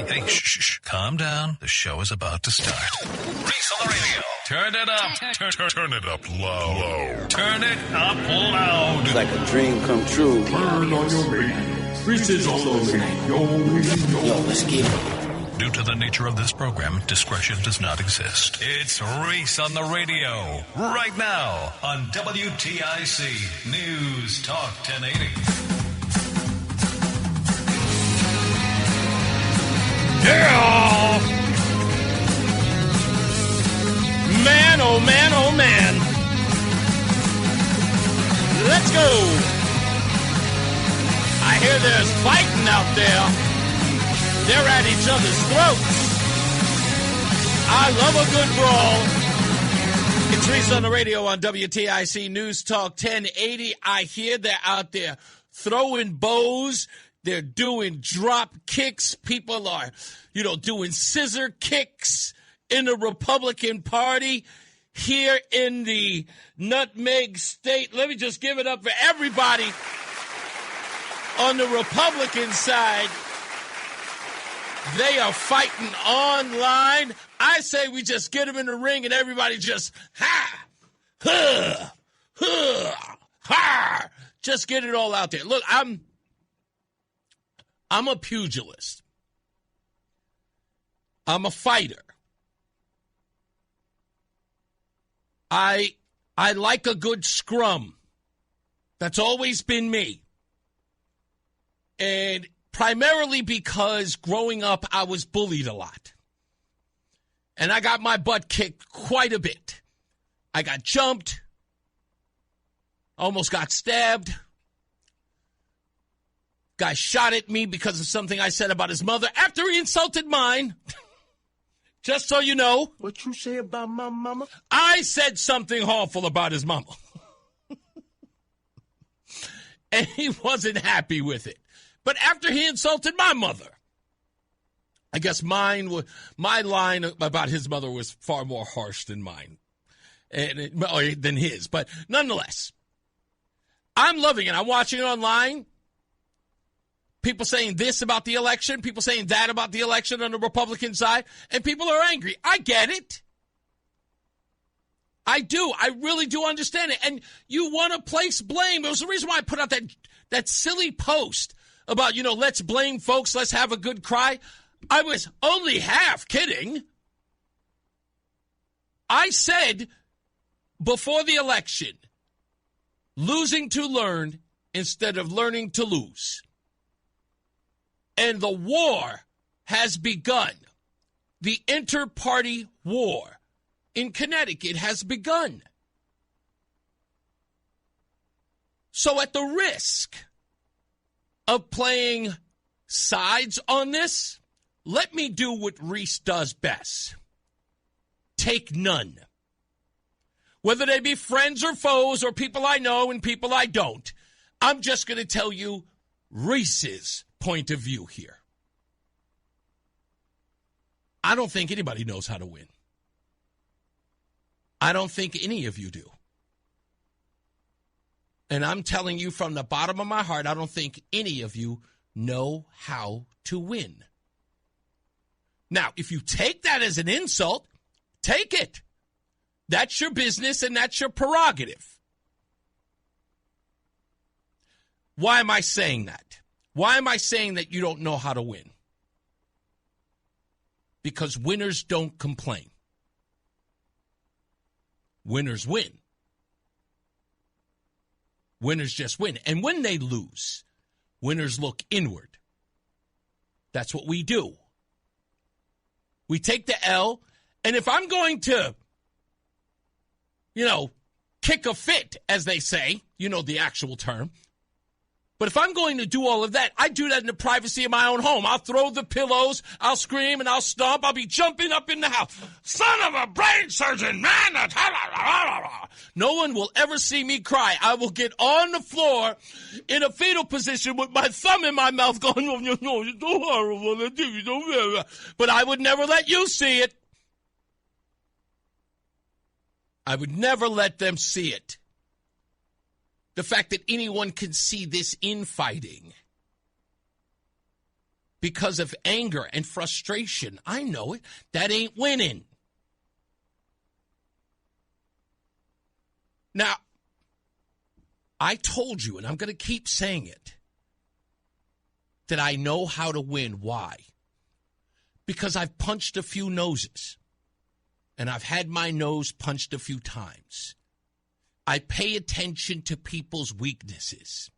Hey, shh. Calm down. The show is about to start. Reese on the radio. Turn it up. Turn it up low. Turn it up loud. It's like a dream come true. Turn on your radio. Reese is on the radio. Yo, let's get it. Due to the nature of this program, discretion does not exist. It's Reese on the radio. Right now on WTIC News Talk 1080. Yeah! Man, oh man, oh man. Let's go. I hear there's fighting out there. They're at each other's throats. I love a good brawl. It's Reese on the radio on WTIC News Talk 1080. I hear they're out there throwing bows. They're doing drop kicks. People are, doing scissor kicks in the Republican Party here in the Nutmeg State. Let me just give it up for everybody on the Republican side. They are fighting online. I say we just get them in the ring and everybody just just get it all out there. Look, I'm a pugilist. I'm a fighter. I like a good scrum. That's always been me. And primarily because growing up, I was bullied a lot. And I got my butt kicked quite a bit. I got jumped. Almost got stabbed. Guy shot at me because of something I said about his mother after he insulted mine. Just so you know. What you say about my mama? I said something awful about his mama. And he wasn't happy with it. But after he insulted my mother, I guess my line about his mother was far more harsh than mine, than his. But nonetheless, I'm loving it. I'm watching it online. People saying this about the election, people saying that about the election on the Republican side, and people are angry. I get it. I do. I really do understand it. And you want to place blame. It was the reason why I put out that silly post about, let's blame folks, let's have a good cry. I was only half kidding. I said before the election, losing to learn instead of learning to lose. And the war has begun. The inter-party war in Connecticut has begun. So at the risk of playing sides on this, let me do what Reese does best. Take none. Whether they be friends or foes or people I know and people I don't, I'm just going to tell you Reese's point of view here. I don't think anybody knows how to win. I don't think any of you do. And I'm telling you from the bottom of my heart, I don't think any of you know how to win. Now, if you take that as an insult, take it. That's your business and that's your prerogative. Why am I saying that? Why am I saying that you don't know how to win? Because winners don't complain. Winners win. Winners just win. And when they lose, winners look inward. That's what we do. We take the L, and if I'm going to, kick a fit, as they say, the actual term, but if I'm going to do all of that, I do that in the privacy of my own home. I'll throw the pillows, I'll scream, and I'll stomp. I'll be jumping up in the house. Son of a brain surgeon, man! No one will ever see me cry. I will get on the floor in a fetal position with my thumb in my mouth going, no, you're so horrible. But I would never let you see it. I would never let them see it. The fact that anyone can see this infighting because of anger and frustration. I know it. That ain't winning. Now, I told you, and I'm going to keep saying it, that I know how to win. Why? Because I've punched a few noses, and I've had my nose punched a few times. I pay attention to people's weaknesses.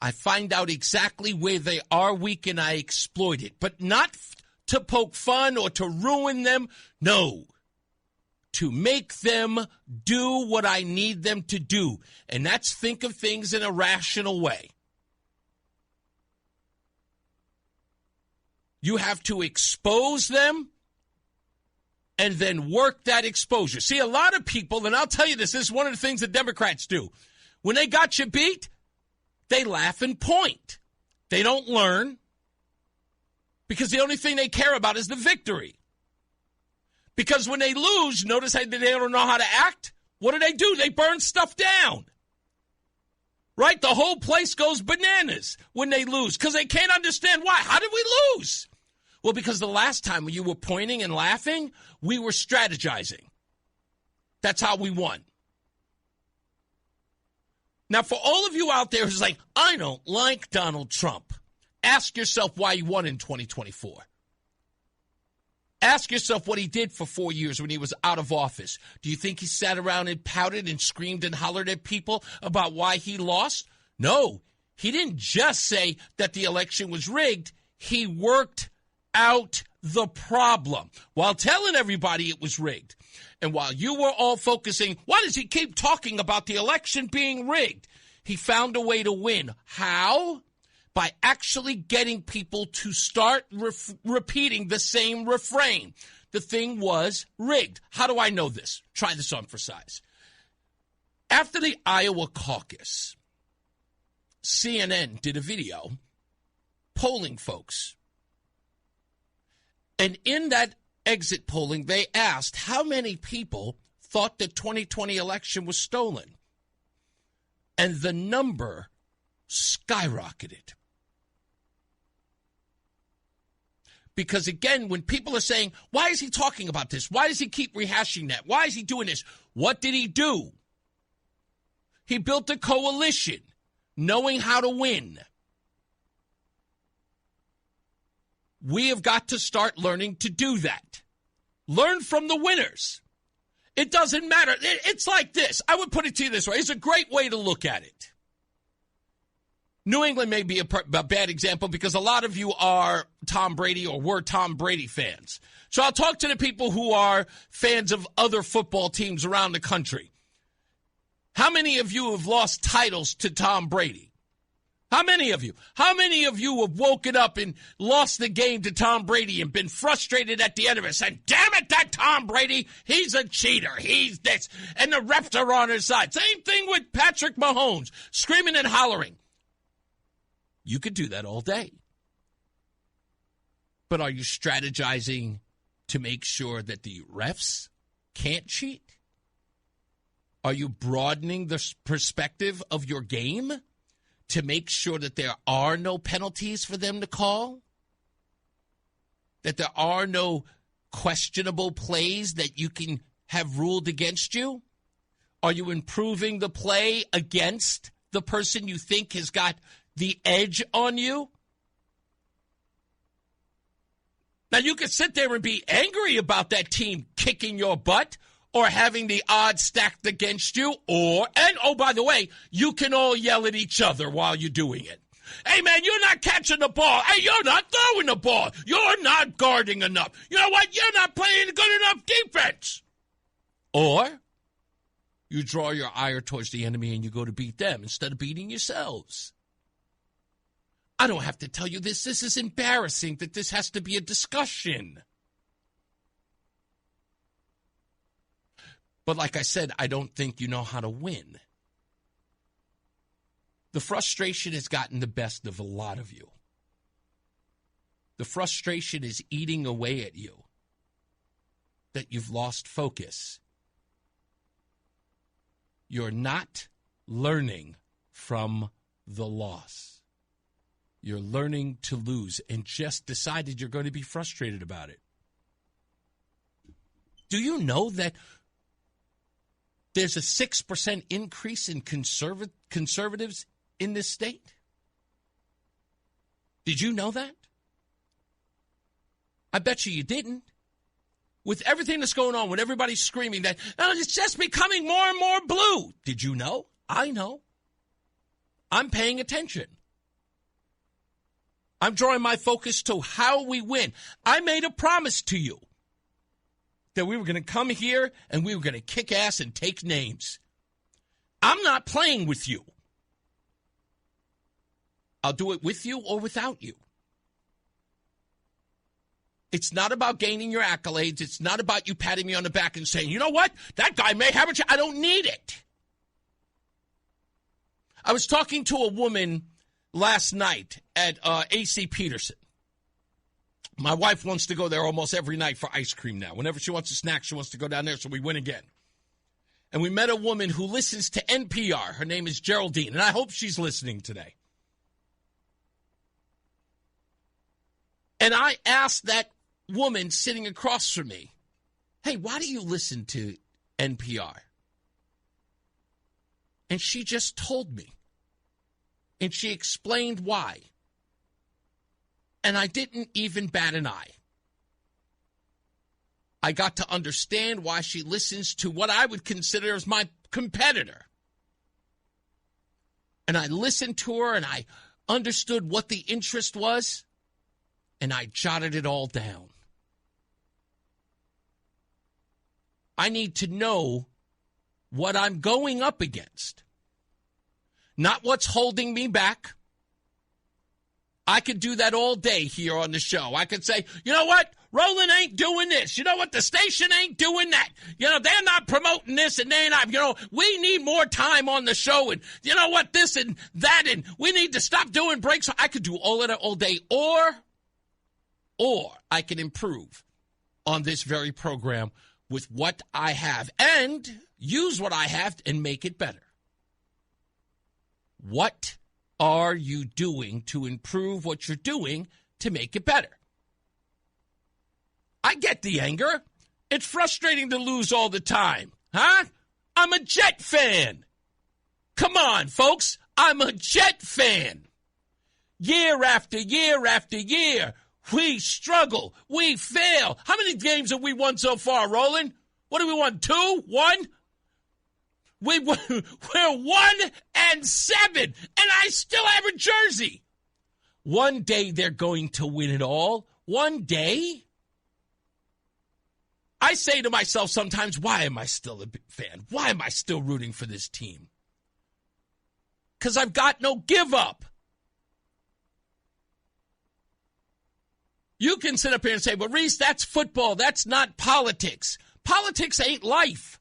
I find out exactly where they are weak, and I exploit it. But not to poke fun or to ruin them. No. To make them do what I need them to do. And that's think of things in a rational way. You have to expose them and then work that exposure. See, a lot of people, and I'll tell you this is one of the things that Democrats do. When they got you beat, they laugh and point. They don't learn because the only thing they care about is the victory. Because when they lose, notice how they don't know how to act? What do? They burn stuff down. Right? The whole place goes bananas when they lose because they can't understand why. How did we lose? Well, because the last time when you were pointing and laughing, we were strategizing. That's how we won. Now, for all of you out there who's like, I don't like Donald Trump, ask yourself why he won in 2024. Ask yourself what he did for 4 years when he was out of office. Do you think he sat around and pouted and screamed and hollered at people about why he lost? No, he didn't just say that the election was rigged. He worked out the problem while telling everybody it was rigged. And while you were all focusing, why does he keep talking about the election being rigged? He found a way to win. How? By actually getting people to start repeating the same refrain. The thing was rigged. How do I know this? Try this on for size. After the Iowa caucus, CNN did a video polling folks. And in that exit polling, they asked how many people thought the 2020 election was stolen. And the number skyrocketed. Because, again, when people are saying, why is he talking about this? Why does he keep rehashing that? Why is he doing this? What did he do? He built a coalition, knowing how to win. We have got to start learning to do that. Learn from the winners. It doesn't matter. It's like this. I would put it to you this way. It's a great way to look at it. New England may be a bad example because a lot of you are Tom Brady or were Tom Brady fans. So I'll talk to the people who are fans of other football teams around the country. How many of you have lost titles to Tom Brady? How many of you? How many of you have woken up and lost the game to Tom Brady and been frustrated at the end of it, saying, damn it, that Tom Brady, he's a cheater, he's this, and the refs are on his side. Same thing with Patrick Mahomes, screaming and hollering. You could do that all day. But are you strategizing to make sure that the refs can't cheat? Are you broadening the perspective of your game to make sure that there are no penalties for them to call? That there are no questionable plays that you can have ruled against you? Are you improving the play against the person you think has got the edge on you? Now, you could sit there and be angry about that team kicking your butt or having the odds stacked against you, and by the way, you can all yell at each other while you're doing it. Hey, man, you're not catching the ball. Hey, you're not throwing the ball. You're not guarding enough. You know what? You're not playing good enough defense. Or you draw your ire towards the enemy and you go to beat them instead of beating yourselves. I don't have to tell you this. This is embarrassing that this has to be a discussion. But like I said, I don't think you know how to win. The frustration has gotten the best of a lot of you. The frustration is eating away at you, that you've lost focus. You're not learning from the loss. You're learning to lose and just decided you're going to be frustrated about it. Do you know that there's a 6% increase in conservatives in this state? Did you know that? I bet you didn't. With everything that's going on, when everybody's screaming that, oh, it's just becoming more and more blue. Did you know? I know. I'm paying attention. I'm drawing my focus to how we win. I made a promise to you that we were going to come here and we were going to kick ass and take names. I'm not playing with you. I'll do it with you or without you. It's not about gaining your accolades. It's not about you patting me on the back and saying, you know what? That guy may have it. I don't need it. I was talking to a woman last night at AC Peterson. My wife wants to go there almost every night for ice cream now. Whenever she wants a snack, she wants to go down there, so we win again. And we met a woman who listens to NPR. Her name is Geraldine, and I hope she's listening today. And I asked that woman sitting across from me, hey, why do you listen to NPR? And she just told me. And she explained why. And I didn't even bat an eye. I got to understand why she listens to what I would consider as my competitor. And I listened to her and I understood what the interest was. And I jotted it all down. I need to know what I'm going up against. Not what's holding me back. I could do that all day here on the show. I could say, you know what? Roland ain't doing this. You know what? The station ain't doing that. You know, they're not promoting this and they're not, you know, we need more time on the show and you know what? This and that and we need to stop doing breaks. I could do all of that all day or I can improve on this very program with what I have and use what I have and make it better. What are you doing to improve what you're doing to make it better? I get the anger. It's frustrating to lose all the time. Huh? I'm a Jet fan. Come on, folks. I'm a Jet fan. Year after year after year, we struggle. We fail. How many games have we won so far, Roland? What have we won? 2? 1? We're 1-7, and I still have a jersey. One day they're going to win it all. One day. I say to myself sometimes, why am I still a fan? Why am I still rooting for this team? Because I've got no give up. You can sit up here and say, well, Reese, that's football. That's not politics. Politics ain't life.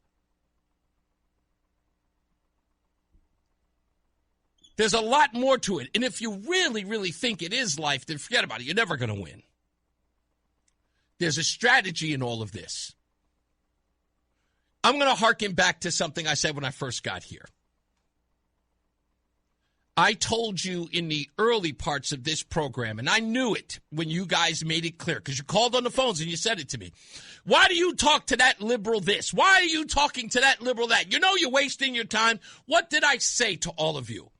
There's a lot more to it. And if you really, really think it is life, then forget about it. You're never going to win. There's a strategy in all of this. I'm going to harken back to something I said when I first got here. I told you in the early parts of this program, and I knew it when you guys made it clear, because you called on the phones and you said it to me. Why do you talk to that liberal this? Why are you talking to that liberal that? You know you're wasting your time. What did I say to all of you?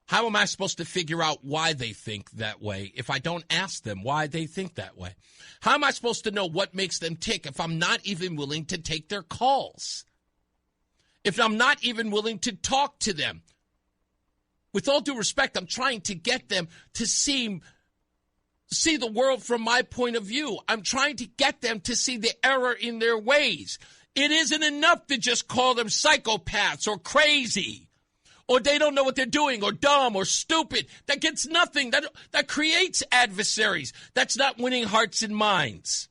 How am I supposed to figure out why they think that way if I don't ask them why they think that way? How am I supposed to know what makes them tick if I'm not even willing to take their calls? If I'm not even willing to talk to them? With all due respect, I'm trying to get them to see the world from my point of view. I'm trying to get them to see the error in their ways. It isn't enough to just call them psychopaths or crazy. Or they don't know what they're doing, or dumb, or stupid. That gets nothing. That creates adversaries. That's not winning hearts and minds.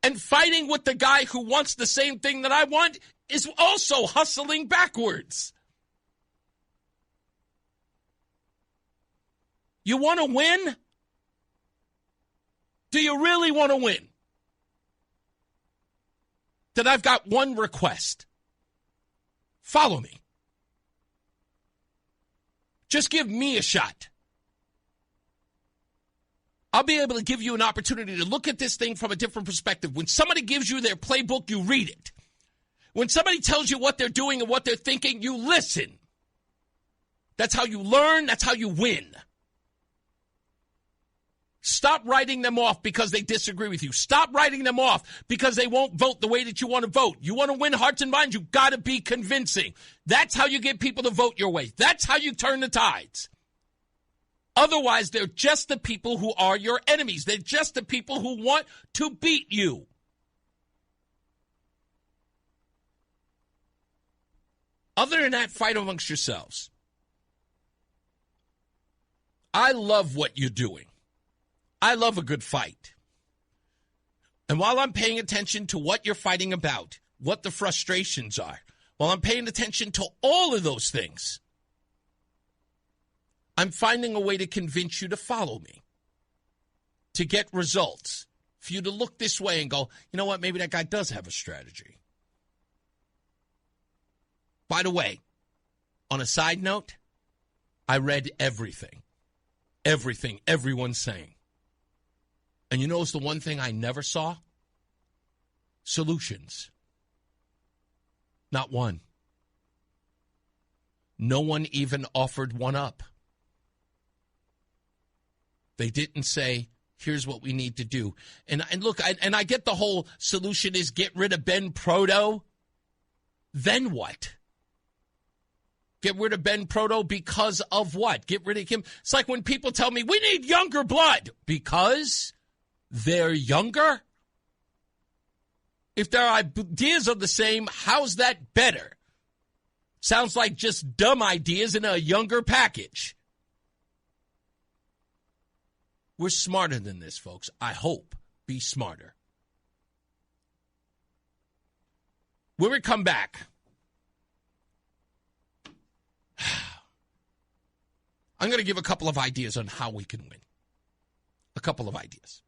And fighting with the guy who wants the same thing that I want is also hustling backwards. You want to win? Do you really want to win? Then I've got one request. Follow me. Just give me a shot. I'll be able to give you an opportunity to look at this thing from a different perspective. When somebody gives you their playbook, you read it. When somebody tells you what they're doing and what they're thinking, you listen. That's how you learn. That's how you win. Stop writing them off because they disagree with you. Stop writing them off because they won't vote the way that you want to vote. You want to win hearts and minds, you've got to be convincing. That's how you get people to vote your way. That's how you turn the tides. Otherwise, they're just the people who are your enemies. They're just the people who want to beat you. Other than that, fight amongst yourselves. I love what you're doing. I love a good fight. And while I'm paying attention to what you're fighting about, what the frustrations are, while I'm paying attention to all of those things, I'm finding a way to convince you to follow me, to get results, for you to look this way and go, you know what, maybe that guy does have a strategy. By the way, on a side note, I read everything everyone's saying. And you know it's the one thing I never saw? Solutions. Not one. No one even offered one up. They didn't say, here's what we need to do. And look, I get the whole solution is get rid of Ben Proto. Then what? Get rid of Ben Proto because of what? Get rid of him. It's like when people tell me, we need younger blood. Because they're younger? If their ideas are the same, how's that better? Sounds like just dumb ideas in a younger package. We're smarter than this, folks. I hope. Be smarter. When we come back, I'm going to give a couple of ideas on how we can win. A couple of ideas.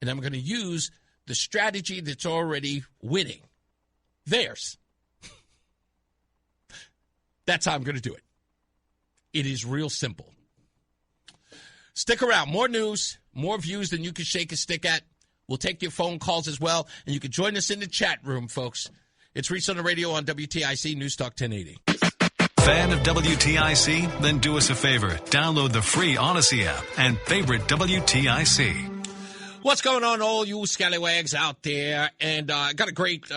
And I'm going to use the strategy that's already winning. Theirs. That's how I'm going to do it. It is real simple. Stick around. More news, more views than you can shake a stick at. We'll take your phone calls as well. And you can join us in the chat room, folks. It's Reese on the radio on WTIC NewsTalk 1080. Fan of WTIC? Then do us a favor. Download the free Odyssey app and favorite WTIC. What's going on, all you scallywags out there? And I got a great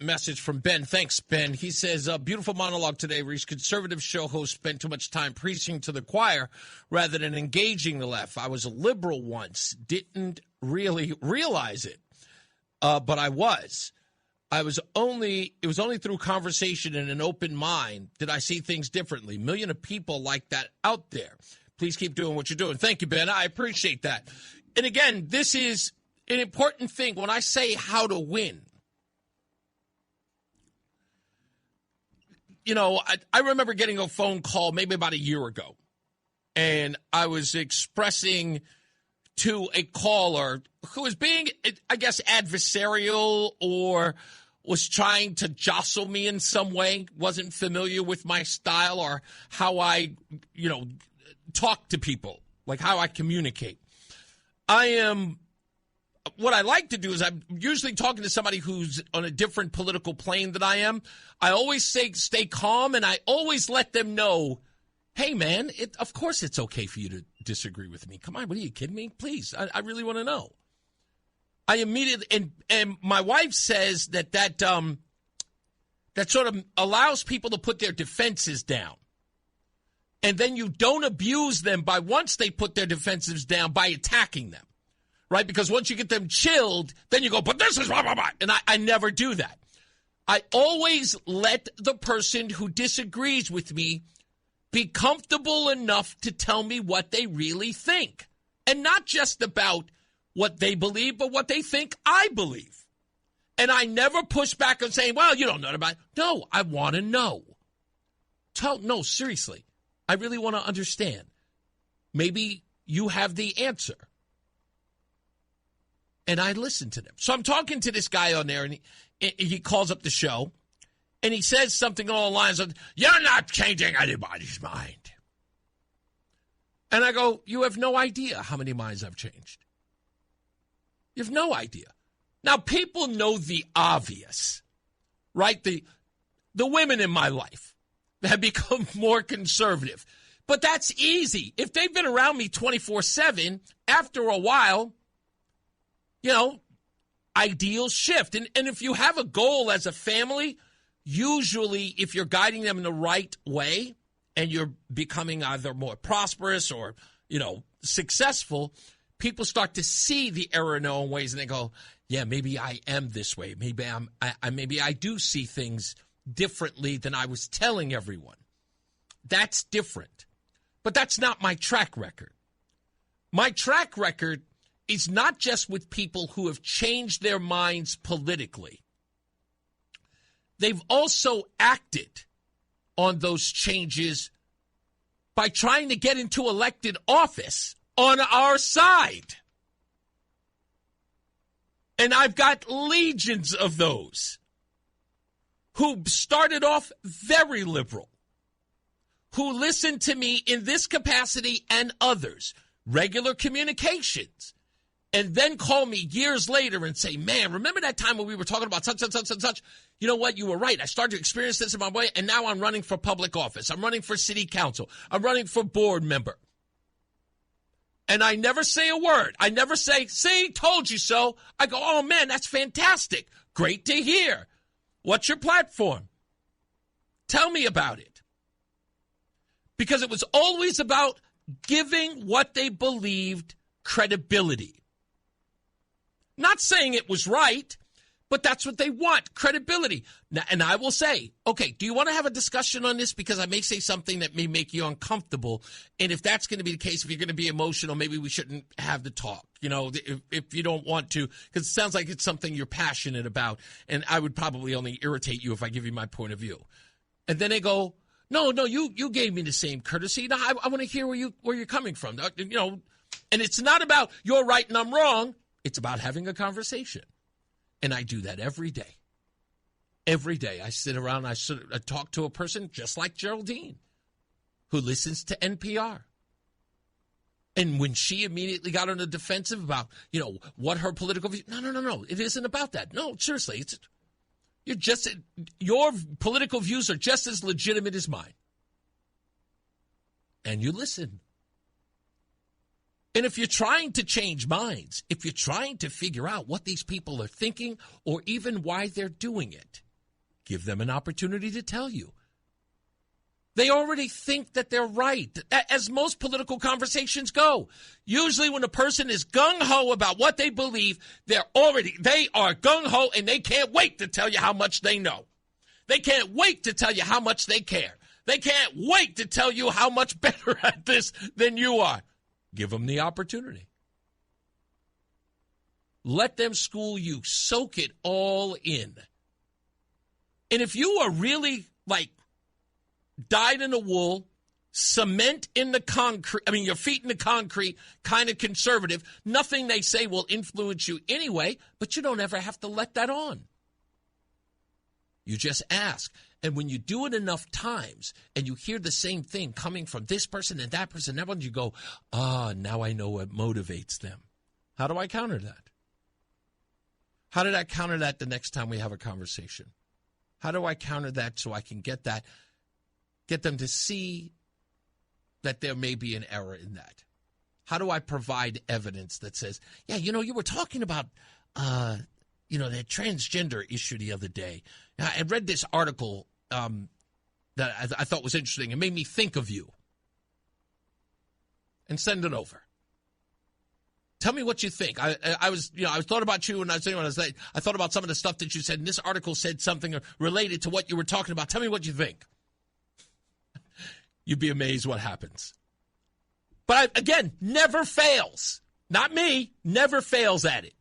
message from Ben. Thanks, Ben. He says, beautiful monologue today, Reese. Conservative show hosts spend too much time preaching to the choir rather than engaging the left. I was a liberal once. Didn't really realize it, but I was. It was only through conversation and an open mind that I see things differently. A million of people like that out there. Please keep doing what you're doing. Thank you, Ben. I appreciate that. And again, this is an important thing. When I say how to win, you know, I remember getting a phone call maybe about a year ago, and I was expressing to a caller who was being, I guess, adversarial or was trying to jostle me in some way, wasn't familiar with my style or how I, you know, talk to people, like how I communicate. What I like to do is I'm usually talking to somebody who's on a different political plane than I am. I always say stay calm, and I always let them know, hey, man, of course it's okay for you to disagree with me. Come on, what are you kidding me? Please, I really want to know. I immediately, and my wife says that sort of allows people to put their defenses down. And then you don't abuse them by once they put their defenses down by attacking them, right? Because once you get them chilled, then you go, but this is blah, blah, blah. And I never do that. I always let the person who disagrees with me be comfortable enough to tell me what they really think. And not just about what they believe, but what they think I believe. And I never push back on saying, well, you don't know about it. No, I want to know. No, seriously. I really want to understand. Maybe you have the answer. And I listen to them. So I'm talking to this guy on there, and he calls up the show, and he says something along the lines of, you're not changing anybody's mind. And I go, you have no idea how many minds I've changed. You have no idea. Now, people know the obvious, right? The women in my life have become more conservative. But that's easy. If they've been around me 24/7, after a while, ideals shift. And if you have a goal as a family, usually if you're guiding them in the right way and you're becoming either more prosperous or, successful, people start to see the error in their own ways and they go, yeah, maybe I am this way. Maybe I do see things differently than I was telling everyone. That's different. But that's not my track record. My track record is not just with people who have changed their minds politically. They've also acted on those changes by trying to get into elected office on our side. And I've got legions of those who started off very liberal, who listened to me in this capacity and others, regular communications, and then call me years later and say, man, remember that time when we were talking about such and such and such? You know what? You were right. I started to experience this in my way, and now I'm running for public office. I'm running for city council. I'm running for board member. And I never say a word. I never say, see, told you so. I go, oh, man, that's fantastic. Great to hear. What's your platform? Tell me about it. Because it was always about giving what they believed credibility. Not saying it was right, but that's what they want, credibility. Now, and I will say, okay, do you want to have a discussion on this? Because I may say something that may make you uncomfortable. And if that's going to be the case, if you're going to be emotional, maybe we shouldn't have the talk. If you don't want to, because it sounds like it's something you're passionate about. And I would probably only irritate you if I give you my point of view. And then they go, no, you gave me the same courtesy. No, I want to hear where you're coming from. And it's not about you're right and I'm wrong. It's about having a conversation. And I do that every day. Every day I sit around, I talk to a person just like Geraldine, who listens to NPR. And when she immediately got on the defensive about, what her political view, no, it isn't about that. No, seriously, your political views are just as legitimate as mine. And you listen. And if you're trying to change minds, if you're trying to figure out what these people are thinking or even why they're doing it, give them an opportunity to tell you. They already think that they're right, as most political conversations go. Usually when a person is gung-ho about what they believe, they are gung-ho and they can't wait to tell you how much they know. They can't wait to tell you how much they care. They can't wait to tell you how much better at this than you are. Give them the opportunity. Let them school you. Soak it all in. And if you are really dyed in the wool, cement in the concrete, your feet in the concrete, kind of conservative, nothing they say will influence you anyway, but you don't ever have to let that on. You just ask. And when you do it enough times and you hear the same thing coming from this person and that person, that one, you go, now I know what motivates them. How do I counter that? How did I counter that the next time we have a conversation? How do I counter that so I can get them to see that there may be an error in that? How do I provide evidence that says, yeah, you were talking about, that transgender issue the other day. I read this article that I thought was interesting. It made me think of you. And send it over. Tell me what you think. I thought about you, and I thought about some of the stuff that you said, and this article said something related to what you were talking about. Tell me what you think. You'd be amazed what happens. But again, never fails. Not me. Never fails at it.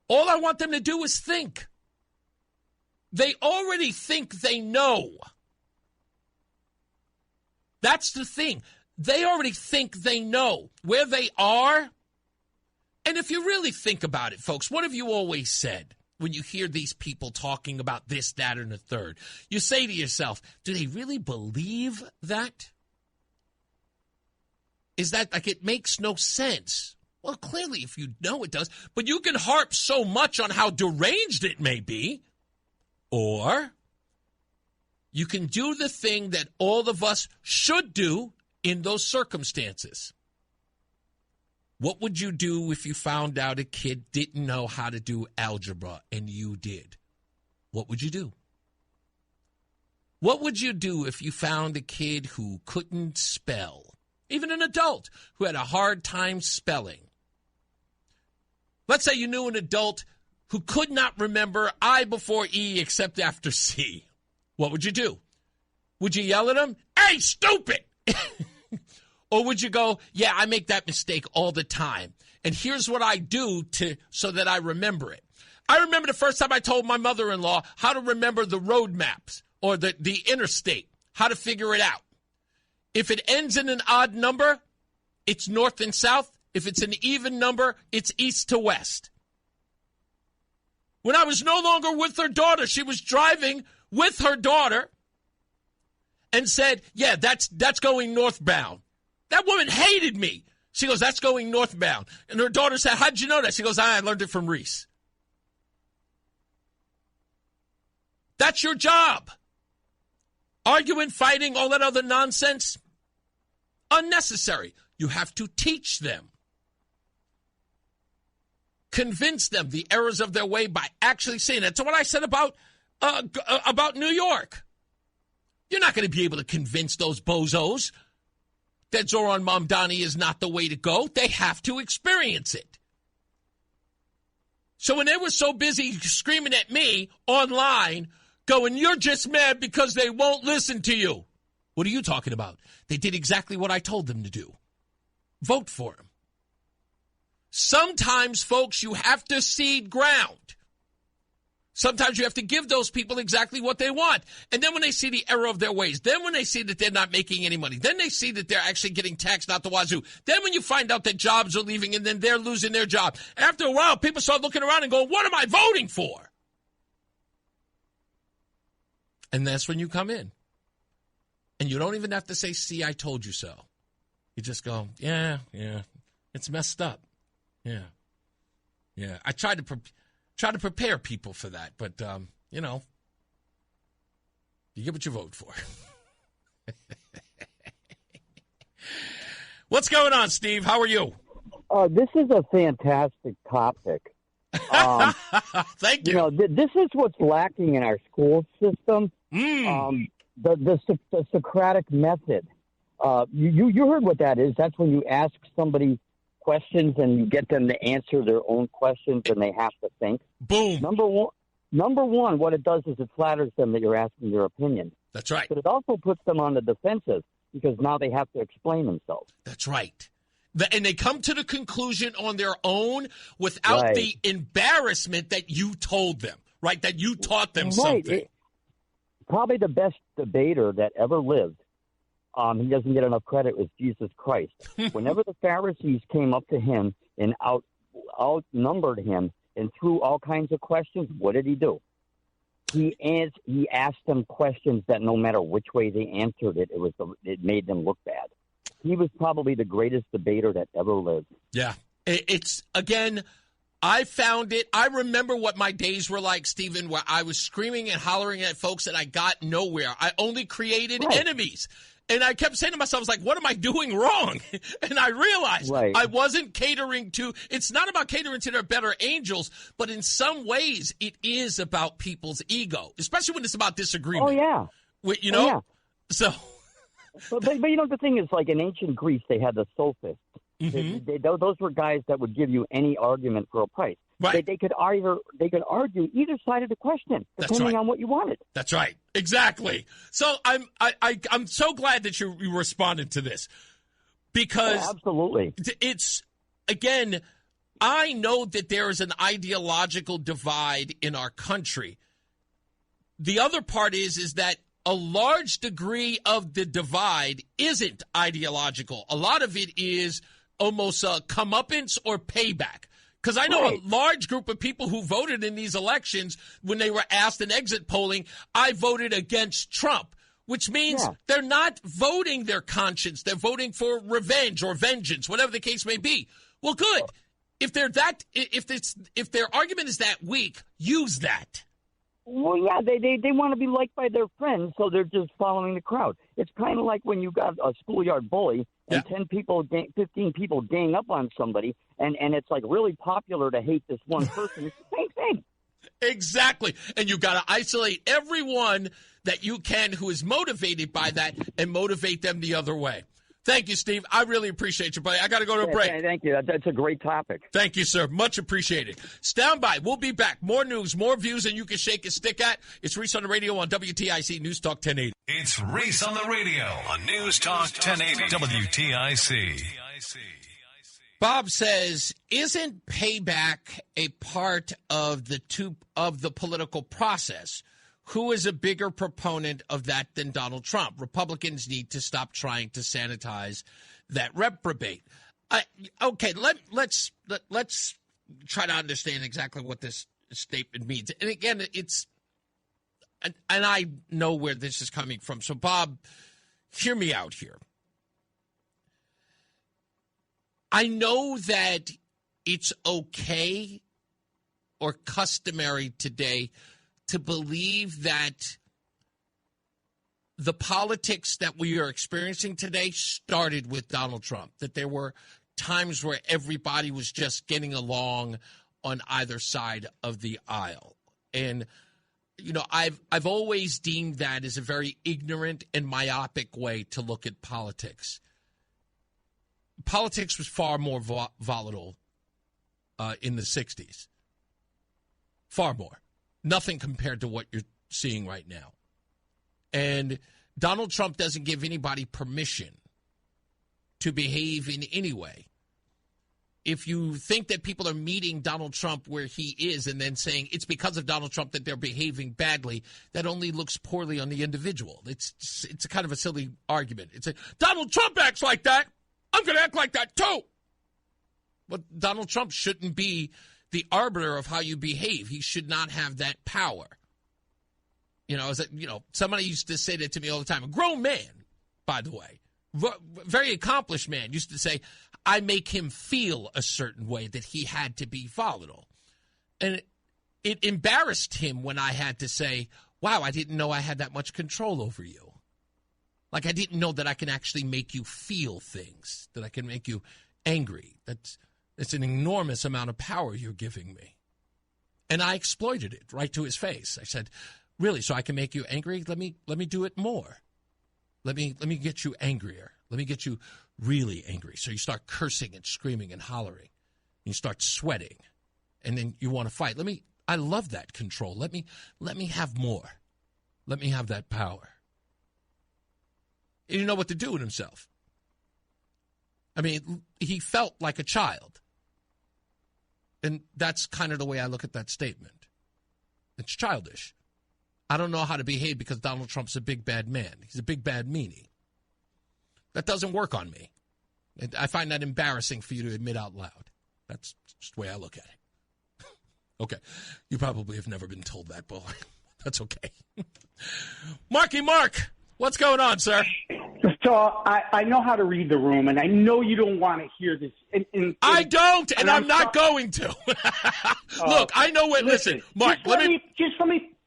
All I want them to do is think. They already think they know. That's the thing. They already think they know where they are. And if you really think about it, folks, what have you always said when you hear these people talking about this, that, and the third? You say to yourself, do they really believe that? is that, like, it makes no sense. Well, clearly, if you know it does. But you can harp so much on how deranged it may be. Or you can do the thing that all of us should do in those circumstances. What would you do if you found out a kid didn't know how to do algebra and you did? What would you do? What would you do if you found a kid who couldn't spell? Even an adult who had a hard time spelling. Let's say you knew an adult who could not remember I before E except after C. What would you do? Would you yell at him? Hey, stupid! Or would you go, yeah, I make that mistake all the time, and here's what I do so that I remember it. I remember the first time I told my mother-in-law how to remember the road maps or the interstate, how to figure it out. If it ends in an odd number, it's north and south. If it's an even number, it's east to west. When I was no longer with her daughter, she was driving with her daughter and said, yeah, that's going northbound. That woman hated me. She goes, that's going northbound. And her daughter said, how'd you know that? She goes, I learned it from Reese. That's your job. Arguing, fighting, all that other nonsense, unnecessary. You have to teach them. Convince them the errors of their way by actually saying it. So what I said about New York. You're not going to be able to convince those bozos that Zoran Mamdani is not the way to go. They have to experience it. So when they were so busy screaming at me online, going, you're just mad because they won't listen to you. What are you talking about? They did exactly what I told them to do. Vote for him. Sometimes, folks, you have to cede ground. Sometimes you have to give those people exactly what they want. And then when they see the error of their ways, then when they see that they're not making any money, then they see that they're actually getting taxed out the wazoo. Then when you find out that jobs are leaving and then they're losing their job. After a while, people start looking around and going, what am I voting for? And that's when you come in. And you don't even have to say, see, I told you so. You just go, yeah, it's messed up. Yeah. I tried to prepare people for that, but, you get what you vote for. What's going on, Steve? How are you? This is a fantastic topic. Thank you. This is what's lacking in our school system. The Socratic method. You heard what that is. That's when you ask somebody questions and you get them to answer their own questions and they have to think. Boom. Number one, what it does is it flatters them that you're asking their opinion. That's right. But it also puts them on the defensive because now they have to explain themselves. That's right. And they come to the conclusion on their own without the embarrassment that you told them, right? That you taught them something. Probably the best debater that ever lived, he doesn't get enough credit, was Jesus Christ. Whenever the Pharisees came up to him and outnumbered him and threw all kinds of questions, what did he do? He asked them questions that no matter which way they answered it, it made them look bad. He was probably the greatest debater that ever lived. Yeah. It's, again, I found it. I remember what my days were like, Stephen, where I was screaming and hollering at folks and I got nowhere. I only created enemies. And I kept saying to myself, I was like, what am I doing wrong? And I realized I wasn't catering to, it's not about catering to their better angels, but in some ways it is about people's ego, especially when it's about disagreement. Oh, yeah. So. But the thing is, like in ancient Greece, they had the sophists. Mm-hmm. Those were guys that would give you any argument for a price. Right. They could argue either side of the question, depending on what you wanted. That's right. Exactly. So I'm so glad that you responded to this because absolutely. It's, again, I know that there is an ideological divide in our country. The other part is that a large degree of the divide isn't ideological. A lot of it is almost comeuppance or payback. Because I know a large group of people who voted in these elections when they were asked in exit polling, I voted against Trump, which means they're not voting their conscience. They're voting for revenge or vengeance, whatever the case may be. Well, good. If they're if their argument is that weak, use that. Well, yeah, they want to be liked by their friends, so they're just following the crowd. It's kind of like when you got a schoolyard bully and 10 people, 15 people gang up on somebody, and it's like really popular to hate this one person. It's the same thing. Exactly. And you got to isolate everyone that you can who is motivated by that and motivate them the other way. Thank you, Steve. I really appreciate you, buddy. I got to go to a break. Thank you. That's a great topic. Thank you, sir. Much appreciated. Stand by. We'll be back. More news, more views than you can shake a stick at. It's Reese on the radio on WTIC News Talk 1080. It's Reese on the radio on News Talk 1080 WTIC. Bob says, isn't payback a part of the political process? Who is a bigger proponent of that than Donald Trump? Republicans need to stop trying to sanitize that reprobate. Okay, let's try to understand exactly what this statement means. And again, and I know where this is coming from. So, Bob, hear me out here. I know that it's okay or customary today to believe that the politics that we are experiencing today started with Donald Trump, that there were times where everybody was just getting along on either side of the aisle. And, you know, I've always deemed that as a very ignorant and myopic way to look at politics. Politics was far more volatile in the 60s. Far more. Nothing compared to what you're seeing right now. And Donald Trump doesn't give anybody permission to behave in any way. If you think that people are meeting Donald Trump where he is and then saying it's because of Donald Trump that they're behaving badly, that only looks poorly on the individual. It's a kind of a silly argument. It's Donald Trump acts like that. I'm going to act like that too. But Donald Trump shouldn't be the arbiter of how you behave. He should not have that power. You know, somebody used to say that to me all the time. A grown man, by the way, very accomplished man, used to say, I make him feel a certain way that he had to be volatile. And it embarrassed him when I had to say, wow, I didn't know I had that much control over you. Like, I didn't know that I can actually make you feel things, that I can make you angry. It's an enormous amount of power you're giving me. And I exploited it right to his face. I said, really, so I can make you angry? Let me do it more. Let me get you angrier. Let me get you really angry. So you start cursing and screaming and hollering. You start sweating. And then you want to fight. I love that control. Let me have more. Let me have that power. He didn't know what to do with himself. I mean, he felt like a child. And that's kind of the way I look at that statement. It's childish. I don't know how to behave because Donald Trump's a big, bad man. He's a big, bad meanie. That doesn't work on me. I find that embarrassing for you to admit out loud. That's just the way I look at it. Okay. You probably have never been told that, boy. That's okay. Marky Mark, what's going on, sir? So I know how to read the room, and I know you don't want to hear this. I don't, and I'm not going to. Look, I know what. Listen, Mark, let me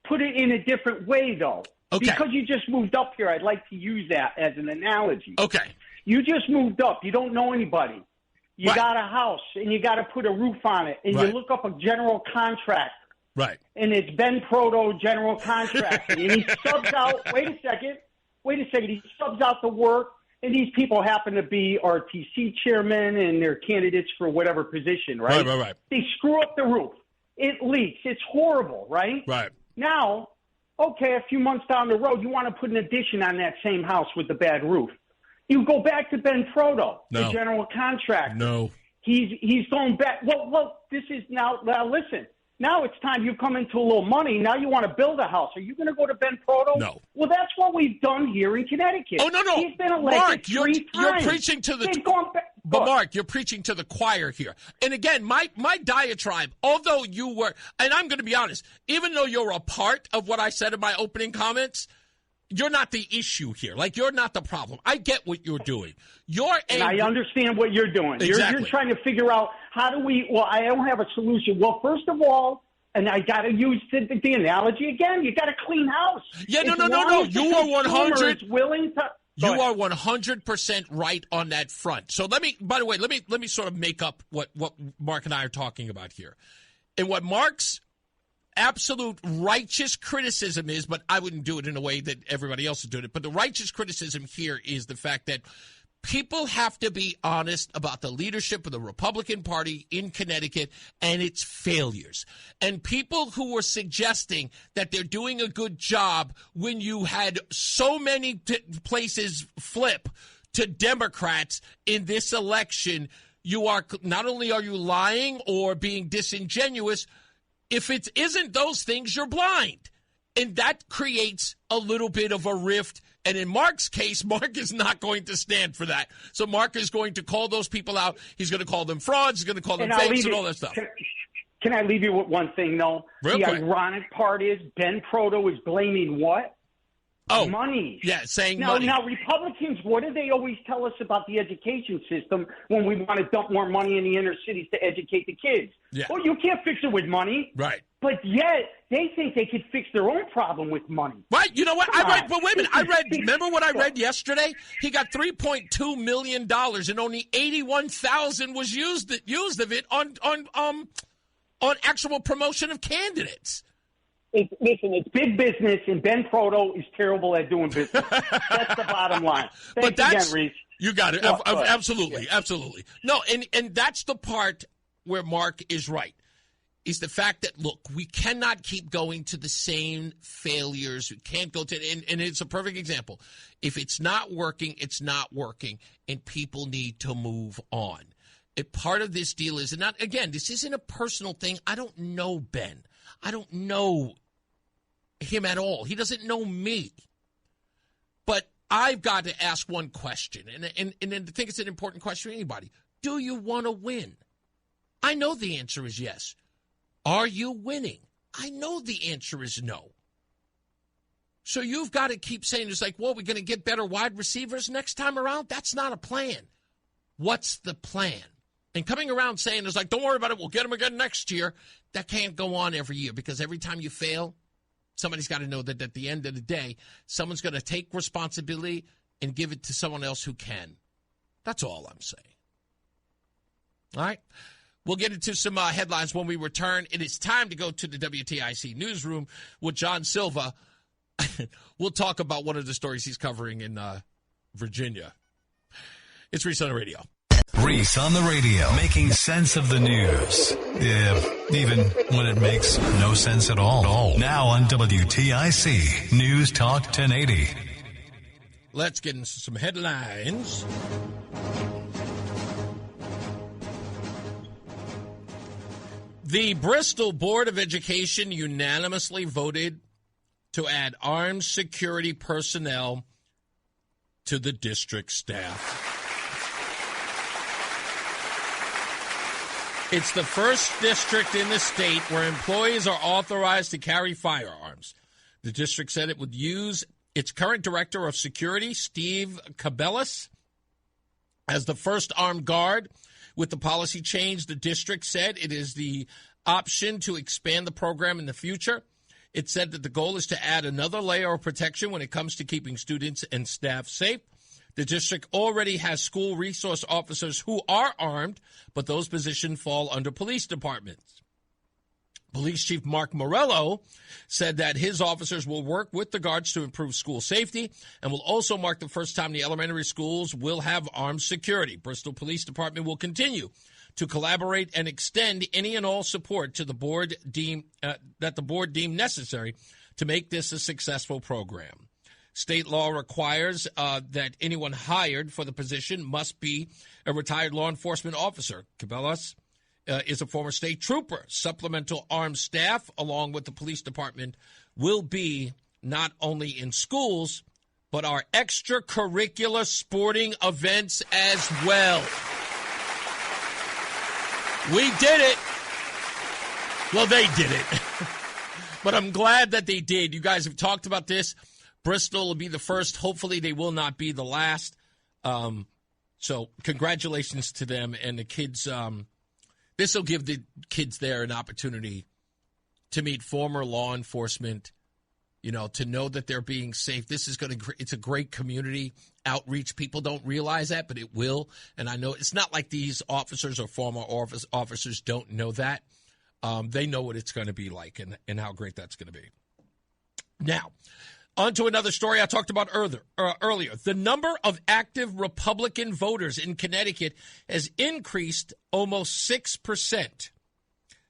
put it in a different way, though. Okay. Because you just moved up here, I'd like to use that as an analogy. Okay. You just moved up. You don't know anybody. You right. got a house, and you got to put a roof on it, and right. you look up a general contractor. Right. And it's Ben Proto, general contractor, and he subs out. Wait a second. He subs out the work, and these people happen to be RTC chairmen, and they're candidates for whatever position, right? Right. They screw up the roof. It leaks. It's horrible, right? Right. Now, okay, a few months down the road, you want to put an addition on that same house with the bad roof. You go back to Ben Proto, the general contractor. No. He's going back. Well, this is now listen. Now it's time you come into a little money. Now you want to build a house. Are you going to go to Ben Proto? No. Well, that's what we've done here in Connecticut. Oh, no. He's been elected Mark, three you're times. preaching to the... But, Mark, you're preaching to the choir here. And again, my diatribe, although you were... And I'm going to be honest, even though you're a part of what I said in my opening comments, you're not the issue here. Like, you're not the problem. I get what you're doing. And I understand what you're doing. Exactly. You're trying to figure out how do we – well, I don't have a solution. Well, first of all, and I got to use the analogy again, you got a clean house. Yeah, no. You are 100 – willing to – You are 100% right on that front. So let me sort of make up what Mark and I are talking about here. And what Mark's absolute righteous criticism is, but I wouldn't do it in a way that everybody else is doing it, but the righteous criticism here is the fact that people have to be honest about the leadership of the Republican Party in Connecticut and its failures. And people who were suggesting that they're doing a good job when you had so many places flip to Democrats in this election, you are not only are you lying or being disingenuous, if it isn't those things, you're blind. And that creates a little bit of a rift. And in Mark's case, Mark is not going to stand for that. So Mark is going to call those people out. He's going to call them frauds. He's going to call them fakes and all that stuff. Can I leave you with one thing, though? Real quick. Ironic part is Ben Proto is blaming what? Oh, money. Yeah, saying money. Now, Republicans, what do they always tell us about the education system when we want to dump more money in the inner cities to educate the kids? Yeah. Well, you can't fix it with money. Right. But yet, they think they could fix their own problem with money. Right. You know what? But wait a minute. Remember what I read yesterday? He got $3.2 million and only $81,000 was used of it on actual promotion of candidates. It's big business, and Ben Proto is terrible at doing business. That's the bottom line. Thanks again, Reese. You got it. No, absolutely. Absolutely. No, and that's the part where Mark is right, is the fact that, look, we cannot keep going to the same failures. We can't go to – and it's a perfect example. If it's not working, it's not working, and people need to move on. And part of this deal is – and again, this isn't a personal thing. I don't know Ben. I don't know him at all. He doesn't know me. But I've got to ask one question, and I think it's an important question for anybody. Do you want to win? I know the answer is yes. Are you winning? I know the answer is no. So you've got to keep saying, it's like, well, we're going to get better wide receivers next time around? That's not a plan. What's the plan? And coming around saying, it's like, don't worry about it, we'll get them again next year. That can't go on every year, because every time you fail, somebody's got to know that at the end of the day, someone's going to take responsibility and give it to someone else who can. That's all I'm saying. All right? We'll get into some headlines when we return. It is time to go to the WTIC newsroom with John Silva. We'll talk about one of the stories he's covering in Virginia. It's Reese on the Radio. Reese on the Radio, making sense of the news. Yeah, even when it makes no sense at all. Now on WTIC, News Talk 1080. Let's get into some headlines. The Bristol Board of Education unanimously voted to add armed security personnel to the district staff. It's the first district in the state where employees are authorized to carry firearms. The district said it would use its current director of security, Steve Cabellis, as the first armed guard. With the policy change, the district said it is the option to expand the program in the future. It said that the goal is to add another layer of protection when it comes to keeping students and staff safe. The district already has school resource officers who are armed, but those positions fall under police departments. Police Chief Mark Morello said that his officers will work with the guards to improve school safety and will also mark the first time the elementary schools will have armed security. Bristol Police Department will continue to collaborate and extend any and all support to the board that the board deemed necessary to make this a successful program. State law requires that anyone hired for the position must be a retired law enforcement officer. Cabellas is a former state trooper. Supplemental armed staff, along with the police department, will be not only in schools, but our extracurricular sporting events as well. We did it. Well, they did it. But I'm glad that they did. You guys have talked about this. Bristol will be the first. Hopefully they will not be the last. So congratulations to them and the kids. This will give the kids there an opportunity to meet former law enforcement, to know that they're being safe. This is it's a great community outreach. People don't realize that, but it will. And I know it's not like these officers or former officers don't know that. They know what it's going to be like and how great that's going to be. Now, on to another story I talked about earlier. The number of active Republican voters in Connecticut has increased almost 6%.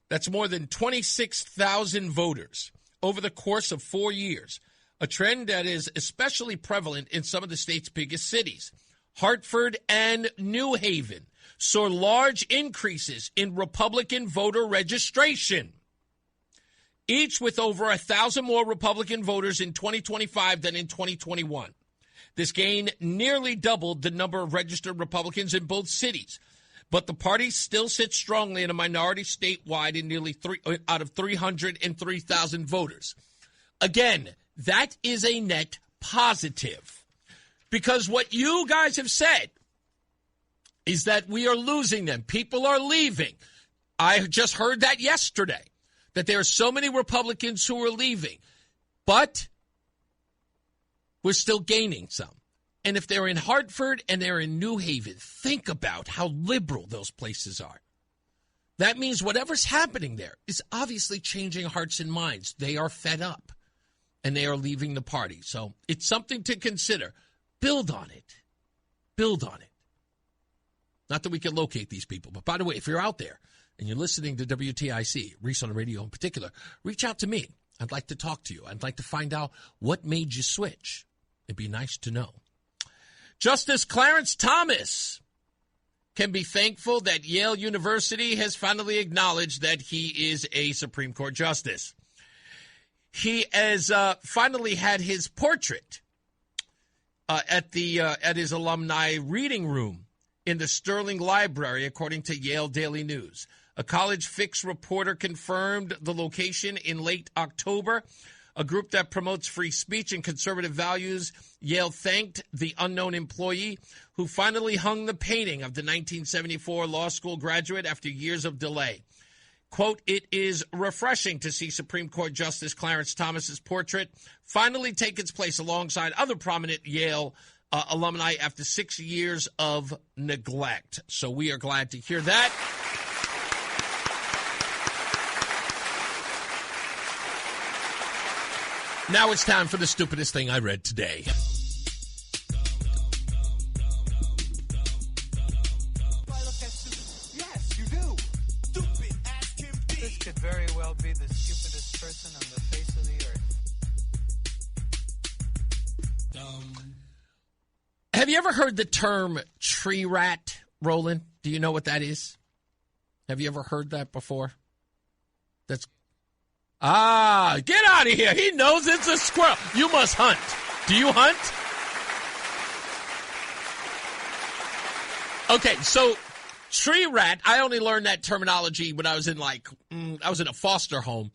That's more than 26,000 voters over the course of 4 years, a trend that is especially prevalent in some of the state's biggest cities. Hartford and New Haven saw large increases in Republican voter registration, each with over 1,000 more Republican voters in 2025 than in 2021. This gain nearly doubled the number of registered Republicans in both cities, but the party still sits strongly in a minority statewide in nearly 3 out of 303,000 voters. Again, that is a net positive, because what you guys have said is that we are losing them. People are leaving. I just heard that yesterday, that there are so many Republicans who are leaving, but we're still gaining some. And if they're in Hartford and they're in New Haven, think about how liberal those places are. That means whatever's happening there is obviously changing hearts and minds. They are fed up, and they are leaving the party. So it's something to consider. Build on it. Build on it. Not that we can locate these people, but by the way, if you're out there and you're listening to WTIC, Reese on the radio in particular, reach out to me. I'd like to talk to you. I'd like to find out what made you switch. It'd be nice to know. Justice Clarence Thomas can be thankful that Yale University has finally acknowledged that he is a Supreme Court justice. He has finally had his portrait at his alumni reading room in the Sterling Library, according to Yale Daily News. A College Fix reporter confirmed the location in late October. A group that promotes free speech and conservative values, Yale thanked the unknown employee who finally hung the painting of the 1974 law school graduate after years of delay. Quote, "It is refreshing to see Supreme Court Justice Clarence Thomas's portrait finally take its place alongside other prominent Yale alumni after 6 years of neglect." So we are glad to hear that. Now it's time for the stupidest thing I read today. Yes, you do. Stupid as can be. This could very well be the stupidest person on the face of the earth. Have you ever heard the term tree rat, Roland? Do you know what that is? Have you ever heard that before? Get out of here. He knows it's a squirrel. You must hunt. Do you hunt? Okay, so tree rat, I only learned that terminology when I was in a foster home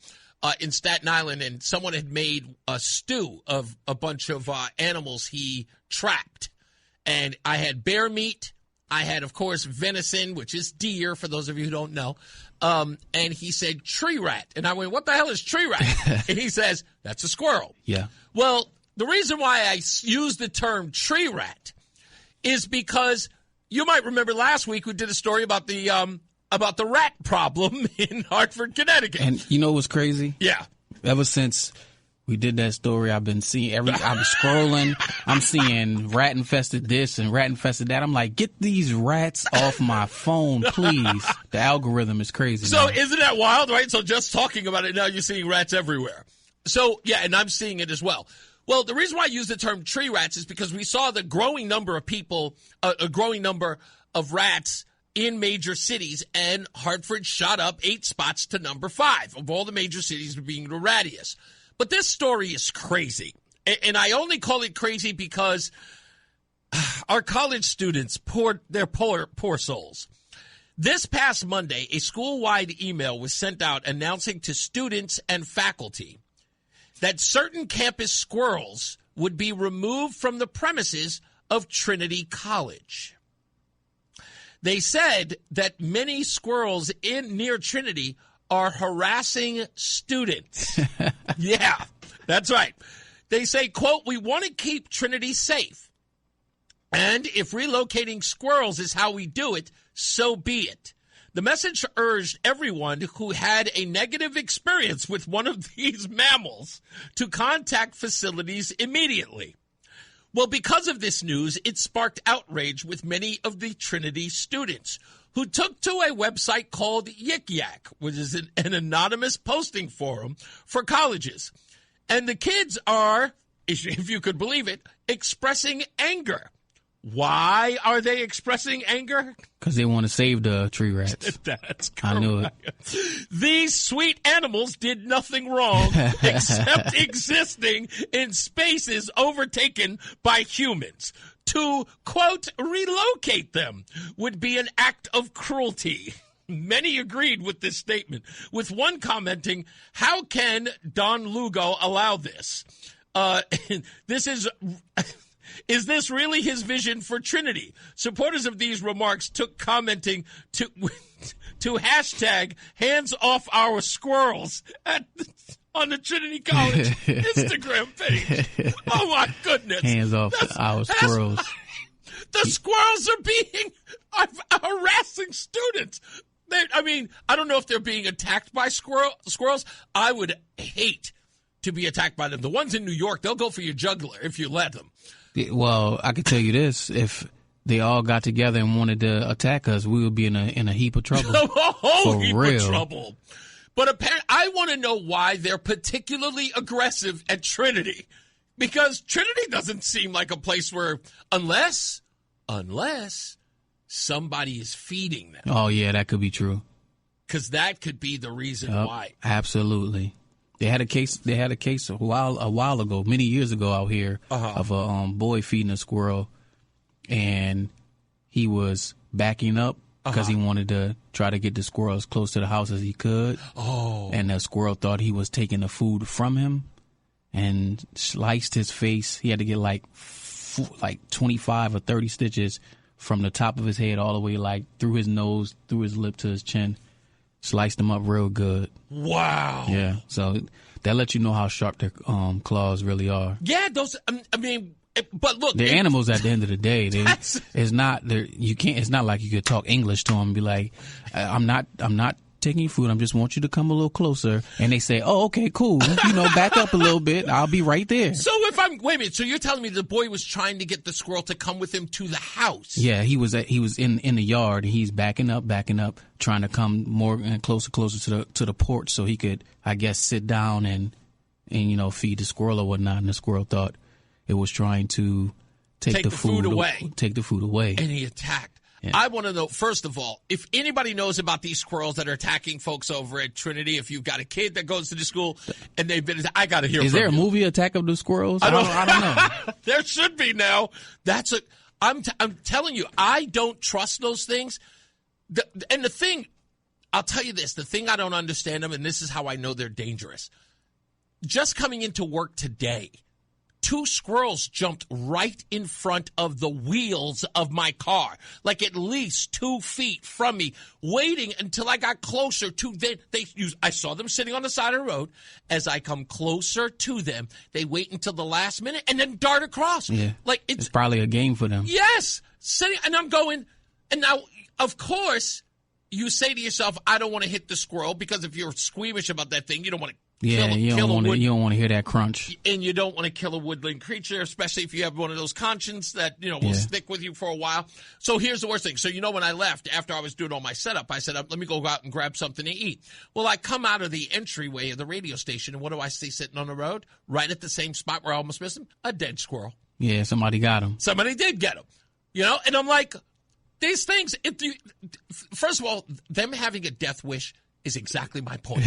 in Staten Island, and someone had made a stew of a bunch of animals he trapped. And I had bear meat. I had, of course, venison, which is deer, for those of you who don't know. And he said, tree rat. And I went, what the hell is tree rat? And he says, that's a squirrel. Yeah. Well, the reason why I use the term tree rat is because you might remember last week we did a story about the rat problem in Hartford, Connecticut. And you know what's crazy? Yeah. Ever since we did that story, I've been seeing I'm scrolling, I'm seeing rat infested this and rat infested that. I'm like, get these rats off my phone, please. The algorithm is crazy. So now. Isn't that wild, right? So just talking about it now, you're seeing rats everywhere. So, yeah, and I'm seeing it as well. Well, the reason why I use the term tree rats is because we saw the growing number of people, a growing number of rats in major cities, and Hartford shot up 8 spots to number 5 of all the major cities being the rattiest. But this story is crazy, and I only call it crazy because our college students, poor souls. This past Monday, a school-wide email was sent out announcing to students and faculty that certain campus squirrels would be removed from the premises of Trinity College. They said that many squirrels near Trinity are harassing students. Yeah, that's right. They say, quote, "We want to keep Trinity safe. And if relocating squirrels is how we do it, so be it." The message urged everyone who had a negative experience with one of these mammals to contact facilities immediately. Well, because of this news, it sparked outrage with many of the Trinity students who took to a website called Yik Yak, which is an anonymous posting forum for colleges. And the kids are, if you could believe it, expressing anger. Why are they expressing anger? Because they want to save the tree rats. That's correct. I knew it. These sweet animals did nothing wrong except existing in spaces overtaken by humans. To, quote, relocate them would be an act of cruelty. Many agreed with this statement, with one commenting, "How can Don Lugo allow this? Is this really his vision for Trinity?" Supporters of these remarks took commenting to hashtag hands off our squirrels on the Trinity College Instagram page. Oh, my goodness. Hands off our squirrels. The squirrels are harassing students. I don't know if they're being attacked by squirrels. I would hate to be attacked by them. The ones in New York, they'll go for your jugular if you let them. Well, I can tell you this: if they all got together and wanted to attack us, we would be in a heap of trouble. A whole heap real. of trouble. But apparently, I want to know why they're particularly aggressive at Trinity, because Trinity doesn't seem like a place where, unless somebody is feeding them. Oh yeah, that could be true. Because that could be the reason why. Absolutely. They had a case a while ago, many years ago out here, of a boy feeding a squirrel, and he was backing up because he wanted to try to get the squirrel as close to the house as he could. Oh. And the squirrel thought he was taking the food from him and sliced his face. He had to get like 25 or 30 stitches from the top of his head all the way like through his nose, through his lip to his chin. Sliced them up real good. Wow. Yeah. So that lets you know how sharp their claws really are. Yeah, those. But look, they're animals at the end of the day. It's not like you could talk English to them and be like, I'm not taking your food. I just want you to come a little closer. And they say, oh, okay, cool. Back up a little bit. I'll be right there. So wait a minute. So you're telling me the boy was trying to get the squirrel to come with him to the house? Yeah, he was in the yard. And he's backing up, trying to come more and closer to the porch so he could, I guess, sit down and feed the squirrel or whatnot. And the squirrel thought it was trying to take the food away. Take the food away. And he attacked. Yeah. I want to know, first of all, if anybody knows about these squirrels that are attacking folks over at Trinity, if you've got a kid that goes to the school and they've been, I got to hear from you. Is there a movie, Attack of the Squirrels? I don't know. There should be now. I'm telling you, I don't trust those things. And the thing, I'll tell you this, the thing I don't understand them, and this is how I know they're dangerous. Just coming into work today, 2 squirrels jumped right in front of the wheels of my car, like at least 2 feet from me, waiting until I got closer to them. I saw them sitting on the side of the road. As I come closer to them, they wait until the last minute and then dart across. Yeah. Like it's probably a game for them. Yes. And I'm going, and now, of course, you say to yourself, I don't want to hit the squirrel, because if you're squeamish about that thing, you don't want to. Yeah, you don't want to hear that crunch. And you don't want to kill a woodland creature, especially if you have one of those conscience that, will stick with you for a while. So here's the worst thing. So, when I left, after I was doing all my setup, I said, let me go out and grab something to eat. Well, I come out of the entryway of the radio station, and what do I see sitting on the road? Right at the same spot where I almost missed him? A dead squirrel. Yeah, somebody got him. Somebody did get him. And I'm like, these things, first of all, them having a death wish is exactly my point.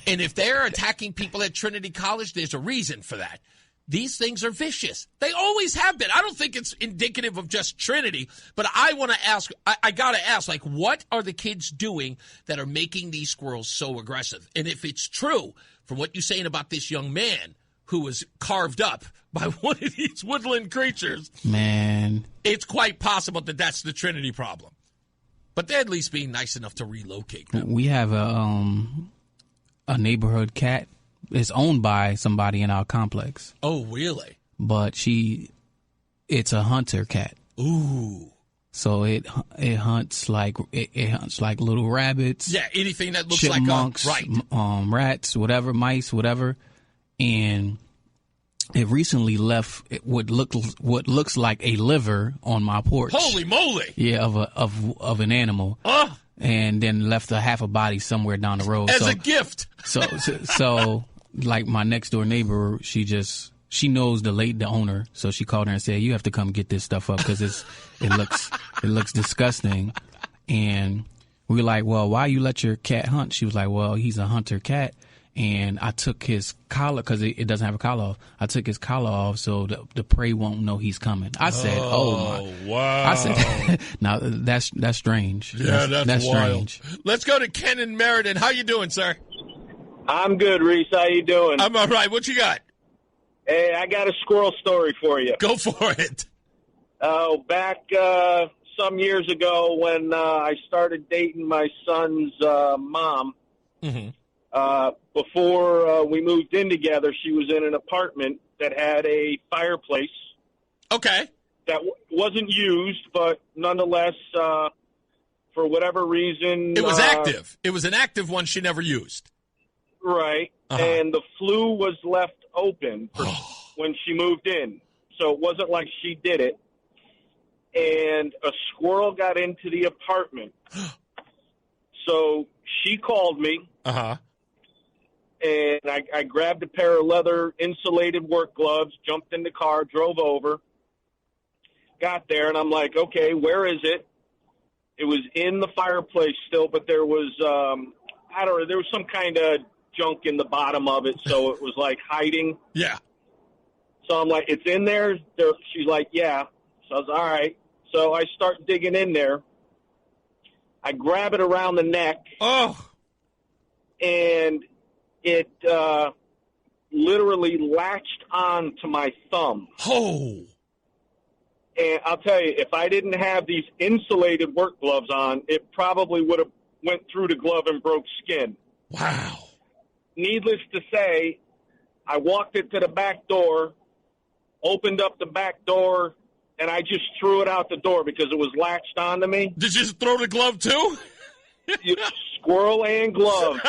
And if they're attacking people at Trinity College, there's a reason for that. These things are vicious. They always have been. I don't think it's indicative of just Trinity, but I want to ask, I got to ask, what are the kids doing that are making these squirrels so aggressive? And if it's true, from what you're saying about this young man who was carved up by one of these woodland creatures, Man. it's quite possible that that's the Trinity problem. But they're at least being nice enough to relocate them. We have a neighborhood cat. It's owned by somebody in our complex. Oh, really? But it's a hunter cat. Ooh. So it hunts like little rabbits. Yeah, anything that looks chipmunks, like rats, whatever, mice, whatever. And it recently left what looks like a liver on my porch. Holy moly! Yeah, of an animal. And then left half a body somewhere down the road as a gift. So like my next door neighbor, she knows the owner, so she called her and said, "You have to come get this stuff up because it looks disgusting." And we were like, "Well, why you let your cat hunt?" She was like, "Well, he's a hunter cat." And I took his collar because it doesn't have a collar off. I took his collar off so the prey won't know he's coming. I said, "Oh my!" Wow! I said, "Now that's strange." Yeah, that's wild. Strange. Let's go to Ken in Meriden. How you doing, sir? I'm good, Reese. How you doing? I'm all right. What you got? Hey, I got a squirrel story for you. Go for it. Back some years ago when I started dating my son's mom. Mm-hmm. Before we moved in together, she was in an apartment that had a fireplace. Okay. That wasn't used, but nonetheless, for whatever reason... It was active. It was an active one she never used. Right. Uh-huh. And the flue was left open when she moved in. So it wasn't like she did it. And a squirrel got into the apartment. So she called me. Uh-huh. And I grabbed a pair of leather insulated work gloves, jumped in the car, drove over, got there, and I'm like, okay, where is it? It was in the fireplace still, but there was, I don't know, there was some kind of junk in the bottom of it, so it was like hiding. Yeah. So I'm like, it's in there? She's like, yeah. So I was all right. So I start digging in there. I grab it around the neck. Oh. And it literally latched on to my thumb. Oh. And I'll tell you, if I didn't have these insulated work gloves on, it probably would have went through the glove and broke skin. Wow. Needless to say, I walked it to the back door, opened up the back door, and I just threw it out the door because it was latched onto me. Did you just throw the glove too? Squirrel and glove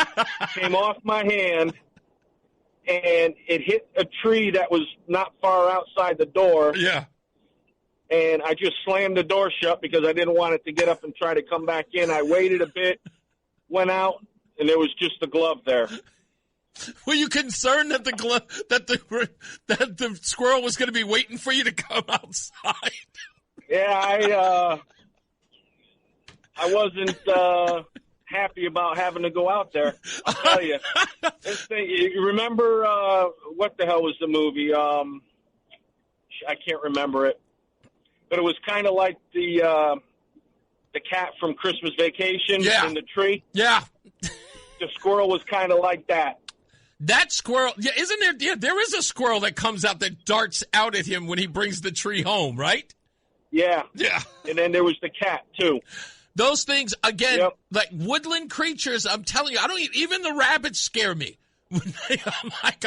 came off my hand, and it hit a tree that was not far outside the door. Yeah. And I just slammed the door shut because I didn't want it to get up and try to come back in. I waited a bit, went out, and there was just the glove there. Were you concerned that the squirrel was going to be waiting for you to come outside? Yeah, I wasn't happy about having to go out there. I'll tell you. This thing, you remember what the hell was the movie? I can't remember it, but it was kind of like the cat from Christmas Vacation in the tree. Yeah, the squirrel was kind of like that. That squirrel, yeah, isn't there? Yeah, there is a squirrel that comes out that darts out at him when he brings the tree home, right? Yeah. Yeah. And then there was the cat, too. Those things, again, like woodland creatures, I'm telling you, even the rabbits scare me. I'm like,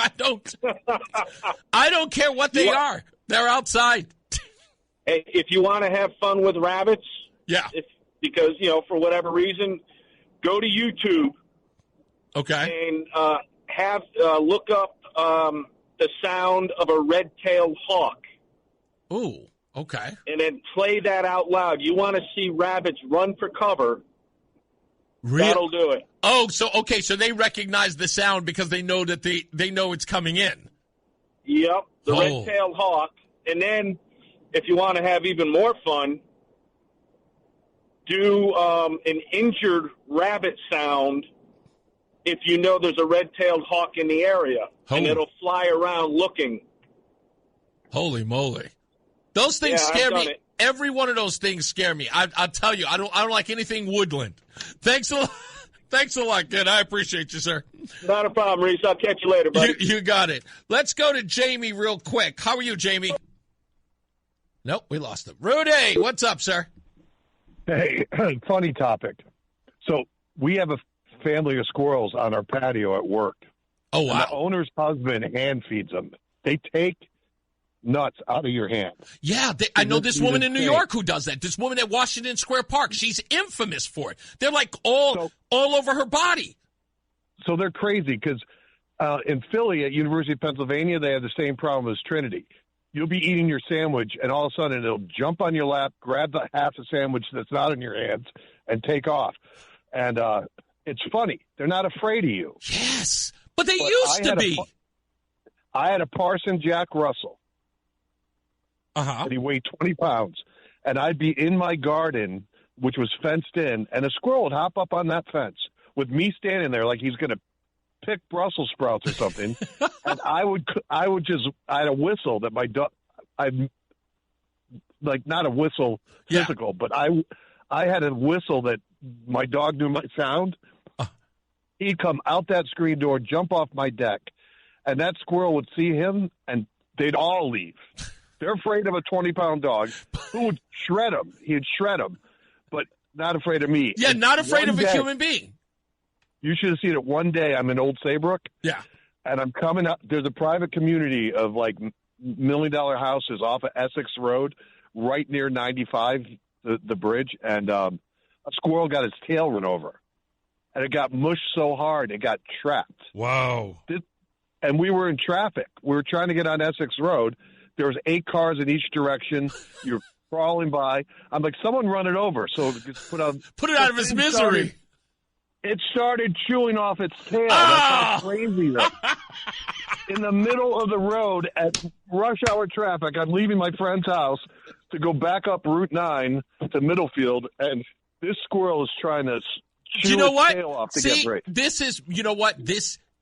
I don't care what they are. They're outside. Hey, if you want to have fun with rabbits, because, for whatever reason, go to YouTube. Okay. And look up the sound of a red-tailed hawk. Ooh, okay. And then play that out loud. You want to see rabbits run for cover, that'll do it. Oh, so they recognize the sound because they know that they know it's coming in. Yep, the red-tailed hawk. And then, if you want to have even more fun, do an injured rabbit sound if you know there's a red-tailed hawk in the area, and it'll fly around looking. Holy moly. Those things scare me. Every one of those things scare me. I'll tell you, I don't like anything woodland. Thanks a lot. Thanks a lot, kid. I appreciate you, sir. Not a problem, Reese. I'll catch you later, buddy. You got it. Let's go to Jamie real quick. How are you, Jamie? Nope, we lost him. Rudy, what's up, sir? Hey, funny topic. So we have a family of squirrels on our patio at work. Oh, wow. And the owner's husband hand feeds them. They take nuts out of your hand. Yeah, I know this woman in New York who does that. This woman at Washington Square Park, she's infamous for it. They're like all over her body. So they're crazy because in Philly at University of Pennsylvania, they have the same problem as Trinity. You'll be eating your sandwich, and all of a sudden it'll jump on your lap, grab the half a sandwich that's not in your hands, and take off. And it's funny. They're not afraid of you. Yes, but they used to be. I had a Parson Jack Russell. And he weighed 20 pounds. And I'd be in my garden, which was fenced in, and a squirrel would hop up on that fence with me standing there like he's going to pick Brussels sprouts or something. And I had a whistle that my dog, like not a whistle physical, but I had a whistle that my dog knew my sound. He'd come out that screen door, jump off my deck, and that squirrel would see him, and they'd all leave. They're afraid of a 20-pound dog who would shred him. He'd shred him, but not afraid of me. Yeah, not afraid of a human being. You should have seen it one day. I'm in Old Saybrook. Yeah. And I'm coming up. There's a private community of like $1 million houses off of Essex Road, right near 95, the bridge. And a squirrel got its tail run over. And it got mushed so hard, it got trapped. Wow. And we were in traffic. We were trying to get on Essex Road. There was 8 cars in each direction. You're crawling by. I'm like, someone run it over. So just put it out of its misery. It started chewing off its tail. That's how crazy that. In the middle of the road at rush hour traffic, I'm leaving my friend's house to go back up Route 9 to Middlefield, and this squirrel is trying to chew its tail off to get right. This is, you know what?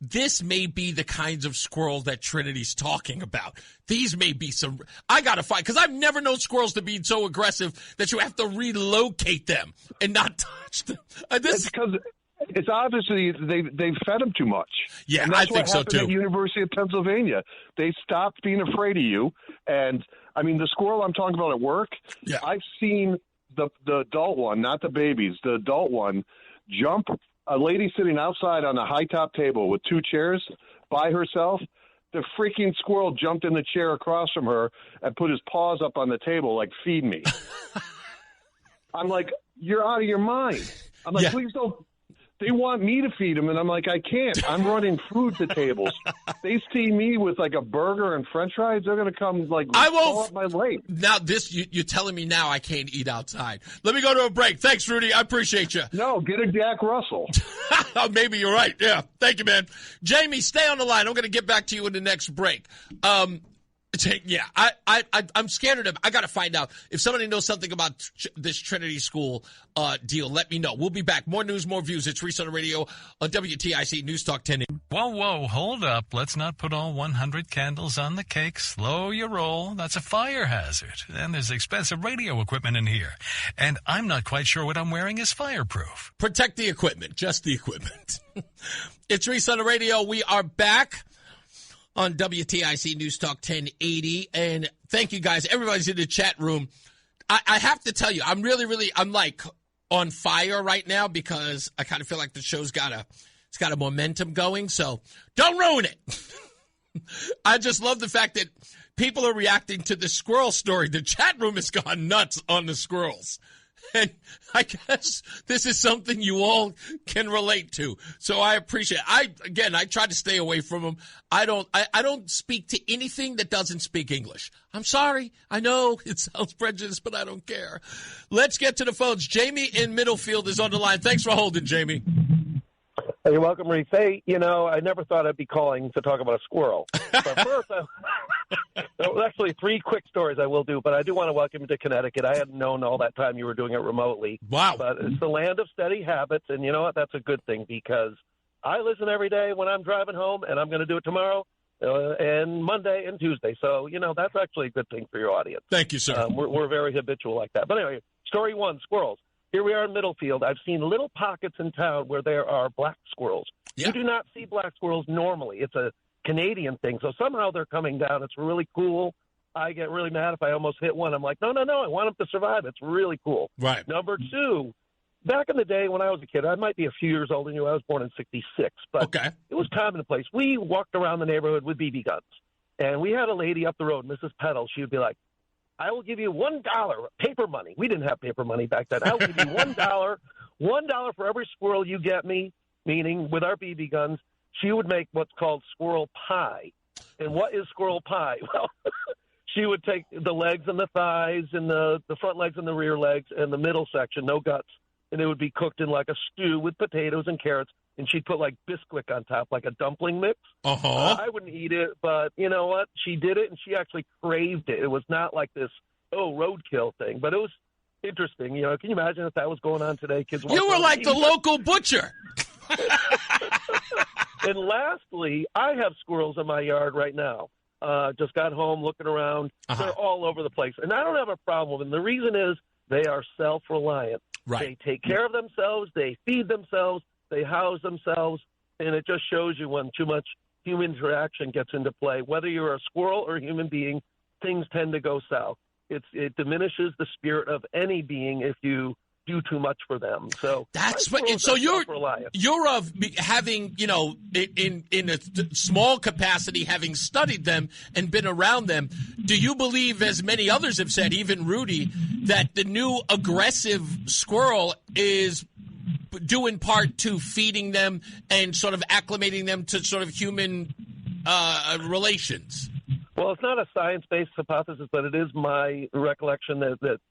This may be the kinds of squirrels that Trinity's talking about. These may be some. I got to find, because I've never known squirrels to be so aggressive that you have to relocate them and not touch them. It's because it's obviously they've fed them too much. Yeah, and that's I think so too. At the University of Pennsylvania, they stopped being afraid of you. And I mean, the squirrel I'm talking about at work. Yeah. I've seen the adult one, not the babies. The adult one jump. A lady sitting outside on a high top table with 2 chairs by herself. The freaking squirrel jumped in the chair across from her and put his paws up on the table like, feed me. I'm like, you're out of your mind. I'm like, please don't. They want me to feed them, and I'm like, I can't. I'm running food to tables. They see me with like a burger and French fries, they're going to come like fall up my leg. Now this, you're telling me now I can't eat outside. Let me go to a break. Thanks, Rudy. I appreciate you. No, get a Jack Russell. Maybe you're right. Yeah. Thank you, man. Jamie, stay on the line. I'm going to get back to you in the next break. Yeah, I'm scared of them. I got to find out if somebody knows something about this Trinity School deal. Let me know. We'll be back. More news, more views. It's Reese on the radio on WTIC News Talk 10. Whoa, hold up. Let's not put all 100 candles on the cake. Slow your roll. That's a fire hazard. And there's expensive radio equipment in here. And I'm not quite sure what I'm wearing is fireproof. Protect the equipment, just the equipment. It's Reese on the radio. We are back on WTIC News Talk 1080. And thank you guys. Everybody's in the chat room. I have to tell you, I'm I'm like on fire right now because I kind of feel like the show's got a momentum going. So don't ruin it. I just love the fact that people are reacting to the squirrel story. The chat room has gone nuts on the squirrels. And I guess this is something you all can relate to. So I appreciate it. I try to stay away from them. I don't speak to anything that doesn't speak English. I'm sorry. I know it sounds prejudiced, but I don't care. Let's get to the phones. Jamie in Middlefield is on the line. Thanks for holding, Jamie. Hey, you're welcome, Reese. Hey, I never thought I'd be calling to talk about a squirrel. But first, well, actually, 3 quick stories I will do, but I do want to welcome you to Connecticut. I hadn't known all that time you were doing it remotely. Wow. But it's the land of steady habits, and you know what? That's a good thing because I listen every day when I'm driving home, and I'm going to do it tomorrow and Monday and Tuesday. So, that's actually a good thing for your audience. Thank you, sir. We're very habitual like that. But anyway, story 1, squirrels. here we are in Middlefield. I've seen little pockets in town where there are black squirrels. Yeah. You do not see black squirrels normally. It's a Canadian thing. So somehow they're coming down. It's really cool. I get really mad if I almost hit one. I'm like, no, I want them to survive. It's really cool. Right. Number two, back in the day when I was a kid, I might be a few years older than you. I was born in 1966, but it was commonplace. We walked around the neighborhood with BB guns. And we had a lady up the road, Mrs. Peddle. She would be like, I will give you $1 paper money. We didn't have paper money back then. I will give you $1 for every squirrel you get me, meaning with our BB guns. She would make what's called squirrel pie. And what is squirrel pie? Well, she would take the legs and the thighs and the front legs and the rear legs and the middle section, no guts, and it would be cooked in like a stew with potatoes and carrots, and she'd put like Bisquick on top, like a dumpling mix. I wouldn't eat it, but you know what? She did it, and she actually craved it. It was not like this, roadkill thing, but it was interesting. You know, can you imagine if that was going on today? Kids, you were like the local butcher. And lastly, I have squirrels in my yard right now. Just got home looking around. They're all over the place. And I don't have a problem with them. The reason is they are self-reliant. Right. They take care of themselves. They feed themselves. They house themselves. And it just shows you when too much human interaction gets into play. Whether you're a squirrel or a human being, things tend to go south. It diminishes the spirit of any being if you do too much for them. So that's what. So you're of having, in a small capacity, having studied them and been around them. Do you believe, as many others have said, even Rudy, that the new aggressive squirrel is due in part to feeding them and sort of acclimating them to sort of human relations? Well, it's not a science-based hypothesis, but it is my recollection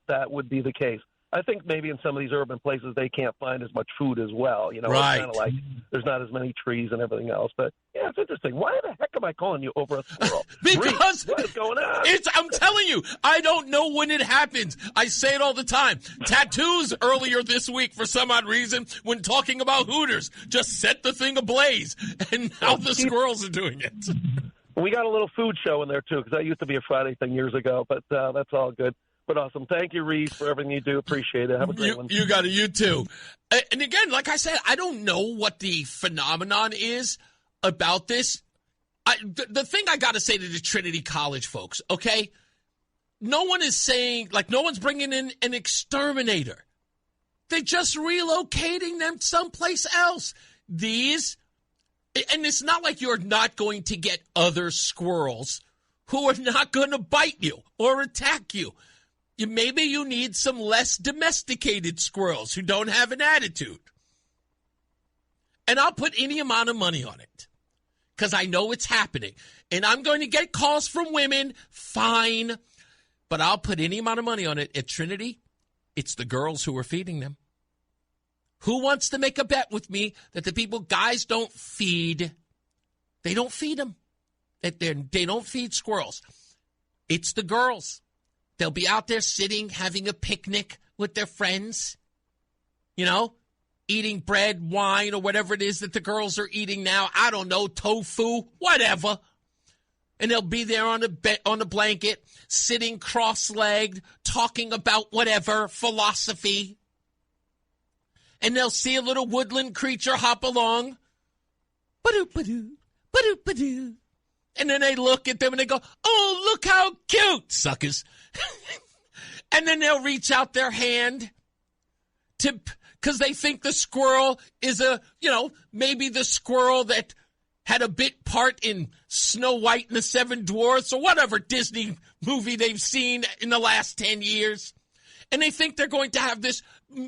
that would be the case. I think maybe in some of these urban places they can't find as much food as well. You know, right. It's kind of like there's not as many trees and everything else. But yeah, it's interesting. Why the heck am I calling you over a squirrel? Because Reese, what is going on? I'm telling you, I don't know when it happens. I say it all the time. Tattoos earlier this week, for some odd reason, when talking about Hooters, just set the thing ablaze, and now the squirrels are doing it. We got a little food show in there too, because that used to be a Friday thing years ago. But that's all good. But awesome. Thank you, Reese, for everything you do. Appreciate it. Have a great one. You got it. You too. And again, like I said, I don't know what the phenomenon is about this. The thing I got to say to the Trinity College folks, okay, no one is saying, like, no one's bringing in an exterminator. They're just relocating them someplace else. And it's not like you're not going to get other squirrels who are not going to bite you or attack you. Maybe you need some less domesticated squirrels who don't have an attitude. And I'll put any amount of money on it because I know it's happening. And I'm going to get calls from women, fine. But I'll put any amount of money on it. At Trinity, it's the girls who are feeding them. Who wants to make a bet with me that the guys don't feed? They don't feed them. They don't feed squirrels. It's the girls. They'll be out there sitting, having a picnic with their friends, eating bread, wine, or whatever it is that the girls are eating now. I don't know, tofu, whatever. And they'll be there on a blanket, sitting cross-legged, talking about whatever, philosophy. And they'll see a little woodland creature hop along. Ba-doo-ba-doo, ba-doo-ba-doo. And then they look at them and they go, oh, look how cute, suckers. And then they'll reach out their hand because they think the squirrel is maybe the squirrel that had a bit part in Snow White and the Seven Dwarfs or whatever Disney movie they've seen in the last 10 years. And they think they're going to have this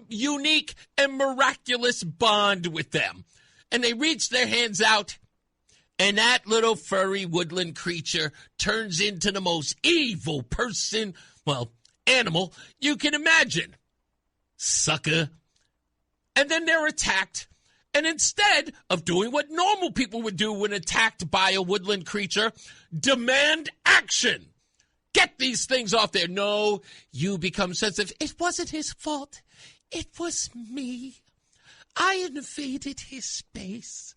unique and miraculous bond with them. And they reach their hands out. And that little furry woodland creature turns into the most evil animal you can imagine. Sucker. And then they're attacked. And instead of doing what normal people would do when attacked by a woodland creature, demand action. Get these things off there. No, you become sensitive. It wasn't his fault. It was me. I invaded his space.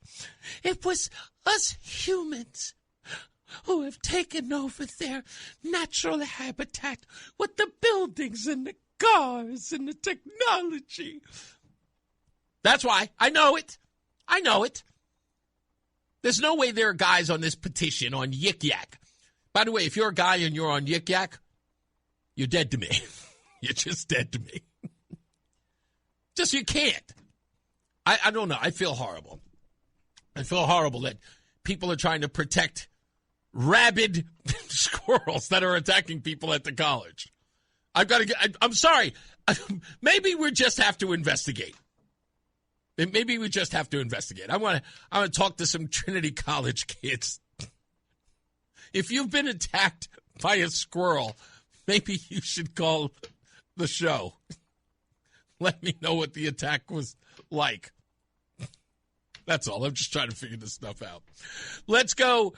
It was us humans who have taken over their natural habitat with the buildings and the cars and the technology. That's why. I know it. I know it. There's no way there are guys on this petition on Yik Yak. By the way, if you're a guy and you're on Yik Yak, you're dead to me. You're just dead to me. Just you can't. I don't know. I feel horrible. I feel horrible that people are trying to protect rabid squirrels that are attacking people at the college. I'm sorry. Maybe we just have to investigate. Maybe we just have to investigate. I want to talk to some Trinity College kids. If you've been attacked by a squirrel, maybe you should call the show. Let me know what the attack was like. That's all. I'm just trying to figure this stuff out. Let's go.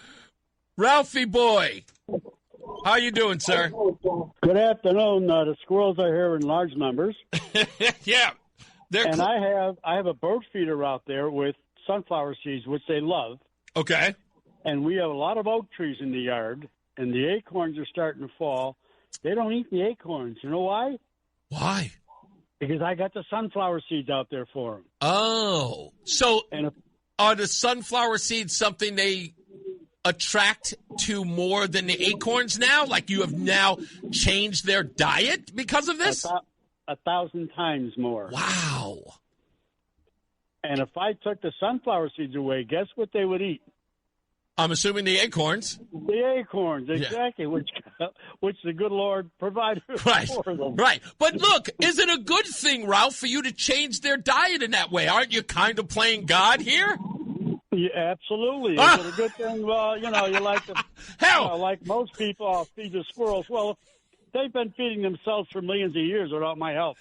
Ralphie boy. How you doing, sir? Good afternoon. The squirrels are here in large numbers. Yeah. And I have a bird feeder out there with sunflower seeds, which they love. Okay. And we have a lot of oak trees in the yard, and the acorns are starting to fall. They don't eat the acorns. You know why? Why? Because I got the sunflower seeds out there for them. Oh. So are the sunflower seeds something they attract to more than the acorns now? Like you have now changed their diet because of this? 1,000 times more. Wow. And if I took the sunflower seeds away, guess what they would eat? I'm assuming the acorns. The acorns, exactly, yeah. which the good Lord provided for them. Right. But look, is it a good thing, Ralph, for you to change their diet in that way? Aren't you kind of playing God here? Yeah, absolutely. Is it a good thing? Well, you like to, like most people, I'll feed the squirrels. Well, they've been feeding themselves for millions of years without my help.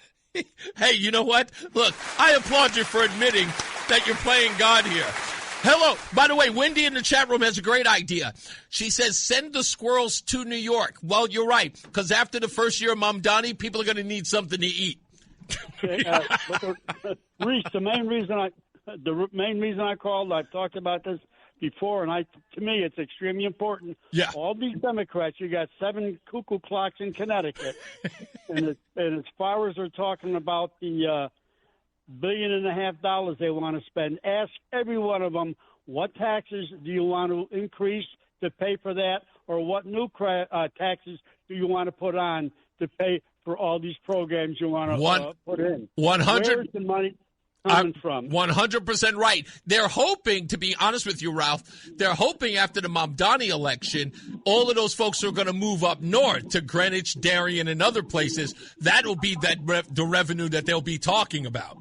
Hey, you know what? Look, I applaud you for admitting that you're playing God here. Hello. By the way, Wendy in the chat room has a great idea. She says, send the squirrels to New York. Well, you're right, because after the first year of Mamdani, people are going to need something to eat. Reese, the main reason I called, I've talked about this before, and to me, it's extremely important. Yeah. All these Democrats, you got 7 cuckoo clocks in Connecticut, and as far as they're talking about the $1.5 billion they want to spend, ask every one of them, what taxes do you want to increase to pay for that, or what new taxes do you want to put on to pay for all these programs you want to put in? 100. Where's the money coming from? 100% right. They're hoping, to be honest with you, Ralph, they're hoping after the Mamdani election, all of those folks are going to move up north to Greenwich, Darien, and other places. That will be the revenue that they'll be talking about.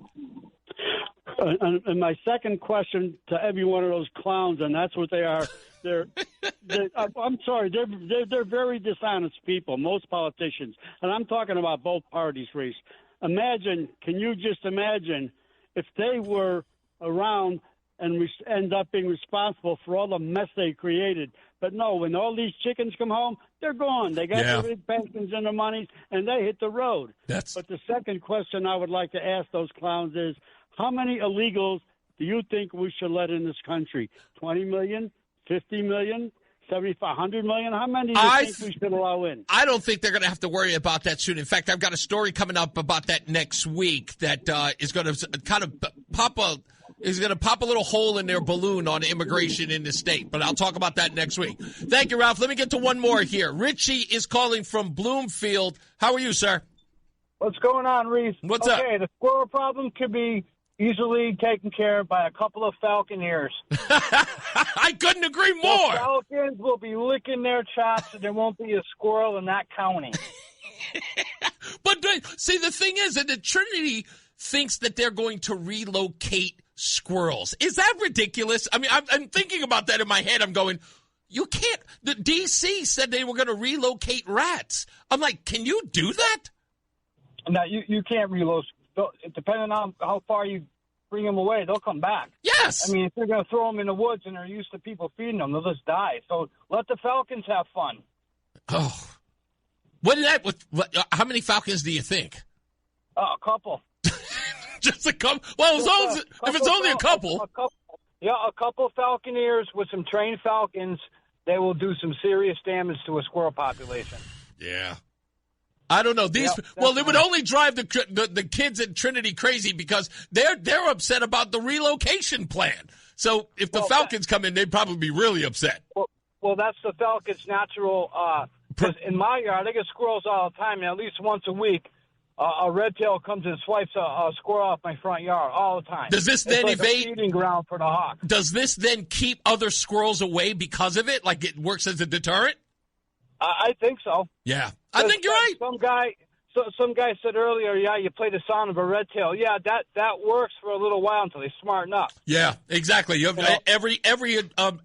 And my second question to every one of those clowns, and that's what they are. I'm sorry, they're very dishonest people. Most politicians, and I'm talking about both parties, Reese. Can you just imagine if they were around and end up being responsible for all the mess they created? But no, when all these chickens come home, they're gone. They got their big pensions and their monies, and they hit the road. But the second question I would like to ask those clowns is, how many illegals do you think we should let in this country? 20 million, 50 million, 75, 100 million? How many do you think we should allow in? I don't think they're going to have to worry about that soon. In fact, I've got a story coming up about that next week that is going to kind of pop a little hole in their balloon on immigration in the state. But I'll talk about that next week. Thank you, Ralph. Let me get to one more here. Richie is calling from Bloomfield. How are you, sir? What's going on, Reese? What's up? Okay, the squirrel problem could be easily taken care of by a couple of falconeers. I couldn't agree more. The falcons will be licking their chops, and there won't be a squirrel in that county. But see, the thing is that the Trinity thinks that they're going to relocate squirrels. Is that ridiculous? I mean, I'm thinking about that in my head. I'm going, you can't. The D.C. said they were going to relocate rats. I'm like, can you do that? No, you can't relocate. Depending on how far you bring them away, they'll come back. Yes. I mean, if they're going to throw them in the woods and they're used to people feeding them, they'll just die. So let the falcons have fun. Oh. How many falcons do you think? A couple. Just a couple? Well, if it's only a couple. A couple falconeers with some trained falcons, they will do some serious damage to a squirrel population. Yeah. I don't know. These well, it would only drive the kids at Trinity crazy because they're upset about the relocation plan. So if the Falcons come in, they'd probably be really upset. Well, that's the Falcons' natural. Because in my yard, I get squirrels all the time, and at least once a week, a red tail comes and swipes a squirrel off my front yard all the time. Does this then it's like evade? A feeding ground for the hawk. Does this then keep other squirrels away because of it? Like it works as a deterrent? I think so. Yeah, I think you're right. Some guy said earlier, you play the sound of a red tail. Yeah, that works for a little while until they smarten up. Yeah, exactly. Every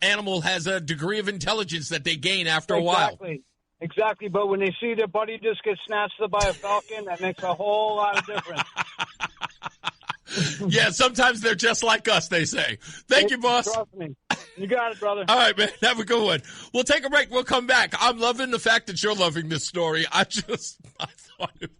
animal has a degree of intelligence that they gain after a while. Exactly, but when they see their buddy just get snatched up by a falcon, that makes a whole lot of difference. Yeah, sometimes they're just like us, they say. Thank you, boss. Trust me. You got it, brother. All right, man. Have a good one. We'll take a break. We'll come back. I'm loving the fact that you're loving this story. I thought it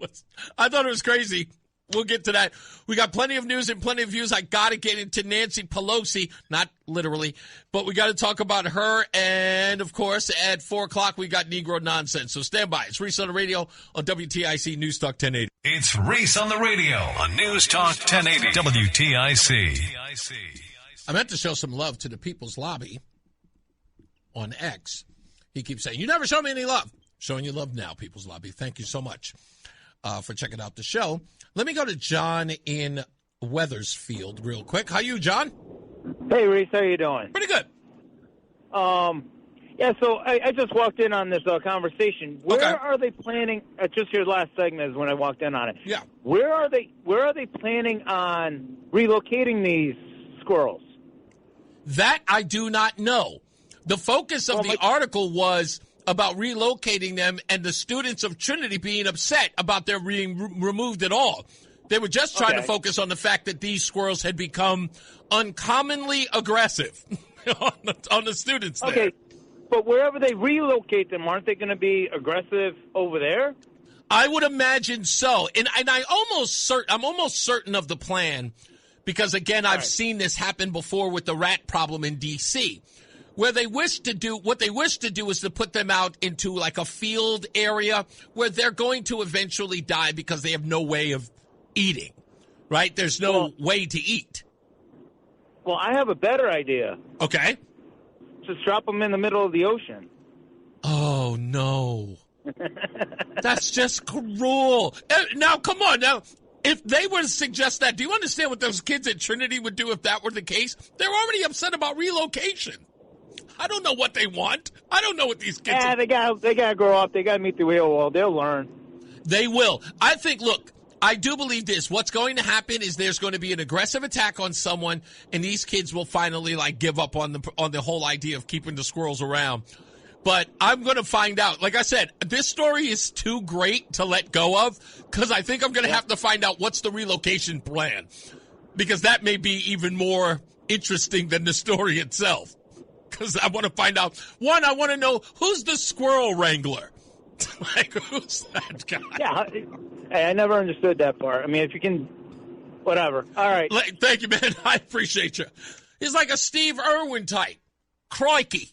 was crazy. We'll get to that. We got plenty of news and plenty of views. I got to get into Nancy Pelosi, not literally, but we got to talk about her. And, of course, at 4 o'clock, we got Negro Nonsense. So stand by. It's Reese on the radio on WTIC News Talk 1080. It's Reese on the radio on News Talk 1080 WTIC. I meant to show some love to the People's Lobby on X. He keeps saying, you never show me any love. Showing you love now, People's Lobby. Thank you so much for checking out the show. Let me go to John in Weathersfield real quick. How you, John? Hey, Reese. How you doing? Pretty good. Yeah, so I just walked in on this conversation. Where are they planning? Just your last segment is when I walked in on it. Yeah. Where are they planning on relocating these squirrels? That I do not know. The focus of the article was about relocating them and the students of Trinity being upset about their being removed at all. They were just trying to focus on the fact that these squirrels had become uncommonly aggressive on the students there. Okay, but wherever they relocate them, aren't they going to be aggressive over there? I would imagine so. And I'm almost certain of the plan because, again, I've seen this happen before with the rat problem in D.C., where they wish to do is to put them out into like a field area where they're going to eventually die because they have no way of eating, right? There's no way to eat. Well, I have a better idea. Okay. Just drop them in the middle of the ocean. Oh, no. That's just cruel. Now, come on. Now, if they were to suggest that, do you understand what those kids at Trinity would do if that were the case? They're already upset about relocation. I don't know what they want. I don't know what these kids they gotta grow up. They gotta meet the real world. They'll learn. They will. I think, look, I do believe this. What's going to happen is there's going to be an aggressive attack on someone, and these kids will finally give up on the whole idea of keeping the squirrels around. But I'm going to find out. Like I said, this story is too great to let go of because I think I'm going to have to find out what's the relocation plan because that may be even more interesting than the story itself. Because I want to find out. One, I want to know who's the squirrel wrangler. Who's that guy? Yeah, I never understood that part. I mean, if you can, whatever. All right. Thank you, man. I appreciate you. He's like a Steve Irwin type. Crikey.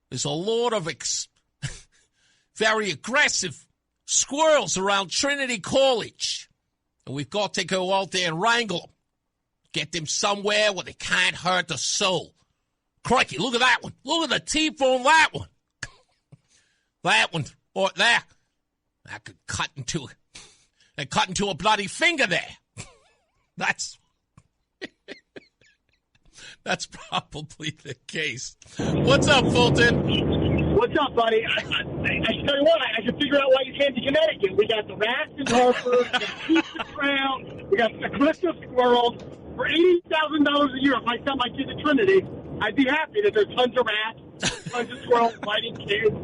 There's a lot of very aggressive squirrels around Trinity College. And we've got to go out there and wrangle them. Get them somewhere where they can't hurt the soul. Crikey, look at that one. Look at the teeth on that one. That one, or there. That could cut into a bloody finger there. That's probably the case. What's up, Fulton? What's up, buddy? I tell you what, I can figure out why you came to Connecticut. We got the rats in Hartford, we got the Crown, we got aggressive squirrels. For $80,000 a year, if I sent my kid to Trinity, I'd be happy that there's tons of rats, tons of squirrels biting kids.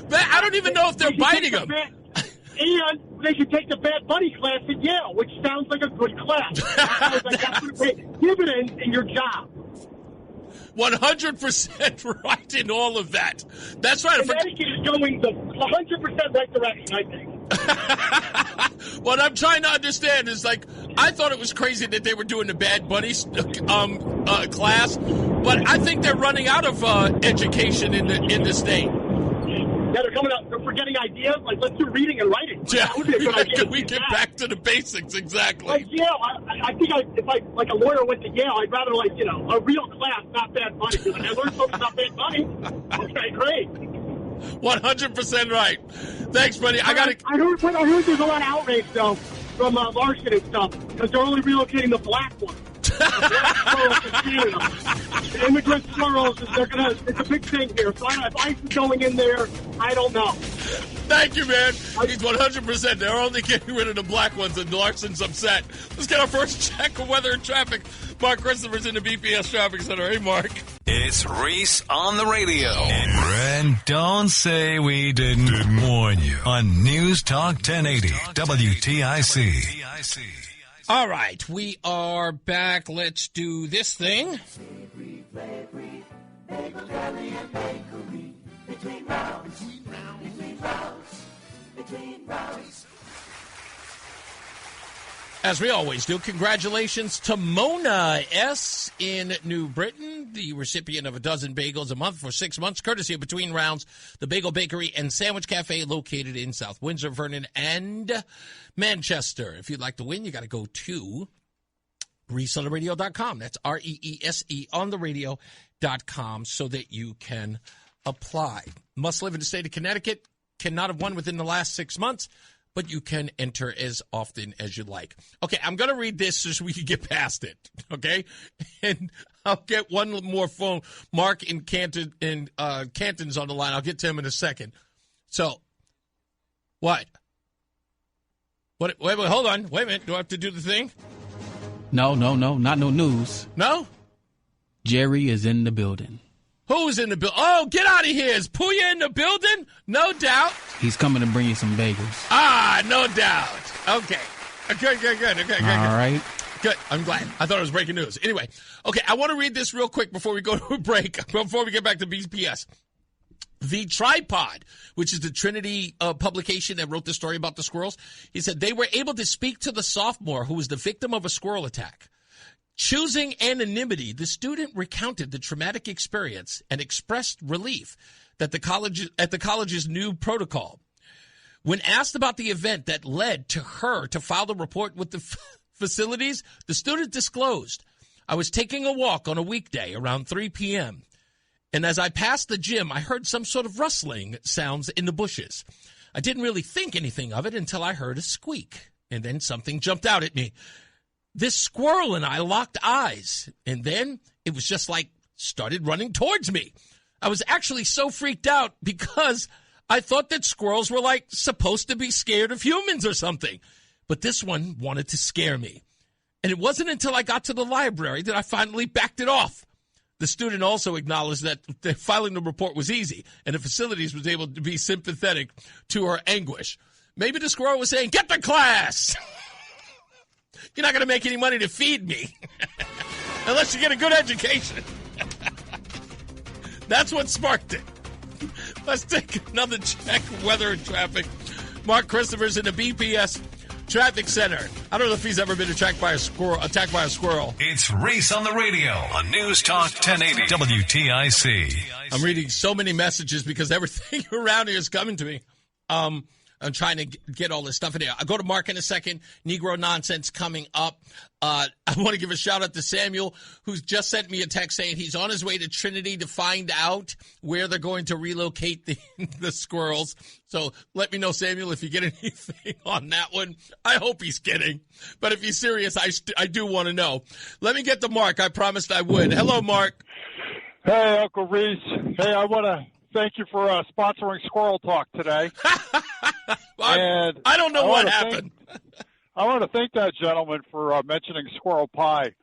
But I don't even know if they're biting them. And they should take the Bad Buddy class at Yale, which sounds like a good class. That's going to pay dividends in your job. 100% right in all of that. That's right. Connecticut is going the 100% right direction, I think. What I'm trying to understand is, I thought it was crazy that they were doing the Bad Buddies class, but I think they're running out of education in the state. that are coming up, they're forgetting ideas. Like, let's do reading and writing. Yeah, that would be a good idea. Can we get back to the basics? Exactly. Like Yale, I think if I like a lawyer went to Yale, I'd rather a real class, not bad money. Like, I learned something about bad money. Okay, great. 100% right. Thanks, buddy. I heard there's a lot of outrage though from Larson and stuff because they're only relocating the black ones. The immigrant squirrels, it's a big thing here. So if ICE is going in there, I don't know. Thank you, man. He's 100%. They're only getting rid of the black ones, and Larson's upset. Let's get our first check of weather and traffic. Mark Christopher's in the BPS Traffic Center. Hey, Mark. It's Reese on the radio. And don't say we didn't warn you on News Talk 1080 WTIC. All right, we are back. Let's do this thing. As we always do, congratulations to Mona S. in New Britain, the recipient of a dozen bagels a month for 6 months, courtesy of Between Rounds, the Bagel Bakery and Sandwich Cafe located in South Windsor, Vernon, and Manchester. If you'd like to win, you got to go to ReeseOnTheRadio.com. That's REESE on the radio.com so that you can apply. Must live in the state of Connecticut, cannot have won within the last 6 months, but you can enter as often as you like. Okay, I'm going to read this so we can get past it, okay? And I'll get one more phone. Mark in Canton, Canton's on the line. I'll get to him in a second. So, what? Wait, hold on. Wait a minute. Do I have to do the thing? No, not no news. No? Jerry is in the building. Who's in the building? Oh, get out of here. Is Puya in the building? No doubt. He's coming to bring you some bagels. Ah, no doubt. Okay. Good. Okay, All right. Good. I'm glad. I thought it was breaking news. Anyway, okay, I want to read this real quick before we go to a break, before we get back to BPS. The Tripod, which is the Trinity publication that wrote the story about the squirrels, he said they were able to speak to the sophomore who was the victim of a squirrel attack. Choosing anonymity, the student recounted the traumatic experience and expressed relief that the college's new protocol. When asked about the event that led to her to file the report with the facilities, the student disclosed, "I was taking a walk on a weekday around 3 p.m., and as I passed the gym, I heard some sort of rustling sounds in the bushes. I didn't really think anything of it until I heard a squeak, and then something jumped out at me. This squirrel and I locked eyes, and then it was just like started running towards me. I was actually so freaked out because I thought that squirrels were like supposed to be scared of humans or something. But this one wanted to scare me. And it wasn't until I got to the library that I finally backed it off." The student also acknowledged that filing the report was easy, and the facilities was able to be sympathetic to her anguish. Maybe the squirrel was saying, "Get to class! You're not going to make any money to feed me unless you get a good education." That's what sparked it. Let's take another check of weather and traffic. Mark Christopher's in the BPS Traffic Center. I don't know if he's ever been attacked by a squirrel. It's Reese on the radio on News Talk 1080 WTIC. I'm reading so many messages because everything around here is coming to me. I'm trying to get all this stuff in here. I'll go to Mark in a second. Negro Nonsense coming up. I want to give a shout-out to Samuel, who's just sent me a text saying he's on his way to Trinity to find out where they're going to relocate the squirrels. So let me know, Samuel, if you get anything on that one. I hope he's kidding. But if he's serious, I do want to know. Let me get to Mark. I promised I would. Hello, Mark. Hey, Uncle Reese. Hey, I want to thank you for sponsoring Squirrel Talk today. And I don't know what happened. I want to thank that gentleman for mentioning squirrel pie.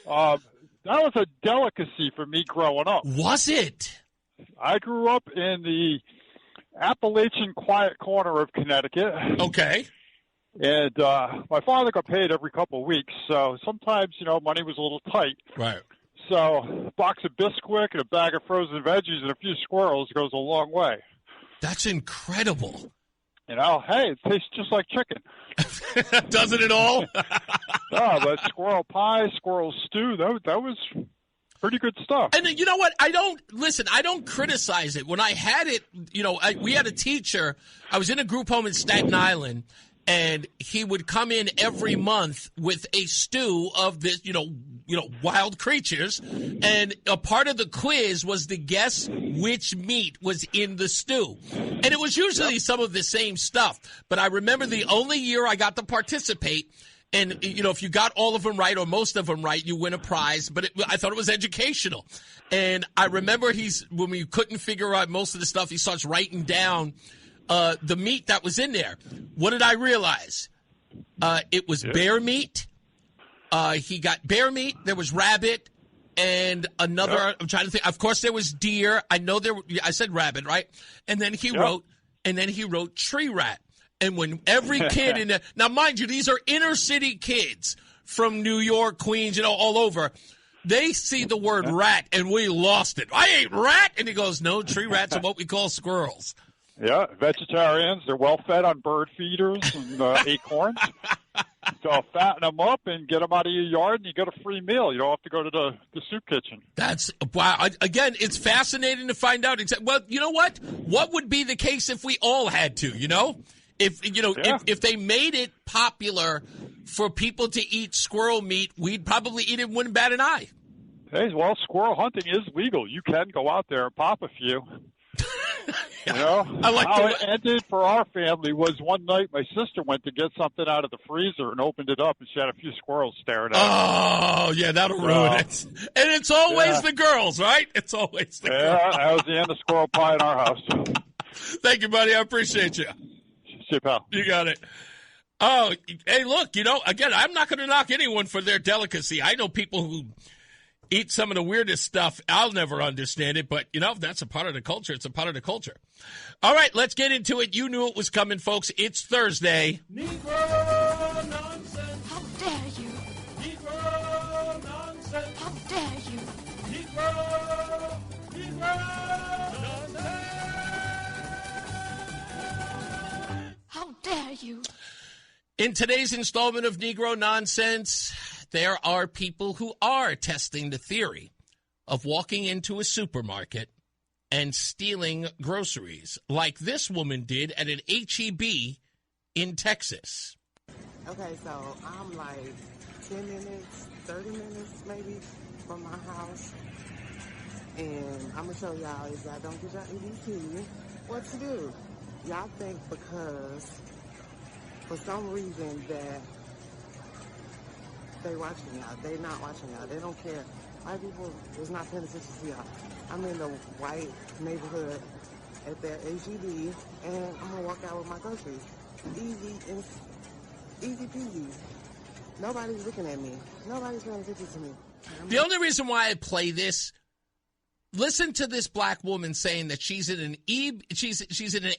That was a delicacy for me growing up. Was it? I grew up in the Appalachian quiet corner of Connecticut. Okay. And my father got paid every couple of weeks, so sometimes, money was a little tight. Right. So a box of Bisquick and a bag of frozen veggies and a few squirrels goes a long way. That's incredible. Hey, it tastes just like chicken. Doesn't it all? But squirrel pie, squirrel stew, that was Pretty good stuff. And you know what? I don't criticize it. When I had it, we had a teacher. I was in a group home in Staten Island, and he would come in every month with a stew of this, wild creatures. And a part of the quiz was to guess which meat was in the stew. And it was usually some of the same stuff. But I remember the only year I got to participate, and, if you got all of them right or most of them right, you win a prize. But I thought it was educational. And I remember when we couldn't figure out most of the stuff, he starts writing down the meat that was in there. What did I realize? It was bear meat. He got bear meat. There was rabbit and another. I'm trying to think. Of course, there was deer. I know I said rabbit, right? And then he wrote tree rat. And when every kid in there, now mind you, these are inner city kids from New York, Queens, all over. They see the word rat, and we lost it. I ate rat, and he goes, no, tree rats are what we call squirrels. Yeah, vegetarians. They're well fed on bird feeders and acorns. So fatten them up and get them out of your yard, and you get a free meal. You don't have to go to the soup kitchen. Wow. Again, it's fascinating to find out. Well, you know what? What would be the case if we all had to, If they made it popular for people to eat squirrel meat, we'd probably eat it and wouldn't bat an eye. Hey, well, squirrel hunting is legal. You can go out there and pop a few. How it ended for our family was one night my sister went to get something out of the freezer and opened it up, and she had a few squirrels staring at her. Oh, yeah, that'll ruin it. And it's always the girls, right? It's always the girls. Yeah, that was the end of squirrel pie in our house. Thank you, buddy. I appreciate you. See you, pal. You got it. Oh, hey, look, again, I'm not going to knock anyone for their delicacy. I know people who eat some of the weirdest stuff. I'll never understand it, but, that's a part of the culture. It's a part of the culture. All right, let's get into it. You knew it was coming, folks. It's Thursday. Negro nonsense. How dare you? Negro nonsense. How dare you? Negro nonsense. How dare you? In today's installment of Negro Nonsense, there are people who are testing the theory of walking into a supermarket and stealing groceries, like this woman did at an H-E-B in Texas. Okay, so I'm like 10 minutes, 30 minutes maybe from my house, and I'm going to show y'all, if y'all don't get your EBT, what to do. Y'all think because for some reason that they watching y'all. They not watching y'all. They don't care. White people is not paying attention to y'all. I'm in the white neighborhood at that HEB, and I'm going to walk out with my groceries. Easy peasy. Nobody's looking at me. Nobody's paying attention to me. The only reason why I play this, listen to this black woman saying that she's in an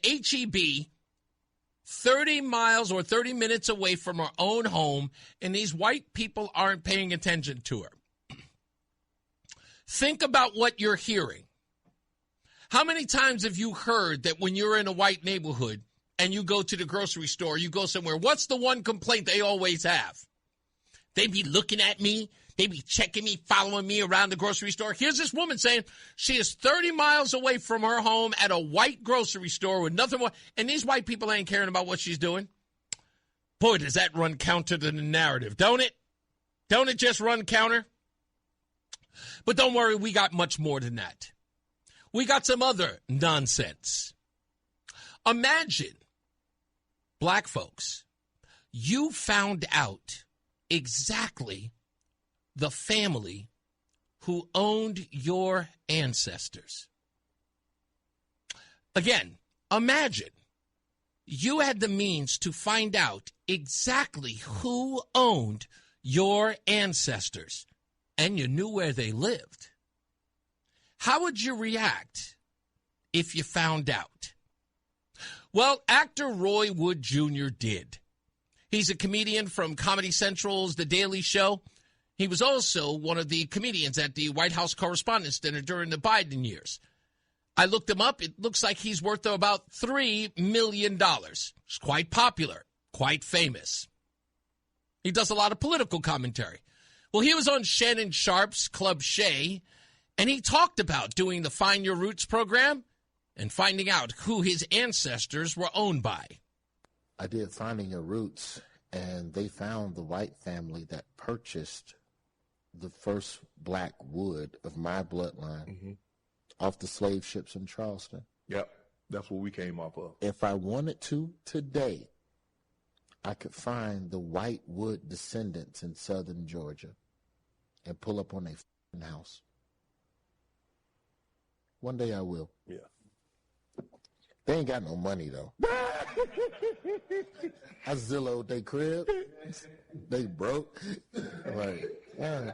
HEB 30 miles or 30 minutes away from her own home, and these white people aren't paying attention to her. Think about what you're hearing. How many times have you heard that when you're in a white neighborhood and you go to the grocery store, you go somewhere, what's the one complaint they always have? They be looking at me. They be checking me, following me around the grocery store. Here's this woman saying she is 30 miles away from her home at a white grocery store with nothing more. And these white people ain't caring about what she's doing. Boy, does that run counter to the narrative, don't it? Don't it just run counter? But don't worry, we got much more than that. We got some other nonsense. Imagine, black folks, you found out exactly the family who owned your ancestors. Again, imagine you had the means to find out exactly who owned your ancestors, and you knew where they lived. How would you react if you found out? Well, actor Roy Wood Jr. did. He's a comedian from Comedy Central's The Daily Show. He was also one of the comedians at the White House Correspondents' Dinner during the Biden years. I looked him up. It looks like he's worth about $3 million. He's quite popular, quite famous. He does a lot of political commentary. Well, he was on Shannon Sharp's Club Shay, And he talked about doing the Find Your Roots program and finding out who his ancestors were owned by. I did Finding Your Roots, and they found the white family that purchased the first black wood of my bloodline off the slave ships in Charleston. Yep, that's what we came off of. If I wanted to today, I could find the white wood descendants in southern Georgia and pull up on their house. One day I will. Yeah. They ain't got no money, though. I Zillowed they crib. They broke. Like, yeah.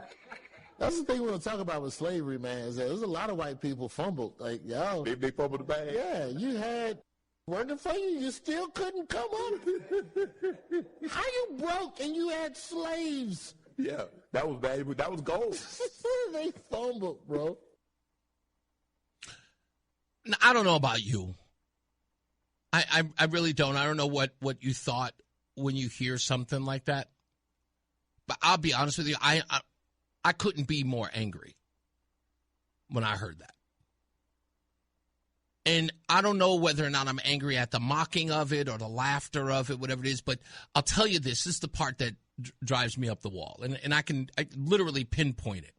That's the thing we want to talk about with slavery, man, is that there's a lot of white people fumbled. Like, yo. They fumbled the bag. Yeah, you had working for you still couldn't come up. How you broke and you had slaves? Yeah, that was valuable. That was gold. They fumbled, bro. Now, I don't know about you. I really don't. I don't know what you thought when you hear something like that. But I'll be honest with you. I couldn't be more angry when I heard that. And I don't know whether or not I'm angry at the mocking of it or the laughter of it, whatever it is. But I'll tell you this is the part that drives me up the wall. And I literally pinpoint it.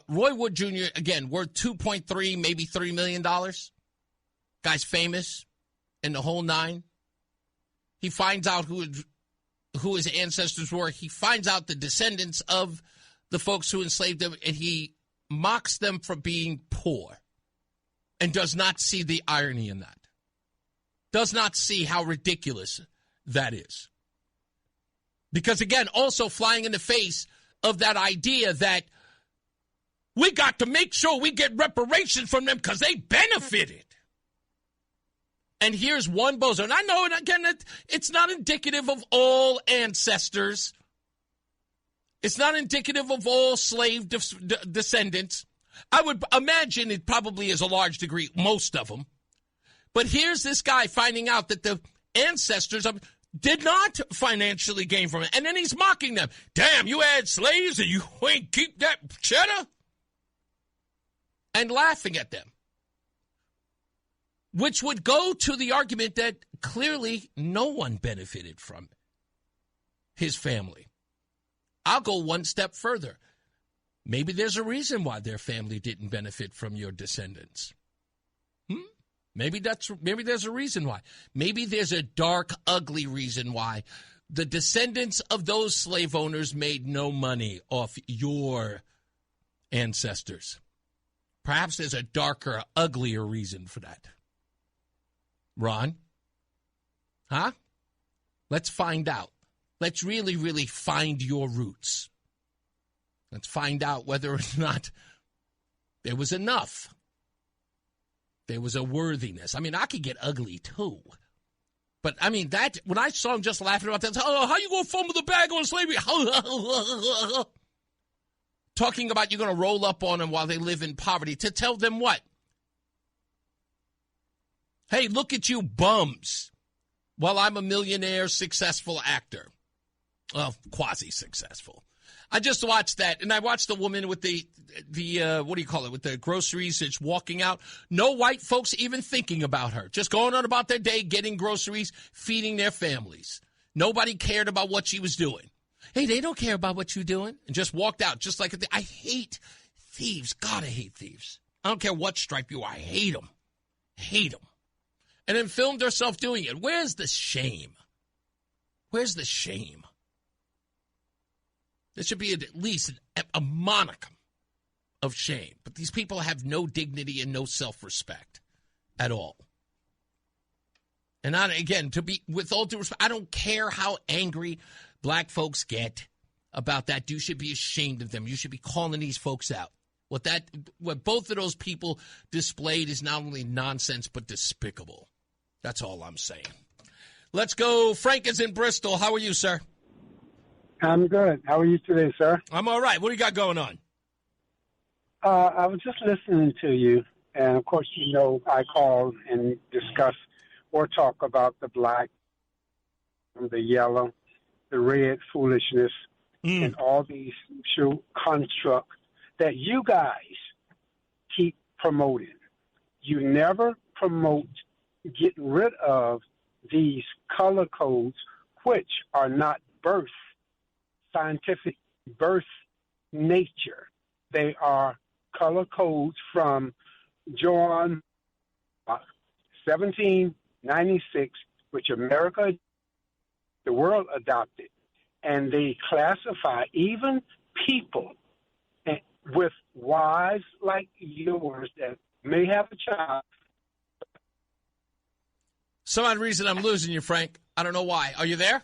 Roy Wood Jr., again, worth $2.3, maybe $3 million. Guy's famous and the whole nine. He finds out who his ancestors were. He finds out the descendants of the folks who enslaved them, and he mocks them for being poor and does not see the irony in that. Does not see how ridiculous that is. Because, again, also flying in the face of that idea that we got to make sure we get reparations from them because they benefited. And here's one bozo. And I know, and again, it's not indicative of all ancestors. It's not indicative of all slave descendants. I would imagine it probably is a large degree, most of them. But here's this guy finding out that the ancestors did not financially gain from it. And then he's mocking them. Damn, you had slaves and you ain't keep that cheddar? And laughing at them. Which would go to the argument that clearly no one benefited from his family. I'll go one step further. Maybe there's a reason why their family didn't benefit from your descendants. Maybe there's a reason why. Maybe there's a dark, ugly reason why the descendants of those slave owners made no money off your ancestors. Perhaps there's a darker, uglier reason for that. Ron? Huh? Let's find out. Let's really, really find your roots. Let's find out whether or not there was enough. There was a worthiness. I mean, I could get ugly, too. But, I mean, that when I saw him just laughing about that, oh, how you going to fumble the bag on slavery? Talking about you're going to roll up on them while they live in poverty. To tell them what? Hey, look at you bums. Well, I'm a millionaire, successful actor. Well, quasi-successful. I just watched that, and I watched the woman with the what do you call it, with the groceries that's walking out. No white folks even thinking about her. Just going on about their day, getting groceries, feeding their families. Nobody cared about what she was doing. Hey, they don't care about what you're doing. And just walked out, just like I hate thieves. God, I hate thieves. I don't care what stripe you are. I hate them. Hate them. And then filmed herself doing it. Where's the shame? Where's the shame? There should be at least a monicum of shame. But these people have no dignity and no self-respect at all. And again, with all due respect, I don't care how angry black folks get about that. You should be ashamed of them. You should be calling these folks out. What both of those people displayed is not only nonsense, but despicable. That's all I'm saying. Let's go. Frank is in Bristol. How are you, sir? I'm good. How are you today, sir? I'm all right. What do you got going on? I was just listening to you, and of course, you know, I call and discuss or talk about the black, the yellow, the red foolishness, and all these constructs that you guys keep promoting. You never promote getting rid of these color codes, which are not scientific birth nature. They are color codes from John 1796, which the world adopted. And they classify even people with wives like yours that may have a child. Some odd reason I'm losing you, Frank. I don't know why. Are you there?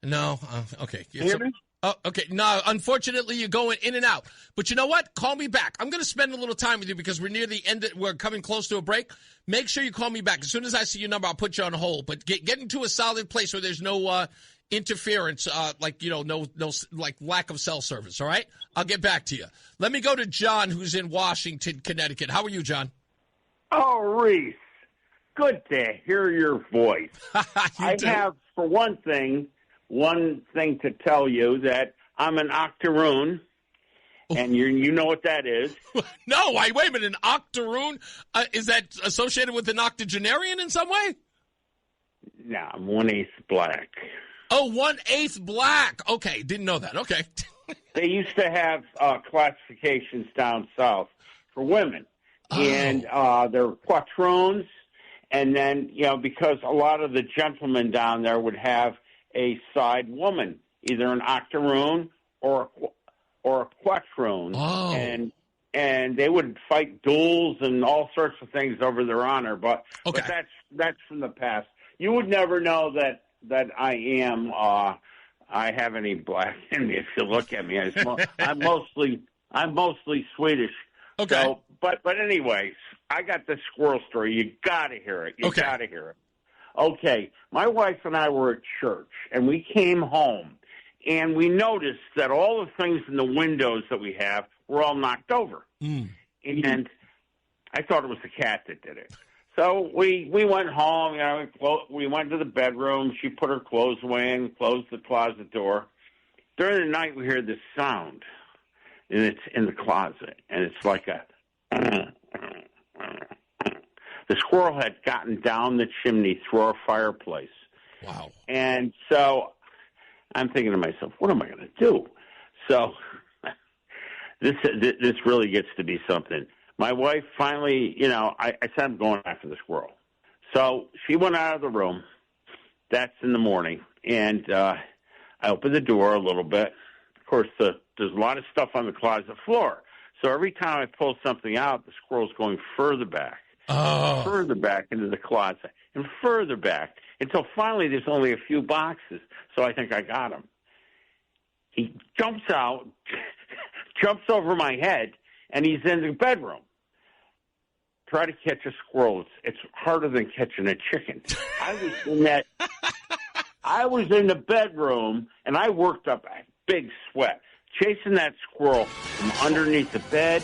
No. Okay. Hear me? Oh, okay. No, unfortunately, you're going in and out. But you know what? Call me back. I'm going to spend a little time with you because we're near the end. We're coming close to a break. Make sure you call me back. As soon as I see your number, I'll put you on hold. But get into a solid place where there's no interference, no like lack of cell service, all right? I'll get back to you. Let me go to John, who's in Washington, Connecticut. How are you, John? Oh, Reese, good to hear your voice. Have, for one thing to tell you, that I'm an octoroon, and you know what that is. No, wait a minute, an octoroon? Is that associated with an octogenarian in some way? No, I'm 1/8 black. Oh, 1/8 black. Okay, didn't know that. Okay. They used to have classifications down south for women, and they're quatroons, and then, because a lot of the gentlemen down there would have a side woman, either an octoroon or a quatroon, and they would fight duels and all sorts of things over their honor. But that's from the past. You would never know that I am. I have any black in me. If you look at me, I'm mostly Swedish. Okay. So, but anyways, I got this squirrel story. You got to hear it. You got to hear it. Okay, my wife and I were at church, and we came home, and we noticed that all the things in the windows that we have were all knocked over. And I thought it was the cat that did it. So we went home, we went to the bedroom. She put her clothes away and closed the closet door. During the night, we hear this sound, and it's in the closet, and it's like a... The squirrel had gotten down the chimney through our fireplace. Wow. And so I'm thinking to myself, what am I going to do? So this really gets to be something. My wife finally, I said, I'm going after the squirrel. So she went out of the room. That's in the morning. And I opened the door a little bit. Of course, there's a lot of stuff on the closet floor. So every time I pull something out, the squirrel's going further back. Further back into the closet, and further back, until finally there's only a few boxes. So I think I got him. He jumps out, jumps over my head, and he's in the bedroom. Try to catch a squirrel. It's harder than catching a chicken. I was in the bedroom, and I worked up a big sweat, chasing that squirrel from underneath the bed,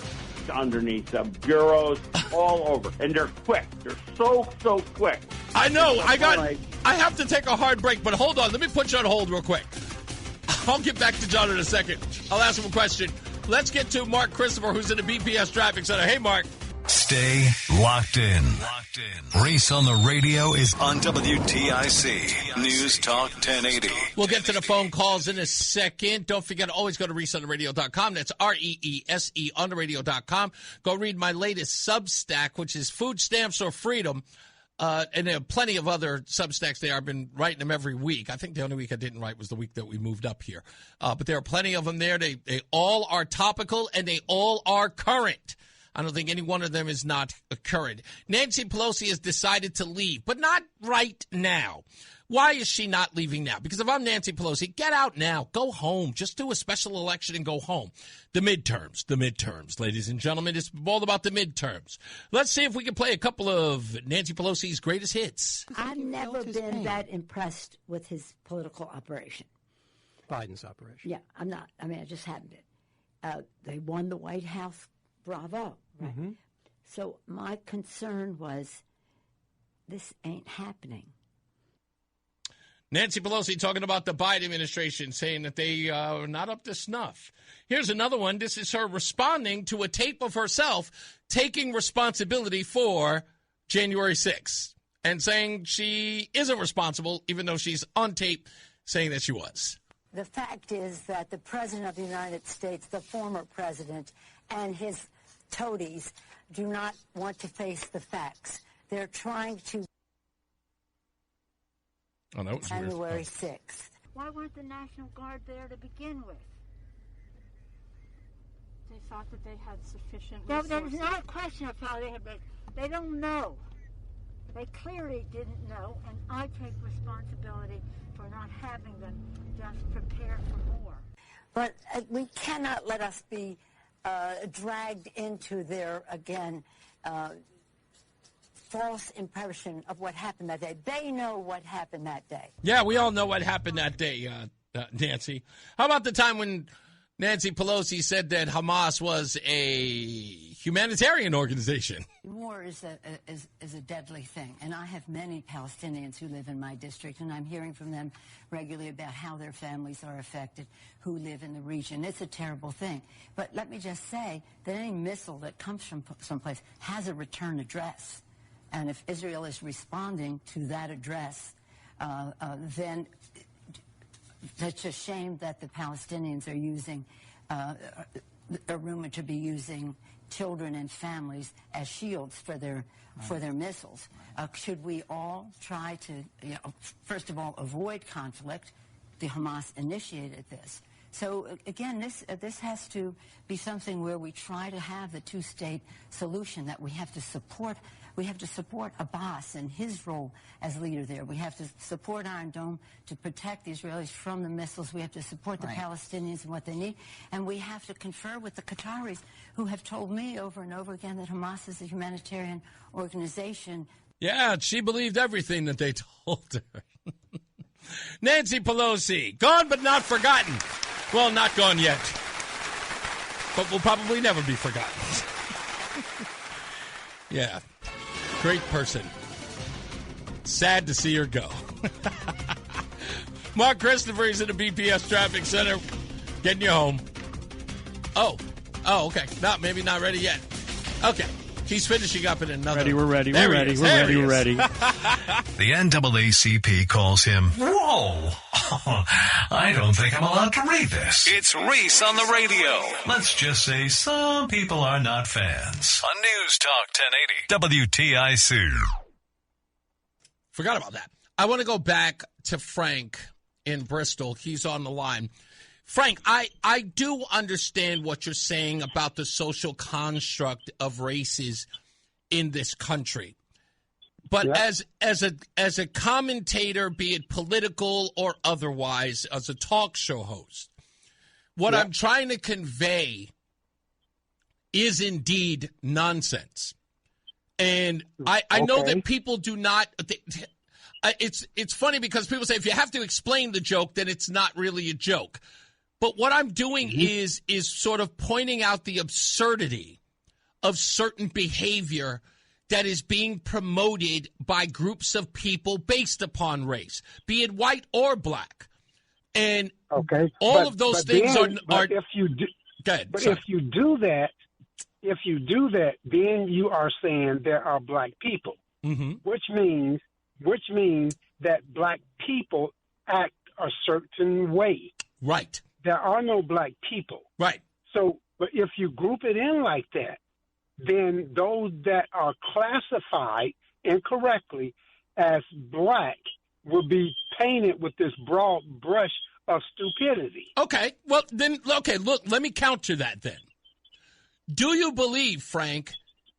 underneath the bureaus, all over. And they're quick. They're so quick. I know. I have to take a hard break, but hold on. Let me put you on hold real quick. I'll get back to John in a second. I'll ask him a question. Let's get to Mark Christopher, who's in the BPS Traffic Center. Hey, Mark. Stay locked in. Reese on the radio is on WTIC News Talk 1080. We'll get to the phone calls in a second. Don't forget, always go to ReeseOnTheRadio.com. That's REESE on the radio.com. Go read my latest Substack, which is Food Stamps or Freedom. And there are plenty of other Substacks there. I've been writing them every week. I think the only week I didn't write was the week that we moved up here. But there are plenty of them there. They all are topical, and they all are current. I don't think any one of them is not current. Nancy Pelosi has decided to leave, but not right now. Why is she not leaving now? Because if I'm Nancy Pelosi, get out now. Go home. Just do a special election and go home. The midterms, ladies and gentlemen. It's all about the midterms. Let's see if we can play a couple of Nancy Pelosi's greatest hits. I've never been that impressed with his political operation. Biden's operation. Yeah, I'm not. I mean, I just haven't been. They won the White House. Bravo. Right. Mm-hmm. So my concern was, this ain't happening. Nancy Pelosi talking about the Biden administration, saying that they are not up to snuff. Here's another one. This is her responding to a tape of herself taking responsibility for January 6th and saying she isn't responsible, even though she's on tape saying that she was. The fact is that the President of the United States, the former president, and his toadies do not want to face the facts. They're trying to... Oh, that was January weird. 6th. Why weren't the National Guard there to begin with? They thought that they had sufficient No, resources. there's not a question of how they have been. They don't know. They clearly didn't know, and I take responsibility for not having them just prepare for more. But we cannot let us be dragged into their, again, false impression of what happened that day. They know what happened that day. Yeah, we all know what happened that day, Nancy. How about the time when Nancy Pelosi said that Hamas was a humanitarian organization? War is a deadly thing, and I have many Palestinians who live in my district, and I'm hearing from them regularly about how their families are affected, who live in the region. It's a terrible thing. But let me just say that any missile that comes from someplace has a return address. And if Israel is responding to that address, then it's a shame that the Palestinians are using, are rumored to be using children and families as shields for their missiles. Should we all try to, first of all, avoid conflict? The Hamas initiated this. So again, this has to be something where we try to have the two-state solution, that we have to support. We have to support Abbas and his role as leader there. We have to support Iron Dome to protect the Israelis from the missiles. We have to support the Palestinians and what they need. And we have to confer with the Qataris, who have told me over and over again that Hamas is a humanitarian organization. Yeah, she believed everything that they told her. Nancy Pelosi, gone but not forgotten. Well, not gone yet, but will probably never be forgotten. Yeah, great person. Sad to see her go. Mark Christopher is in the BPS Traffic Center, getting you home. Oh, okay. Maybe not ready yet. Okay. He's finishing up in another. We're ready. The NAACP calls him, whoa, I don't think I'm allowed to read this. It's Reese on the radio. Let's just say some people are not fans. On News Talk 1080 WTIC. Forgot about that. I want to go back to Frank in Bristol. He's on the line. Frank, I do understand what you're saying about the social construct of races in this country. But as a commentator, be it political or otherwise, as a talk show host, what I'm trying to convey is indeed nonsense. And I know that people do not it's funny because people say if you have to explain the joke, then it's not really a joke. But what I'm doing is sort of pointing out the absurdity of certain behavior that is being promoted by groups of people based upon race, be it white or black. And all of those things are if you do, go ahead, but sorry. if you do that, then you are saying there are black people, which means that black people act a certain way. Right. There are no black people. Right. So, but if you group it in like that, then those that are classified incorrectly as black will be painted with this broad brush of stupidity. Okay. Well, then, look, let me counter that then. Do you believe, Frank,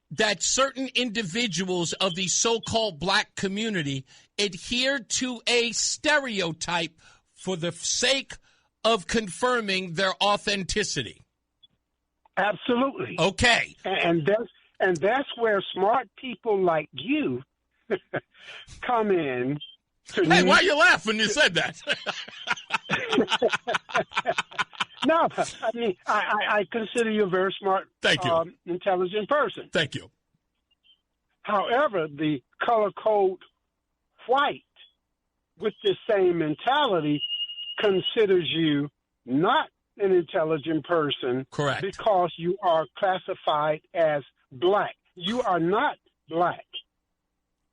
that certain individuals of the so-called black community adhere to a stereotype for the sake of confirming their authenticity? Absolutely. Okay. And that's where smart people like you come in. Hey, why you laugh when you said that? No, I mean, I consider you a very smart, intelligent person. Thank you. However, the color code white with the same mentality considers you not an intelligent person. Correct. Because you are classified as black. You are not black.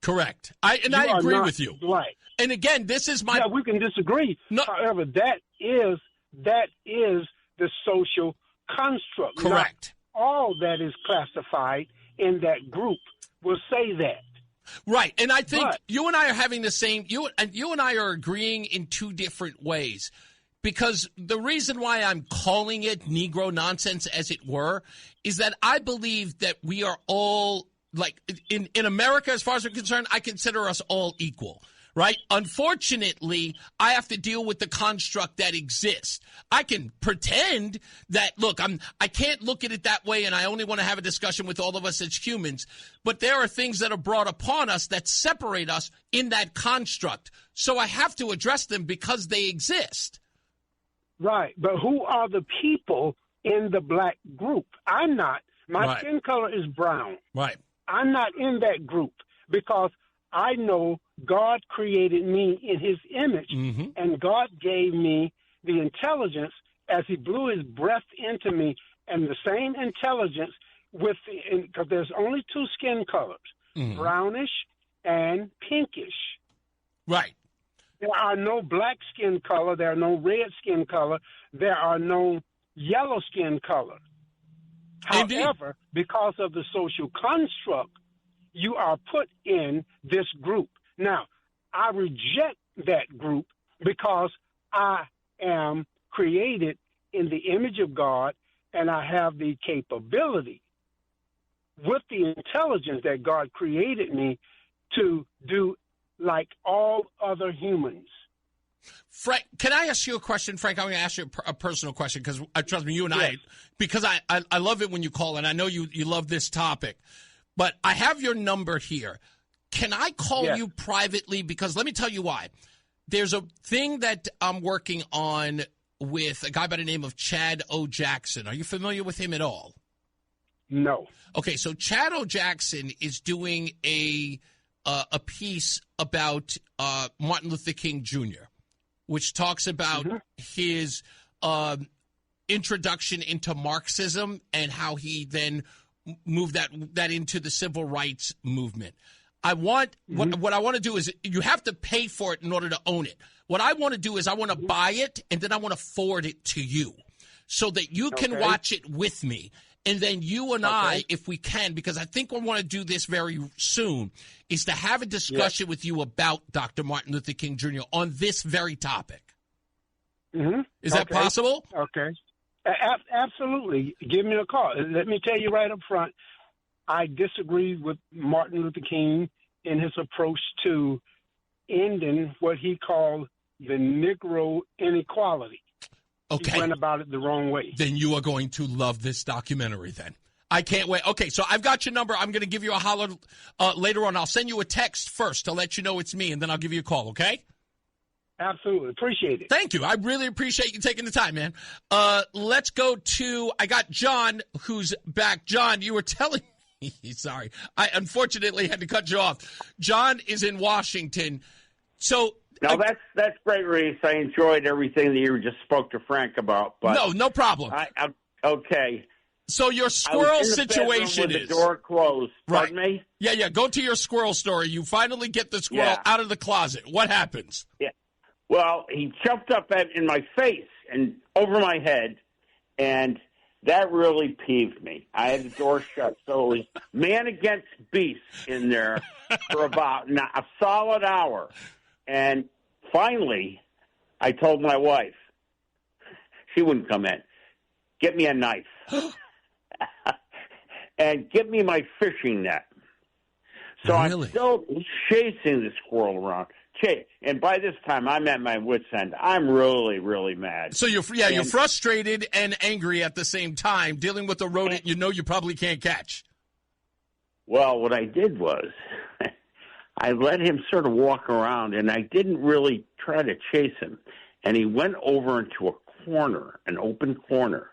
Correct. I agree with you. Black. And again, this is my... Yeah, we can disagree. No. However, that is the social construct. Correct. Not all that is classified in that group will say that. Right. And I think you and I are having the same... You and I are agreeing in two different ways. Because the reason why I'm calling it Negro nonsense, as it were, is that I believe that we are all... Like, in America, as far as I'm concerned, I consider us all equal, right? Unfortunately, I have to deal with the construct that exists. I can pretend that, look, I can't look at it that way, and I only want to have a discussion with all of us as humans, but there are things that are brought upon us that separate us in that construct. So I have to address them because they exist. Right, but who are the people in the black group? I'm not. My skin color is brown. Right. I'm not in that group because I know God created me in his image, and God gave me the intelligence as he blew his breath into me, and the same intelligence because there's only two skin colors, brownish and pinkish. Right. There are no black skin color. There are no red skin color. There are no yellow skin color. However, because of the social construct, you are put in this group. Now, I reject that group because I am created in the image of God, and I have the capability with the intelligence that God created me to do like all other humans. Frank, can I ask you a question, Frank? I'm going to ask you a personal question because, trust me, you and I, because I love it when you call, and I know you love this topic, but I have your number here. Can I call you privately? Because let me tell you why. There's a thing that I'm working on with a guy by the name of Chad O. Jackson. Are you familiar with him at all? No. Okay, so Chad O. Jackson is doing a piece about Martin Luther King Jr., which talks about his introduction into Marxism and how he then moved that into the civil rights movement. I want what I want to do is you have to pay for it in order to own it. What I want to do is I want to buy it and then I want to forward it to you so that you can watch it with me. And then you and I, if we can, because I think we want to do this very soon, is to have a discussion with you about Dr. Martin Luther King Jr. on this very topic. Is that possible? Okay. Absolutely. Give me a call. Let me tell you right up front, I disagree with Martin Luther King in his approach to ending what he called the Negro inequality. Okay. He went about it the wrong way. Then you are going to love this documentary then. I can't wait. Okay, so I've got your number. I'm going to give you a holler later on. I'll send you a text first to let you know it's me, and then I'll give you a call, okay? Absolutely. Appreciate it. Thank you. I really appreciate you taking the time, man. Let's go to, I got John who's back. John, you were telling me, sorry, I unfortunately had to cut you off. John is in Washington. So. No, that's great, Reese. I enjoyed everything that you just spoke to Frank about. But no problem. Okay. So your squirrel situation is the door closed. Pardon me? Yeah. Go to your squirrel story. You finally get the squirrel out of the closet. What happens? Yeah. Well, he jumped up in my face and over my head, and that really peeved me. I had the door shut, so it was man against beast in there for about a solid hour. And finally, I told my wife, she wouldn't come in, get me a knife and get me my fishing net. So I'm still chasing the squirrel around. And by this time, I'm at my wit's end. I'm really, really mad. So you're frustrated and angry at the same time, dealing with a rodent you know you probably can't catch. Well, what I did was I let him sort of walk around, and I didn't really try to chase him. And he went over into a corner, an open corner,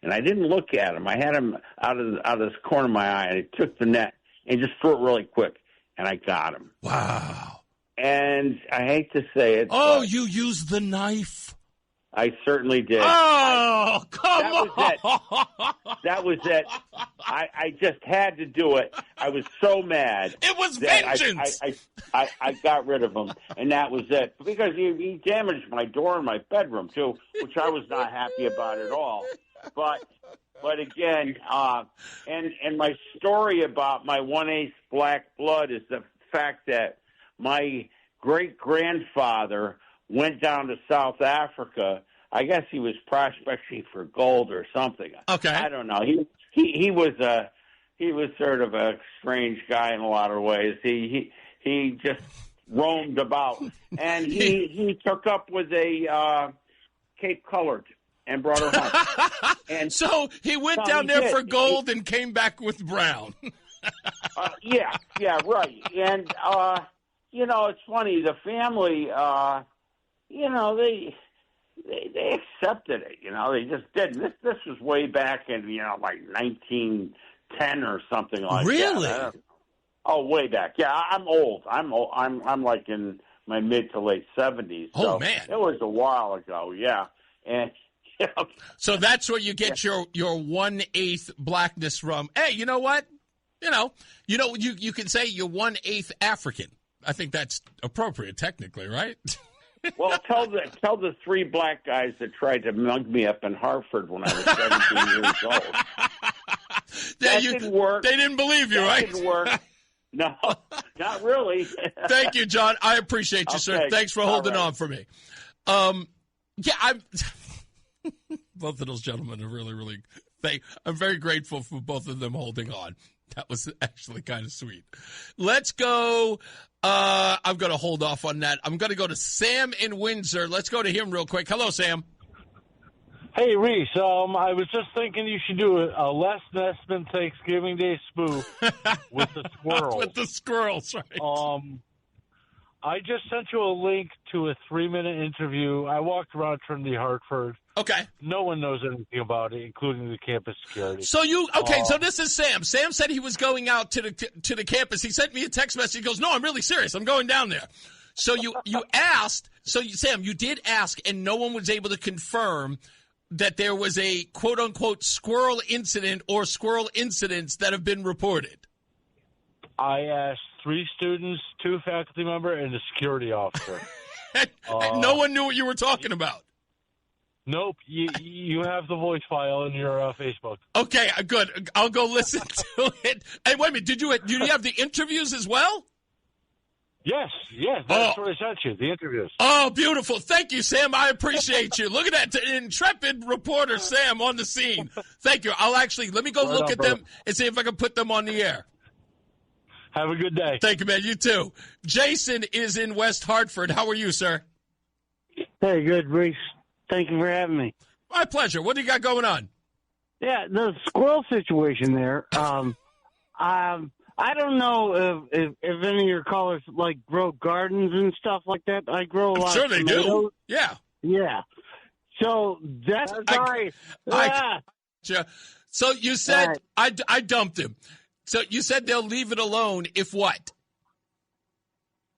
and I didn't look at him. I had him out of this corner of my eye, and I took the net and just threw it really quick, and I got him. Wow. And I hate to say it. Oh, you used the knife. I certainly did. Oh, come on. That was it. I just had to do it. I was so mad. It was that vengeance. I got rid of him, and that was it. Because he damaged my door in my bedroom, too, which I was not happy about at all. But again, and my story about my 1/8 black blood is the fact that my great-grandfather went down to South Africa. I guess he was prospecting for gold or something. Okay. I don't know. He was sort of a strange guy in a lot of ways. He just roamed about, and he took up with a Cape Colored and brought her home. And so he went down there for gold and came back with brown. Yeah, right. And it's funny. The family, they accepted it. They just did. This was way back in like 1910 or something like that. Really? Oh, way back. Yeah, I'm old. I'm like in my mid to late 70s. Oh, so man. It was a while ago. Yeah, and. So that's where you get your 1/8 blackness from. Hey, you know what? You can say you're 1/8 African. I think that's appropriate, technically, right? Well, tell the 3 black guys that tried to mug me up in Hartford when I was 17 years old. That didn't work. They didn't believe you, right? Didn't work. No, not really. Thank you, John. I appreciate you, sir. Thanks for holding on for me. I'm. Both of those gentlemen are really, really. I'm very grateful for both of them holding on. That was actually kind of sweet. Let's go. I'm going to hold off on that. I'm going to go to Sam in Windsor. Let's go to him real quick. Hello, Sam. Hey, Reese. I was just thinking you should do a Les Nessman Thanksgiving Day spoof with the squirrels. With the squirrels, right. I just sent you a link to a 3-minute interview. I walked around Trinity, Hartford. Okay. No one knows anything about it, including the campus security. So so this is Sam. Sam said he was going out to the campus. He sent me a text message. He goes, "No, I'm really serious. I'm going down there." So you asked. So Sam, you did ask, and no one was able to confirm that there was a quote unquote squirrel incident or squirrel incidents that have been reported. I asked 3 students, 2 faculty members, and a security officer. And no one knew what you were talking about. Nope. You have the voice file in your Facebook. Okay, good. I'll go listen to it. Hey, wait a minute. Did you have the interviews as well? Yes. That's what I sent you, the interviews. Oh, beautiful. Thank you, Sam. I appreciate you. Look at that intrepid reporter, Sam, on the scene. Thank you. Let me go look at them and see if I can put them on the air. Have a good day. Thank you, man. You too. Jason is in West Hartford. How are you, sir? Hey, good, Reese. Thank you for having me. My pleasure. What do you got going on? Yeah, the squirrel situation there. I don't know if any of your callers grow gardens and stuff like that. I grow a lot. Sure, of they tomatoes. do. Yeah. Yeah. So that's sorry. So you said I dumped him. So you said they'll leave it alone if what?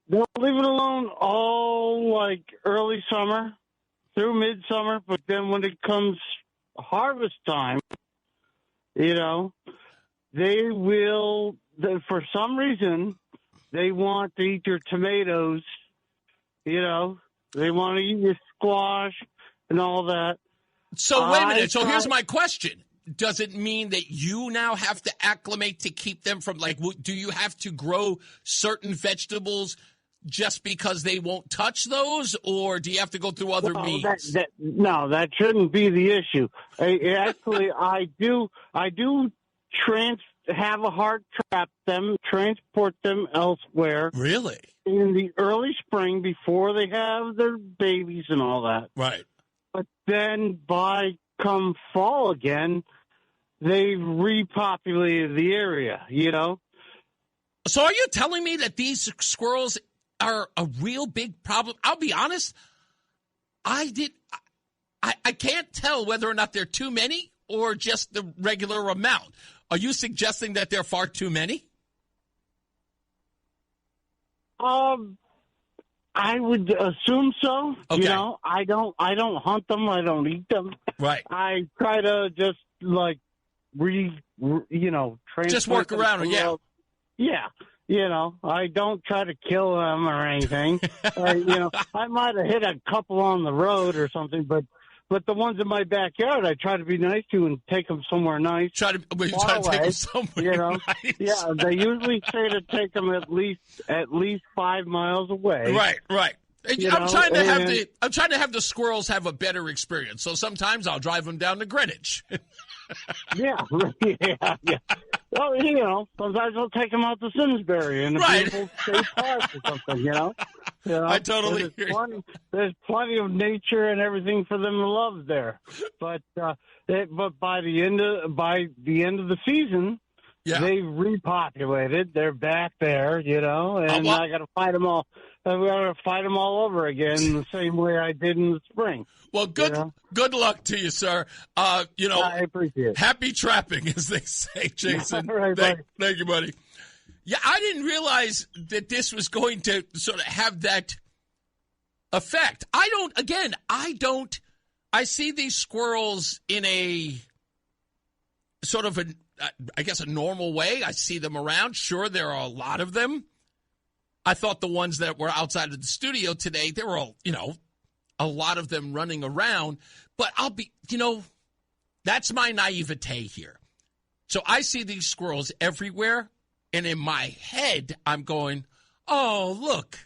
They'll leave it alone all early summer through midsummer, but then when it comes harvest time, they will, for some reason, they want to eat your tomatoes, they want to eat your squash and all that. So wait a minute. So here's my question. Does it mean that you now have to acclimate to keep them from, do you have to grow certain vegetables just because they won't touch those, or do you have to go through other means? That shouldn't be the issue. Actually, I do have a hard trap them, transport them elsewhere. Really? In the early spring before they have their babies and all that. Right. But then by come fall again, they've repopulated the area, So are you telling me that these squirrels are a real big problem? I'll be honest. I can't tell whether or not they're too many or just the regular amount. Are you suggesting that there are far too many? I would assume so. Okay. You know, I don't hunt them. I don't eat them. Right. I try to just train. Just work around them. Yeah. Yeah. You know, I don't try to kill them or anything. I might have hit a couple on the road or something, but the ones in my backyard, I try to be nice to and take them somewhere nice. Try to take them somewhere nice. Yeah, they usually say to take them at least 5 miles away. Right. I'm trying to have the squirrels have a better experience. So sometimes I'll drive them down to Greenwich. Yeah. Well, sometimes I'll take them out to Simsbury in a beautiful state park or something. You know, I totally agree. There's plenty of nature and everything for them to love there. But by the end of the season, they've repopulated. They're back there. You know, and I got to fight them all. We got to fight them all over again the same way I did in the spring. Well, good luck to you, sir. I appreciate it. Happy trapping, as they say, Jason. Right, thank you, buddy. Yeah, I didn't realize that this was going to sort of have that effect. I see these squirrels in a sort of a normal way. I see them around. Sure, there are a lot of them. I thought the ones that were outside of the studio today, there were all, a lot of them running around. But that's my naivete here. So I see these squirrels everywhere, and in my head, I'm going, oh, look,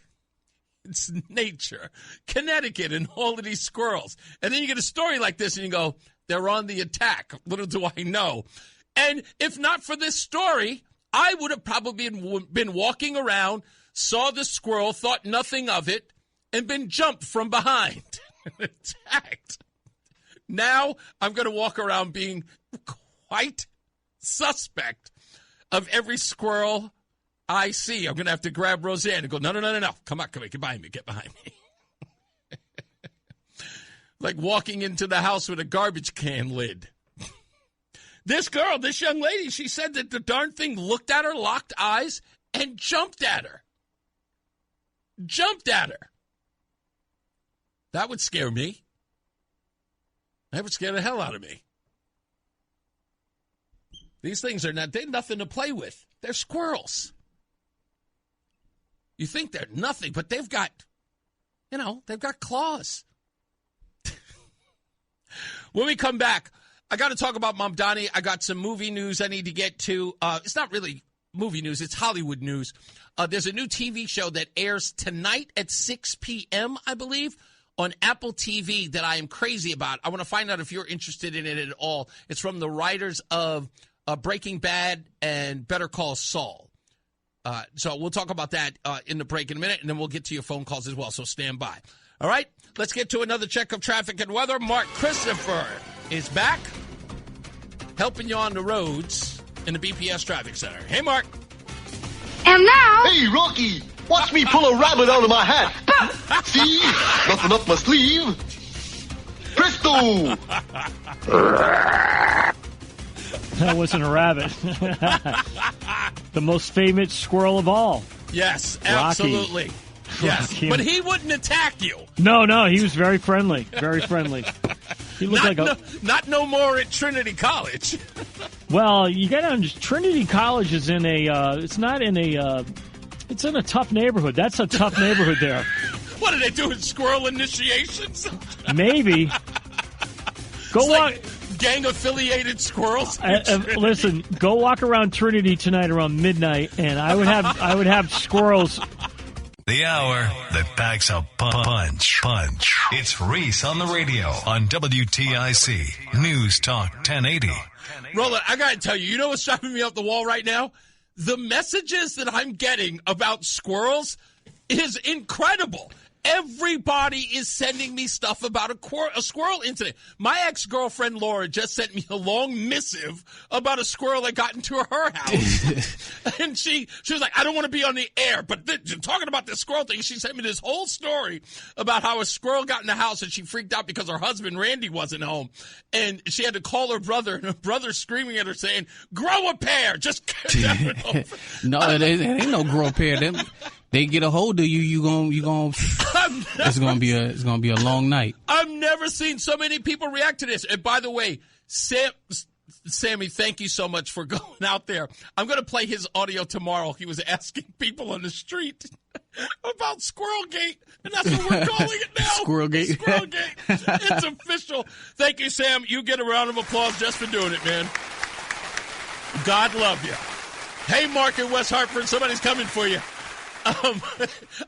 it's nature, Connecticut, and all of these squirrels. And then you get a story like this, and you go, they're on the attack. Little do I know. And if not for this story, I would have probably been walking around, saw the squirrel, thought nothing of it, and been jumped from behind and attacked. Now I'm going to walk around being quite suspect of every squirrel I see. I'm going to have to grab Roseanne and go, no. Come on, get behind me. Like walking into the house with a garbage can lid. This young lady, she said that the darn thing looked at her, locked eyes, and jumped at her. That would scare me. That would scare the hell out of me. These things they're nothing to play with. They're squirrels. You think they're nothing, but they've got claws. When we come back, I got to talk about Mamdani. I got some movie news I need to get to. It's not really movie news. It's Hollywood news. There's a new TV show that airs tonight at 6 p.m., I believe, on Apple TV that I am crazy about. I want to find out if you're interested in it at all. It's from the writers of Breaking Bad and Better Call Saul. So we'll talk about that in the break in a minute, and then we'll get to your phone calls as well, so stand by. All right, let's get to another check of traffic and weather. Mark Christopher is back, helping you on the roads in the BPS Traffic Center. Hey, Mark. And now... Hey, Rocky, watch me pull a rabbit out of my hat. See? Nothing up my sleeve. Presto! That wasn't a rabbit. The most famous squirrel of all. Yes, Rocky. Absolutely. Yes, Rocky. But he wouldn't attack you. No, he was very friendly. Very friendly. He looked not no more at Trinity College. Well, you got to understand, Trinity College is in a. It's in a tough neighborhood. That's a tough neighborhood there. What are they doing? Squirrel initiations? Maybe. Go walk. Gang affiliated squirrels. Listen, go walk around Trinity tonight around midnight, and I would have squirrels. The hour that packs a punch. It's Reese on the radio on WTIC News Talk 1080. Roland, I got to tell you, you know what's driving me up the wall right now? The messages that I'm getting about squirrels is incredible. Everybody is sending me stuff about a squirrel incident. My ex-girlfriend Laura just sent me a long missive about a squirrel that got into her house. And she was like, I don't want to be on the air, but talking about this squirrel thing, she sent me this whole story about how a squirrel got in the house and she freaked out because her husband Randy wasn't home. And she had to call her brother, and her brother screaming at her saying, grow a pair. Just get it over. No, it ain't no grow a pair. They get a hold of you, it's gonna be a long night. I've never seen so many people react to this. And by the way, Sammy, thank you so much for going out there. I'm going to play his audio tomorrow. He was asking people on the street about Squirrel Gate, and that's what we're calling it now. Squirrel Gate. Squirrel Gate. It's official. Thank you, Sam. You get a round of applause just for doing it, man. God love you. Hey, Mark in West Hartford, somebody's coming for you.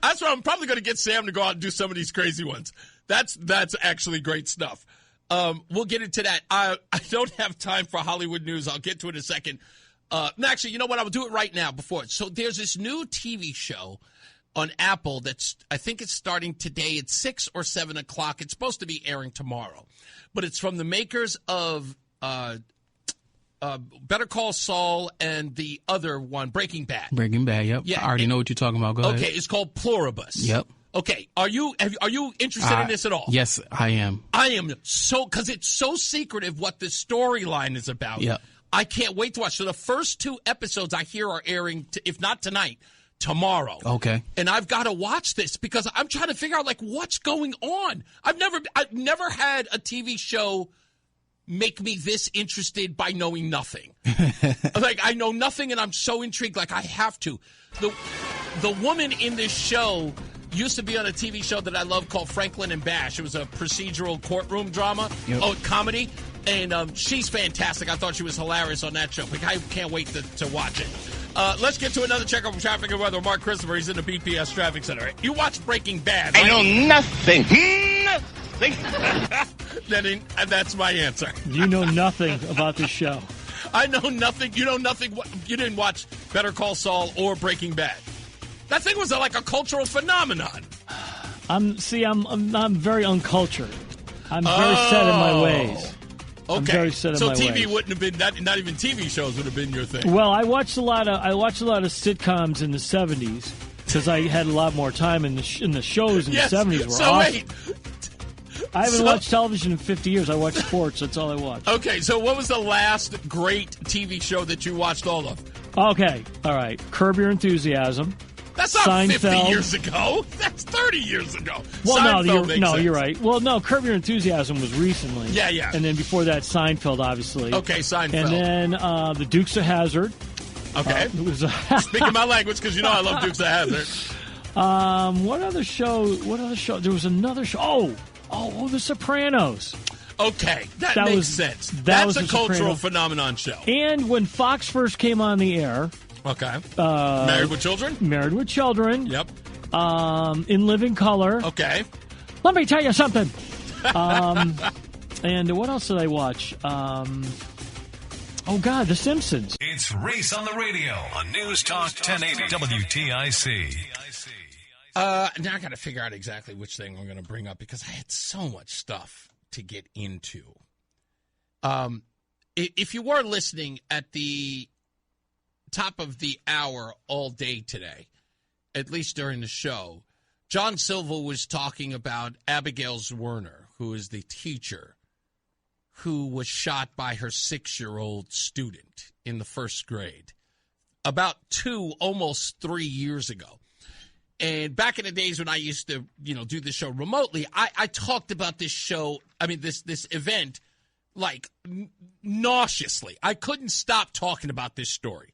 That's why I'm probably going to get Sam to go out and do some of these crazy ones. That's actually great stuff. We'll get into that. I don't have time for Hollywood news. I'll get to it in a second. Actually, you know what? I'll do it right now before. So there's this new TV show on Apple I think it's starting today. It's 6 or 7 o'clock. It's supposed to be airing tomorrow. But it's from the makers of Better Call Saul and the other one, Breaking Bad. Breaking Bad, yep. Yeah, I already know what you're talking about. Go ahead. Okay, it's called Pluribus. Yep. Okay, are you interested in this at all? Yes, I am. I am because it's so secretive what the storyline is about. Yep. I can't wait to watch. So the first 2 episodes I hear are airing, if not tonight, tomorrow. Okay. And I've got to watch this because I'm trying to figure out what's going on. I've never had a TV show make me this interested by knowing nothing. I know nothing and I'm so intrigued. I have to. The woman in this show used to be on a TV show that I love called Franklin and Bash. It was a procedural courtroom drama, comedy, and she's fantastic. I thought she was hilarious on that show. I can't wait to watch it. Let's get to another check of traffic and weather. Mark Christopher, he's in the BPS Traffic Center. You watched Breaking Bad, right? I know nothing. Then that's my answer. You know nothing about this show. I know nothing. You know nothing. You didn't watch Better Call Saul or Breaking Bad. That thing was like a cultural phenomenon. I'm very uncultured. I'm very set in my ways. Okay, I'm very set in so my TV ways. wouldn't have been not even TV shows would have been your thing. Well, I watched a lot of sitcoms in the 70s because I had a lot more time in the shows in the 70s. Were awesome. Wait. I haven't watched television in 50 years. I watch sports. That's all I watch. Okay, so what was the last great TV show that you watched all of? Okay, all right. Curb Your Enthusiasm. That's not Seinfeld. 50 years ago. That's 30 years ago. Well, Seinfeld you're right. Well, no, Curb Your Enthusiasm was recently. Yeah. And then before that, Seinfeld, obviously. Okay, Seinfeld. And then The Dukes of Hazzard. Okay. Speaking my language, because you know I love Dukes of Hazzard. What other show? There was another show. Oh, The Sopranos. Okay, that makes sense. That's a cultural phenomenon show. And when Fox first came on the air. Okay. Married with Children? Married with Children. Yep. In Living Color. Okay. Let me tell you something. And what else did I watch? Oh, God, The Simpsons. It's Reese on the radio on NewsTalk 1080 WTIC. Now I got to figure out exactly which thing I'm going to bring up because I had so much stuff to get into. If you were listening at the top of the hour all day today, at least during the show, John Silva was talking about Abigail Zwerner, who is the teacher who was shot by her 6-year-old student in the first grade about 2, almost 3 years ago. And back in the days when I used to, do the show remotely, I talked about this show, this event, nauseously. I couldn't stop talking about this story.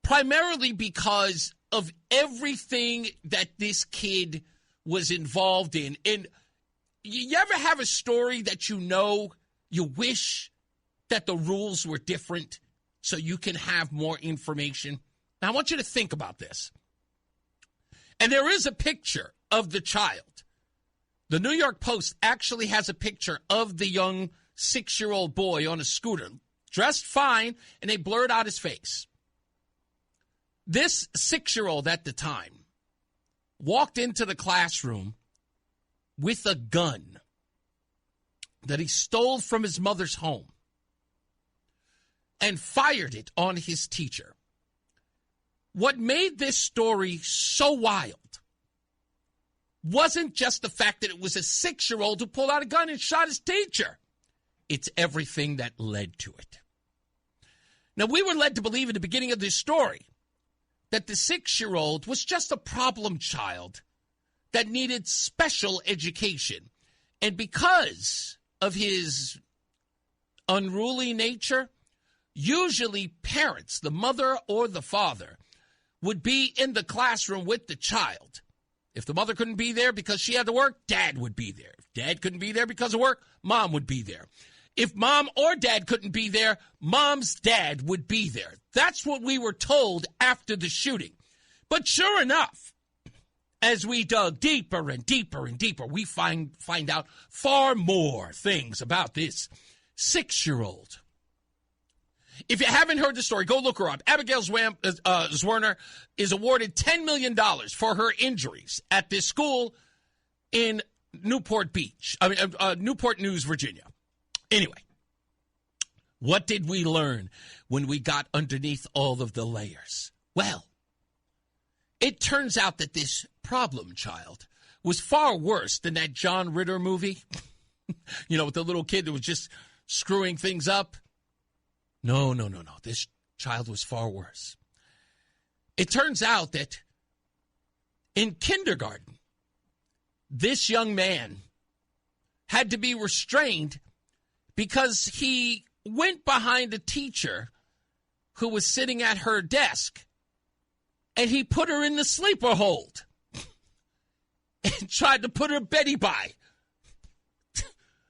Primarily because of everything that this kid was involved in. And you ever have a story that you wish that the rules were different so you can have more information? Now, I want you to think about this. And there is a picture of the child. The New York Post actually has a picture of the young 6-year-old boy on a scooter, dressed fine, and they blurred out his face. This 6-year-old at the time walked into the classroom with a gun that he stole from his mother's home and fired it on his teacher. What made this story so wild wasn't just the fact that it was a 6-year-old who pulled out a gun and shot his teacher. It's everything that led to it. Now, we were led to believe in the beginning of this story that the 6-year-old was just a problem child that needed special education. And because of his unruly nature, usually parents, the mother or the father, would be in the classroom with the child. If the mother couldn't be there because she had to work, dad would be there. If dad couldn't be there because of work, mom would be there. If mom or dad couldn't be there, mom's dad would be there. That's what we were told after the shooting. But sure enough, as we dug deeper and deeper and deeper, we find out far more things about this 6-year-old. If you haven't heard the story, go look her up. Abigail Zwerner is awarded $10 million for her injuries at this school in Newport News, Virginia. Anyway, what did we learn when we got underneath all of the layers? Well, it turns out that this problem child was far worse than that John Ritter movie. With the little kid that was just screwing things up. No. This child was far worse. It turns out that in kindergarten, this young man had to be restrained because he went behind a teacher who was sitting at her desk, and he put her in the sleeper hold and tried to put her Betty by,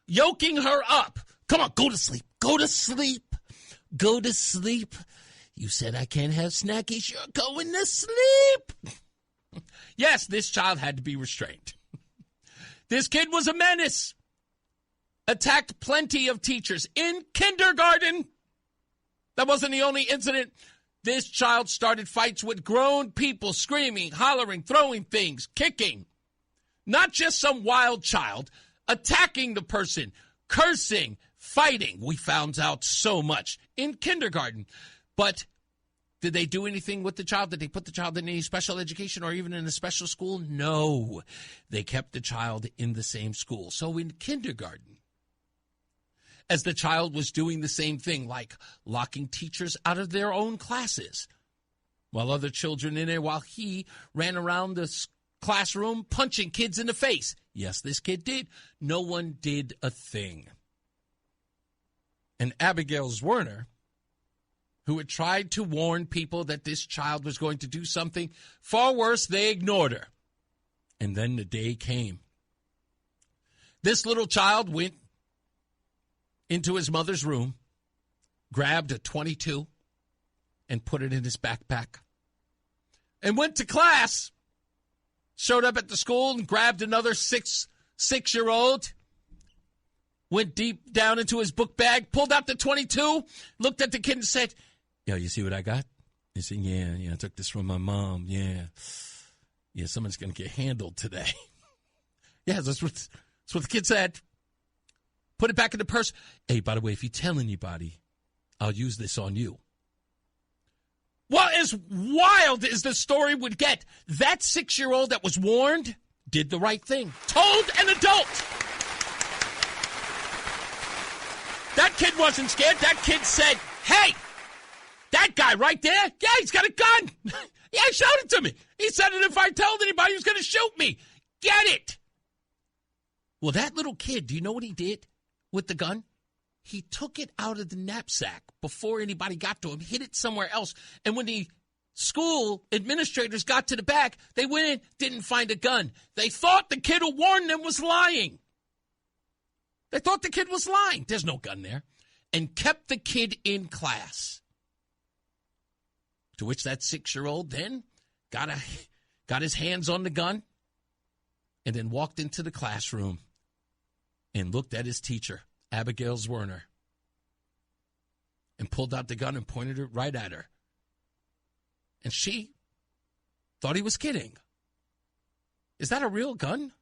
yoking her up. Come on, go to sleep. Go to sleep. Go to sleep. You said I can't have snackies. You're going to sleep. Yes, this child had to be restrained. This kid was a menace. Attacked plenty of teachers in kindergarten. That wasn't the only incident. This child started fights with grown people, screaming, hollering, throwing things, kicking. Not just some wild child, attacking the person, cursing, fighting. We found out so much in kindergarten. But did they do anything with the child? Did they put the child in any special education or even in a special school? No. They kept the child in the same school. So in kindergarten, as the child was doing the same thing, like locking teachers out of their own classes, while other children in there, while he ran around the classroom punching kids in the face. Yes, this kid did. No one did a thing. And Abigail Zwerner, who had tried to warn people that this child was going to do something far worse, they ignored her. And then the day came. This little child went into his mother's room, grabbed a .22, and put it in his backpack, and went to class, showed up at the school and grabbed another six-year-old, went deep down into his book bag, pulled out the .22, looked at the kid and said, "Yo, you see what I got?" He said, yeah, I took this from my mom, yeah, someone's going to get handled today. Yeah, that's what the kid said. Put it back in the purse. Hey, by the way, if you tell anybody, I'll use this on you. Well, as wild as the story would get, that 6-year-old that was warned did the right thing. Told an adult. That kid wasn't scared. That kid said, hey, that guy right there, yeah, he's got a gun. Yeah, he showed it to me. He said that if I told anybody, he was going to shoot me. Get it. Well, that little kid, do you know what he did with the gun? He took it out of the knapsack before anybody got to him, hid it somewhere else. And when the school administrators got to the back, they went in, didn't find a gun. They thought the kid who warned them was lying. They thought the kid was lying. There's no gun there. And kept the kid in class. To which that 6-year-old then got his hands on the gun and then walked into the classroom and looked at his teacher, Abigail Zwerner, and pulled out the gun and pointed it right at her. And she thought he was kidding. Is that a real gun?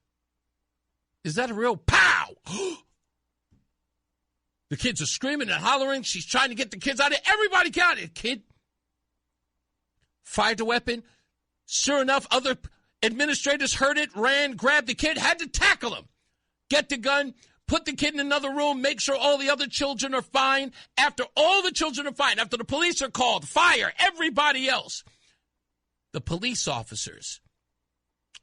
Is that a real pow? The kids are screaming and hollering. She's trying to get the kids out of it. Everybody got it. Kid fired the weapon. Sure enough, other administrators heard it, ran, grabbed the kid, had to tackle him. Get the gun, put the kid in another room, make sure all the other children are fine. After all the children are fine, after the police are called, fire, everybody else. the police officers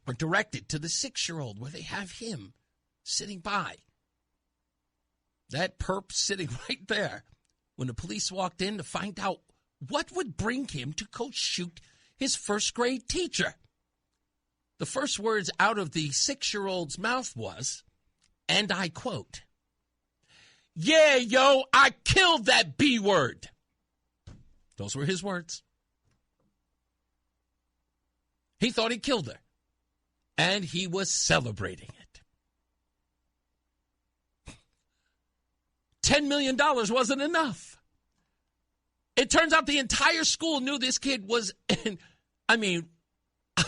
are directed to the 6-year-old where they have him sitting by. That perp sitting right there when the police walked in to find out what would bring him to go shoot his first grade teacher. The first words out of the 6-year-old's mouth was, and I quote, "Yeah, yo, I killed that B word." Those were his words. He thought he killed her, and he was celebrating it. $10 million wasn't enough. It turns out the entire school knew this kid was, I mean,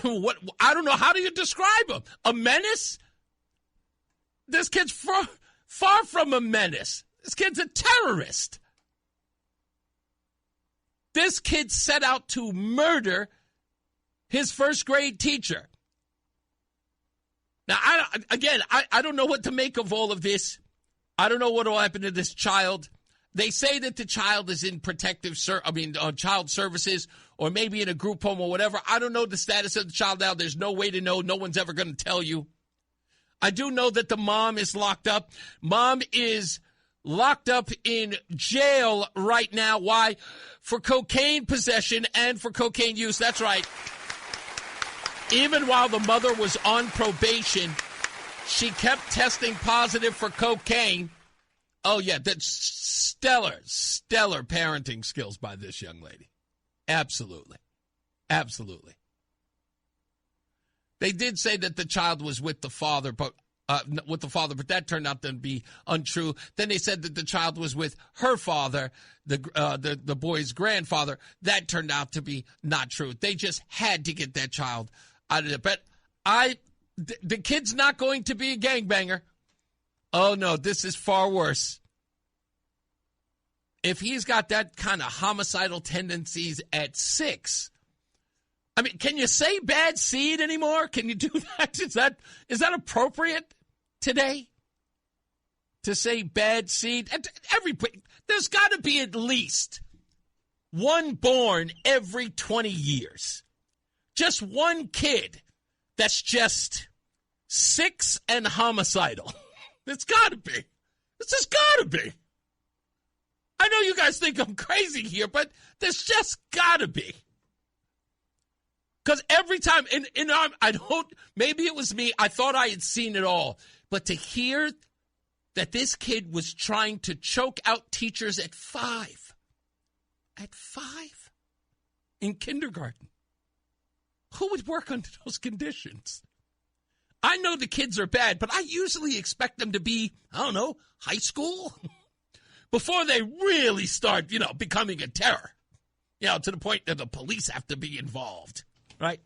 what? I don't know. How do you describe him? A menace? This kid's far from a menace. This kid's a terrorist. This kid set out to murder his first grade teacher. Now, I don't know what to make of all of this. I don't know what will happen to this child. They say that the child is in child services, or maybe in a group home or whatever. I don't know the status of the child now. There's no way to know. No one's ever going to tell you. I do know that the mom is locked up. Mom is locked up in jail right now. Why? For cocaine possession and for cocaine use. That's right. Even while the mother was on probation, she kept testing positive for cocaine. Oh, yeah, that's stellar parenting skills by this young lady. Absolutely. Absolutely. They did say that the child was with the father, but that turned out to be untrue. Then they said that the child was with her father, the boy's grandfather. That turned out to be not true. They just had to get that child out of there. But the kid's not going to be a gangbanger. Oh, no, this is far worse. If he's got that kind of homicidal tendencies at 6, I mean, can you say bad seed anymore? Can you do that? Is that appropriate today? To say bad seed? There's got to be at least one born every 20 years. Just one kid that's just 6 and homicidal. It's got to be. It's just got to be. I know you guys think I'm crazy here, but there's just got to be. Because every time, maybe it was me, I thought I had seen it all. But to hear that this kid was trying to choke out teachers at 5. At 5? In kindergarten. Who would work under those conditions? I know the kids are bad, but I usually expect them to be, I don't know, high school? Before they really start, becoming a terror. To the point that the police have to be involved. Right?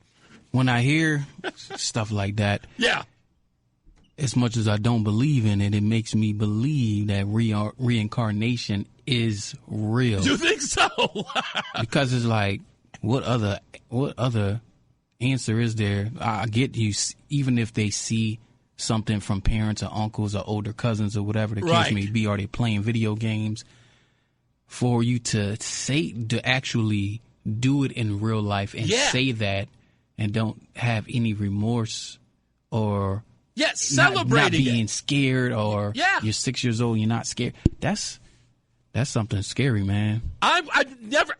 When I hear stuff like that, yeah, as much as I don't believe in it, it makes me believe that reincarnation is real. You think so? Because it's like, what other answer is there? I get you, even if they see something from parents or uncles or older cousins or whatever the case may be, or they playing video games, for you to actually do it in real life and say that and don't have any remorse or celebrating not being scared, or you're 6 years old and you're not scared. That's something scary, man. I've never,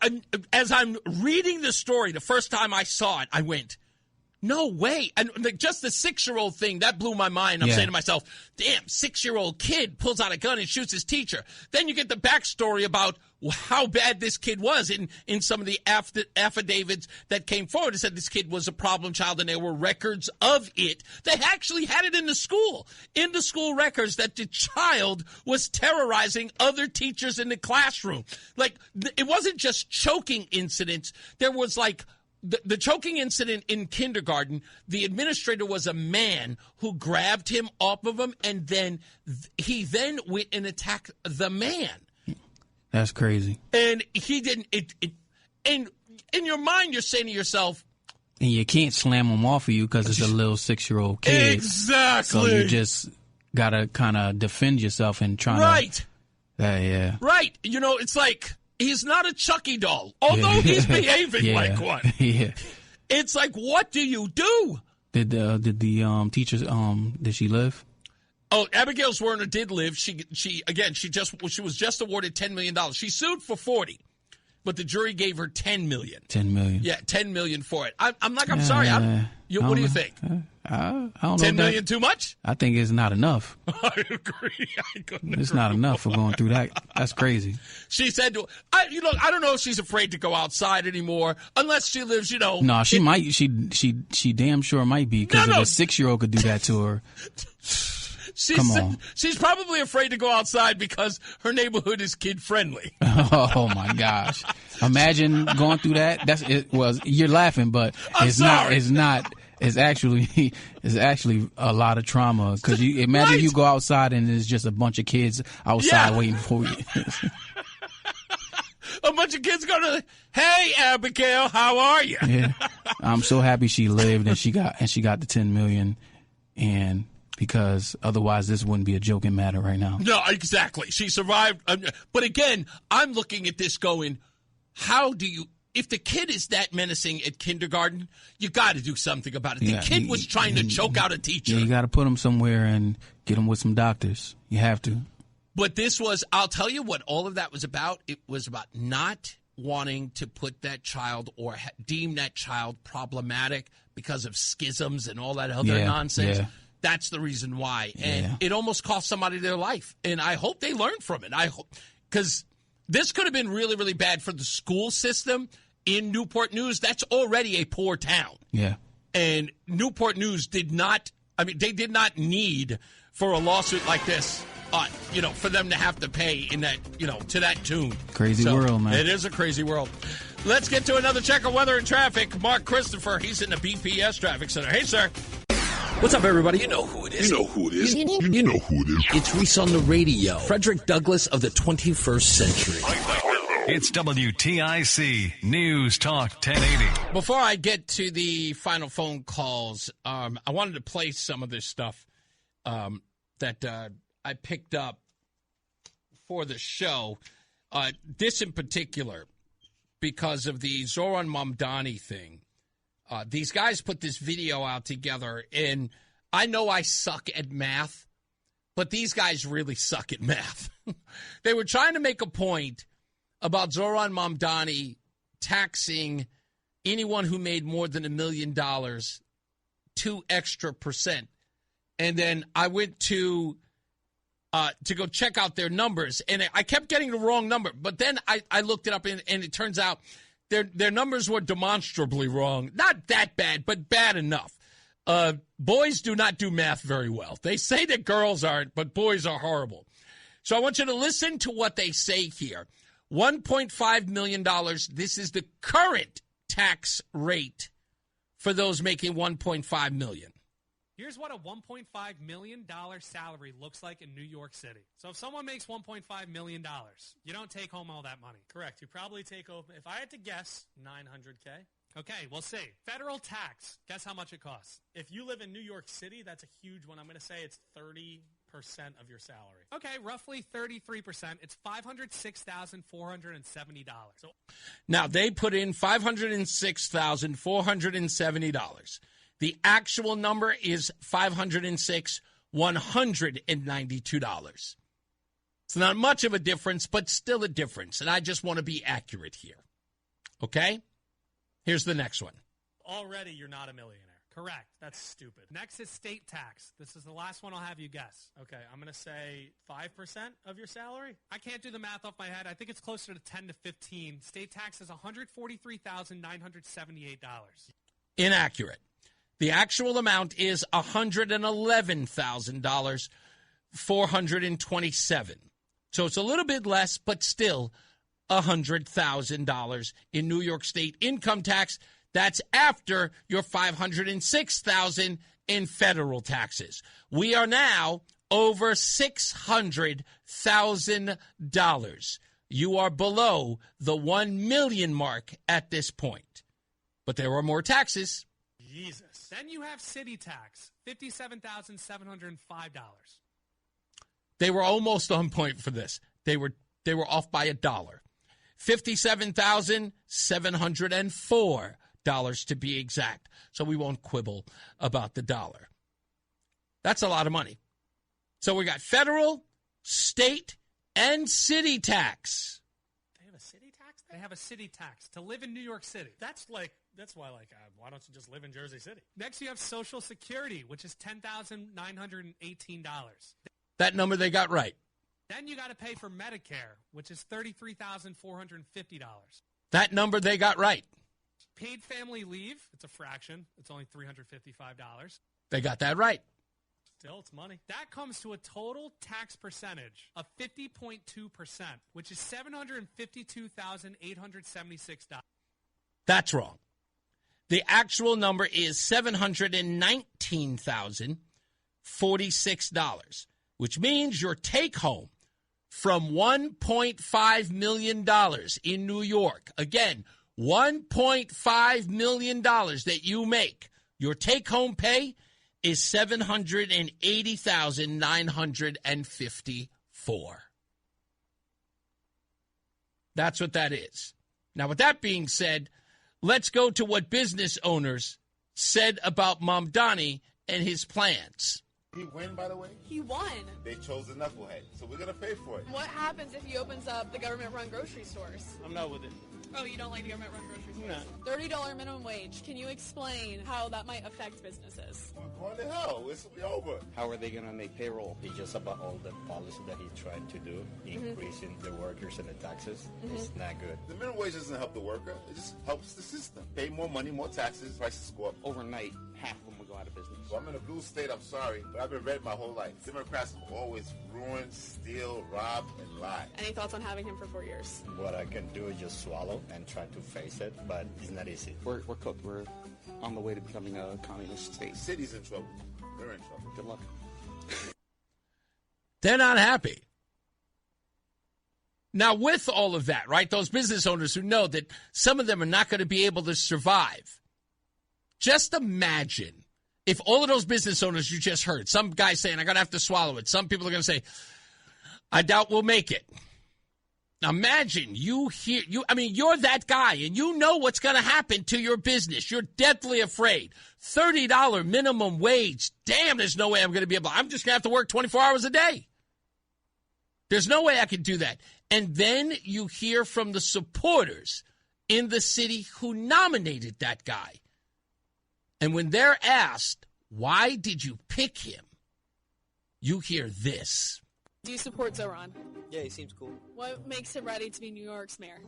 as I'm reading the story, the first time I saw it, I went, no way. And just the 6-year-old thing, that blew my mind. I'm saying to myself, damn, 6-year-old kid pulls out a gun and shoots his teacher. Then you get the backstory about how bad this kid was in some of the affidavits that came forward. It said this kid was a problem child, and there were records of it. They actually had it in the school records, that the child was terrorizing other teachers in the classroom. Like, it wasn't just choking incidents. There was like, the choking incident in kindergarten, the administrator was a man who grabbed him off of him, and then he then went and attacked the man. That's crazy. And he didn't. And in your mind, you're saying to yourself, and you can't slam him off of you because it's a little 6-year-old kid. Exactly. So you just gotta kind of defend yourself and try to. Yeah. Right. It's like, he's not a Chucky doll, although he's behaving like one. Yeah. It's like, what do you do? Did the teachers did she live? Oh, Abigail Zwerner did live. She was just awarded $10 million. She sued for $40, but the jury gave her $10 million. $10 million. Yeah, $10 million for it. I'm sorry. What do you think? I don't know. $10 million too much? I think it's not enough. I agree. It's not enough for going through that. That's crazy. She said, I don't know if she's afraid to go outside anymore unless she lives, No, she might. She damn sure might be, because if a 6-year-old could do that to her. Come on. She's probably afraid to go outside because her neighborhood is kid friendly. Oh my gosh! Imagine going through that. You're laughing, but it's not. It's actually a lot of trauma, because you imagine you go outside and there's just a bunch of kids outside waiting for you. A bunch of kids go to, hey Abigail, how are you? Yeah. I'm so happy she lived and she got the $10 million, and because otherwise this wouldn't be a joking matter right now. No, exactly. She survived. But again, I'm looking at this going, if the kid is that menacing at kindergarten, you got to do something about it. The kid was trying to choke out a teacher. Yeah, you got to put him somewhere and get him with some doctors. You have to. But this was, I'll tell you what all of that was about. It was about not wanting to put that child or deem that child problematic because of schisms and all that other nonsense. Yeah. That's the reason why. And it almost cost somebody their life. And I hope they learn from it. I hope, because this could have been really, really bad for the school system in Newport News. That's already a poor town. Yeah. And Newport News they did not need for a lawsuit like this, for them to have to pay in that, to that tune. Crazy world, man. It is a crazy world. Let's get to another check of weather and traffic. Mark Christopher, he's in the BPS Traffic Center. Hey, sir. What's up, everybody? You know who it is. You know who it is. You know who it is. It's Reese on the radio. Frederick Douglass of the 21st century. It's WTIC News Talk 1080. Before I get to the final phone calls, I wanted to play some of this stuff that I picked up for the show. This in particular, because of the Zoran Mamdani thing. These guys put this video out together, and I know I suck at math, but these guys really suck at math. They were trying to make a point about Zoran Mamdani taxing anyone who made more than $1 million 2 extra %. And then I went to go check out their numbers, and I kept getting the wrong number. But then I looked it up, and it turns out their numbers were demonstrably wrong. Not that bad, but bad enough. Boys do not do math very well. They say that girls aren't, but boys are horrible. So I want you to listen to what they say here. $1.5 million. This is the current tax rate for those making $1.5 million. Here's what a $1.5 million salary looks like in New York City. So if someone makes $1.5 million, you don't take home all that money. Correct. You probably take home, if I had to guess, $900K. Okay, we'll see. Federal tax. Guess how much it costs? If you live in New York City, that's a huge one. I'm going to say it's 30% of your salary. Okay, roughly 33%. It's $506,470. So now they put in $506,470. The actual number is $506,192. It's not much of a difference, but still a difference. And I just want to be accurate here. Okay? Here's the next one. Already you're not a millionaire. Correct. That's stupid. Next is state tax. This is the last one I'll have you guess. Okay, I'm going to say 5% of your salary. I can't do the math off my head. I think it's closer to 10 to 15. State tax is $143,978. Inaccurate. The actual amount is $111,427. So it's a little bit less, but still $100,000 in New York State income tax. That's after your $506,000 in federal taxes. We are now over $600,000. You are below the 1 million mark at this point. But there are more taxes. Jesus. Then you have city tax, $57,705. They were almost on point for this. They were off by $1. $57,704. dollars to be exact. So we won't quibble about the dollar. That's a lot of money. So we got federal, state, and city tax. They have a city tax? They have a city tax to live in New York City. That's why, why don't you just live in Jersey City? Next, you have Social Security, which is $10,918. That number they got right. Then you got to pay for Medicare, which is $33,450. That number they got right. Paid family leave, it's a fraction. It's only $355. They got that right. Still, it's money. That comes to a total tax percentage of 50.2%, which is $752,876. That's wrong. The actual number is $719,046, which means your take home from $1.5 million in New York. Again, $1.5 million that you make. Your take-home pay is $780,954. That's what that is. Now, with that being said, let's go to what business owners said about Mamdani and his plans. He won, by the way? He won. They chose the knucklehead, so we're going to pay for it. What happens if he opens up the government-run grocery stores? I'm not with it. Oh, you don't like the government-run grocery stores? No. $30 minimum wage. Can you explain how that might affect businesses? We're going to hell. It's over. How are they going to make payroll? It's just about all the policy that he tried to do, increasing the workers and the taxes. It's not good. The minimum wage doesn't help the worker. It just helps the system. Pay more money, more taxes, prices go up. Overnight, half of them will go out of business. So I'm in a blue state, I'm sorry, but I've been red my whole life. Democrats have always ruined, steal, rob, and lie. Any thoughts on having him for 4 years? What I can do is just swallow and try to face it, but it's not easy. We're cooked. We're on the way to becoming a communist state. The city's in trouble. They're in trouble. Good luck. They're not happy. Now, with all of that, right, those business owners who know that some of them are not going to be able to survive, just imagine if all of those business owners you just heard, some guy saying, I'm going to have to swallow it. Some people are going to say, I doubt we'll make it. Now imagine you're that guy and you know what's going to happen to your business. You're deathly afraid. $30 minimum wage. Damn, there's no way I'm going to be able. I'm just going to have to work 24 hours a day. There's no way I can do that. And then you hear from the supporters in the city who nominated that guy. And when they're asked, why did you pick him? You hear this. Do you support Zoran? Yeah, he seems cool. What makes him ready to be New York's mayor?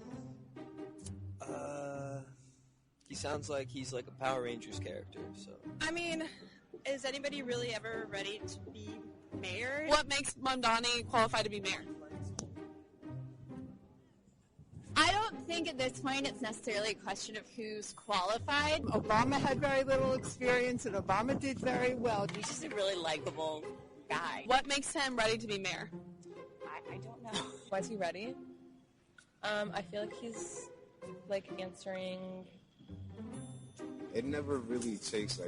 He sounds like he's like a Power Rangers character, so. I mean, is anybody really ever ready to be mayor? What makes Mamdani qualified to be mayor? I don't think at this point it's necessarily a question of who's qualified. Obama had very little experience, and Obama did very well. He's just a really likable guy. What makes him ready to be mayor? I don't know. Why is he ready? I feel like he's answering. It never really takes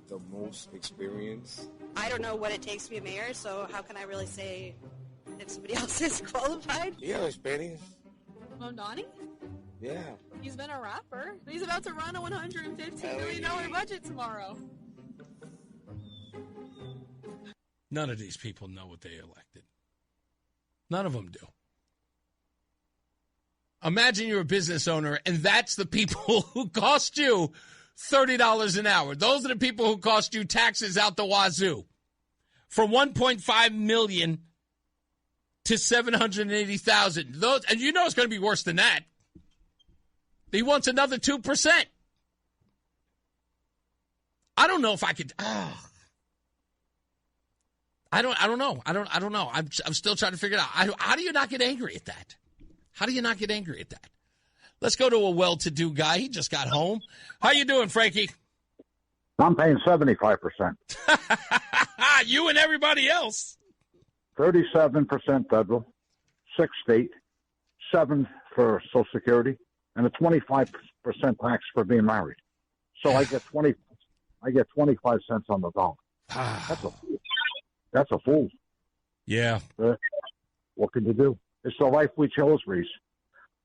the most experience. I don't know what it takes to be a mayor, so how can I really say if somebody else is qualified? Yeah, experience. Mamdani? Yeah. He's been a rapper. He's about to run a $115 million budget tomorrow. None of these people know what they elected. None of them do. Imagine you're a business owner, and that's the people who cost you $30 an hour. Those are the people who cost you taxes out the wazoo. From $1.5 million to $780,000. Those, and you know it's going to be worse than that. He wants another 2%. I don't know if I could. I don't know. I don't know. I'm still trying to figure it out. How do you not get angry at that? How do you not get angry at that? Let's go to a well-to-do guy. He just got home. How you doing, Frankie? I'm paying 75%. You and everybody else. 37% federal, 6 state, 7 for Social Security, and a 25% tax for being married. So I get 25 cents on the dollar. That's a fool. Yeah. What can you do? It's the life we chose, Reese.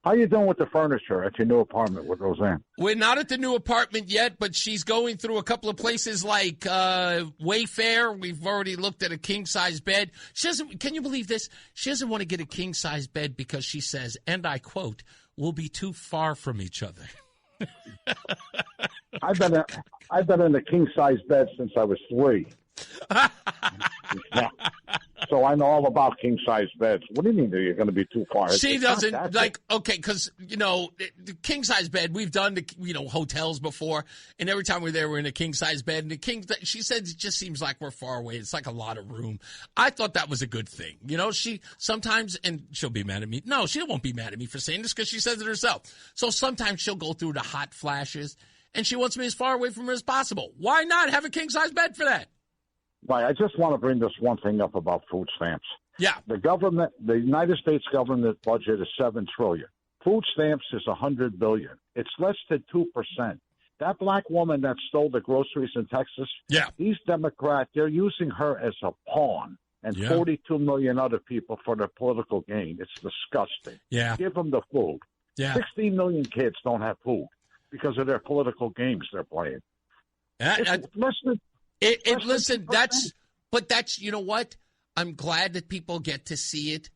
How you doing with the furniture at your new apartment with Roseanne? We're not at the new apartment yet, but she's going through a couple of places like Wayfair. We've already looked at a king-size bed. She doesn't. Can you believe this? She doesn't want to get a king-size bed because she says, and I quote, "We'll be too far from each other." I've been in a king-size bed since I was 3. So I know all about king-size beds. What do you mean that you're going to be too far? She doesn't, like, okay, because, the king-size bed, we've done, hotels before, and every time we're there, we're in a king-size bed, and she said it just seems like we're far away. It's like a lot of room. I thought that was a good thing. She sometimes, and she'll be mad at me. No, she won't be mad at me for saying this because she says it herself. So sometimes she'll go through the hot flashes, and she wants me as far away from her as possible. Why not have a king-size bed for that? Right. I just want to bring this one thing up about food stamps. Yeah. The United States government budget is $7 trillion. Food stamps is $100 billion. It's less than 2%. That black woman that stole the groceries in Texas, these Democrats, they're using her as a pawn, and 42 million other people for their political gain. It's disgusting. Yeah. Give them the food. 16 million kids don't have food because of their political games they're playing. Listen, that's, you know what? I'm glad that people get to see it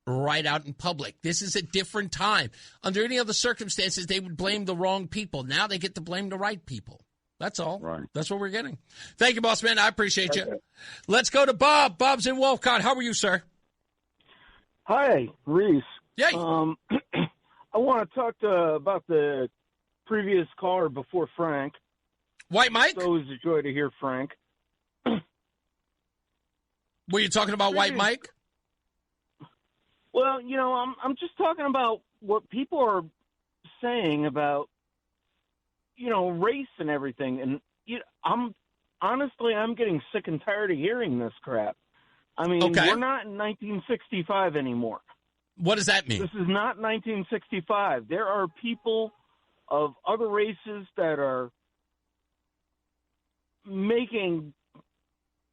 right out in public. This is a different time. Under any other circumstances, they would blame the wrong people. Now they get to blame the right people. That's all. Right. That's what we're getting. Thank you, boss man. I appreciate you. Let's go to Bob. Bob's in Wolfcott. How are you, sir? Hi, Reese. Yay. I want to talk about the previous caller before Frank. White Mike? It's always a joy to hear Frank. Were you talking about White Mike? Well, I'm just talking about what people are saying about, race and everything. And I'm getting sick and tired of hearing this crap. I mean, We're not in 1965 anymore. What does that mean? This is not 1965. There are people of other races that are making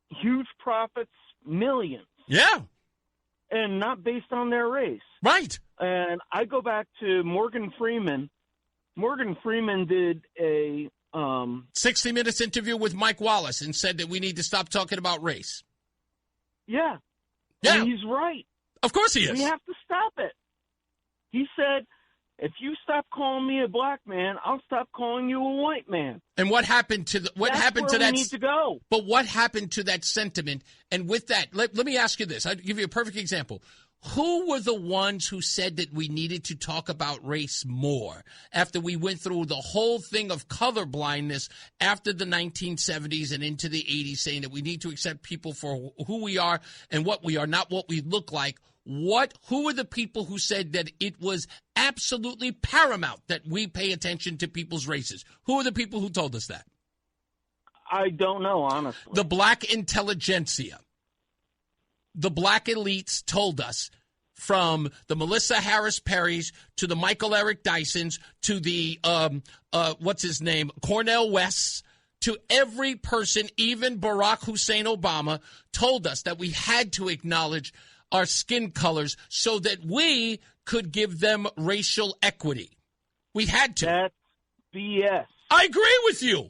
huge profits, millions. Yeah. And not based on their race. Right. And I go back to Morgan Freeman. Morgan Freeman did a 60 Minutes interview with Mike Wallace and said that we need to stop talking about race. Yeah. Yeah. And he's right. Of course he is. We have to stop it. He said, if you stop calling me a black man, I'll stop calling you a white man. And what happened to that? We need to go. But what happened to that sentiment? And with that, let me ask you this. I'll give you a perfect example. Who were the ones who said that we needed to talk about race more after we went through the whole thing of colorblindness after the 1970s and into the 80s, saying that we need to accept people for who we are and what we are, not what we look like? Who were the people who said that it was absolutely paramount that we pay attention to people's races? Who are the people who told us that? I don't know, honestly. The black intelligentsia. The black elites told us, from the Melissa Harris Perrys to the Michael Eric Dysons to the, Cornel Wests, to every person, even Barack Hussein Obama, told us that we had to acknowledge our skin colors so that we could give them racial equity. We had to. That's BS. I agree with you.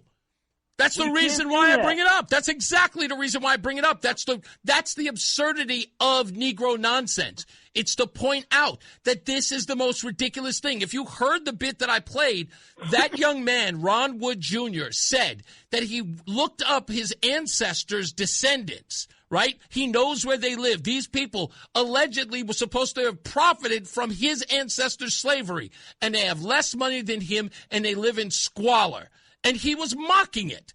That's the reason why I bring it up. That's exactly the reason why I bring it up. That's the absurdity of Negro nonsense. It's to point out that this is the most ridiculous thing. If you heard the bit that I played, that young man, Ron Wood Jr., said that he looked up his ancestors' descendants, right? He knows where they live. These people allegedly were supposed to have profited from his ancestors' slavery, and they have less money than him, and they live in squalor. And he was mocking it.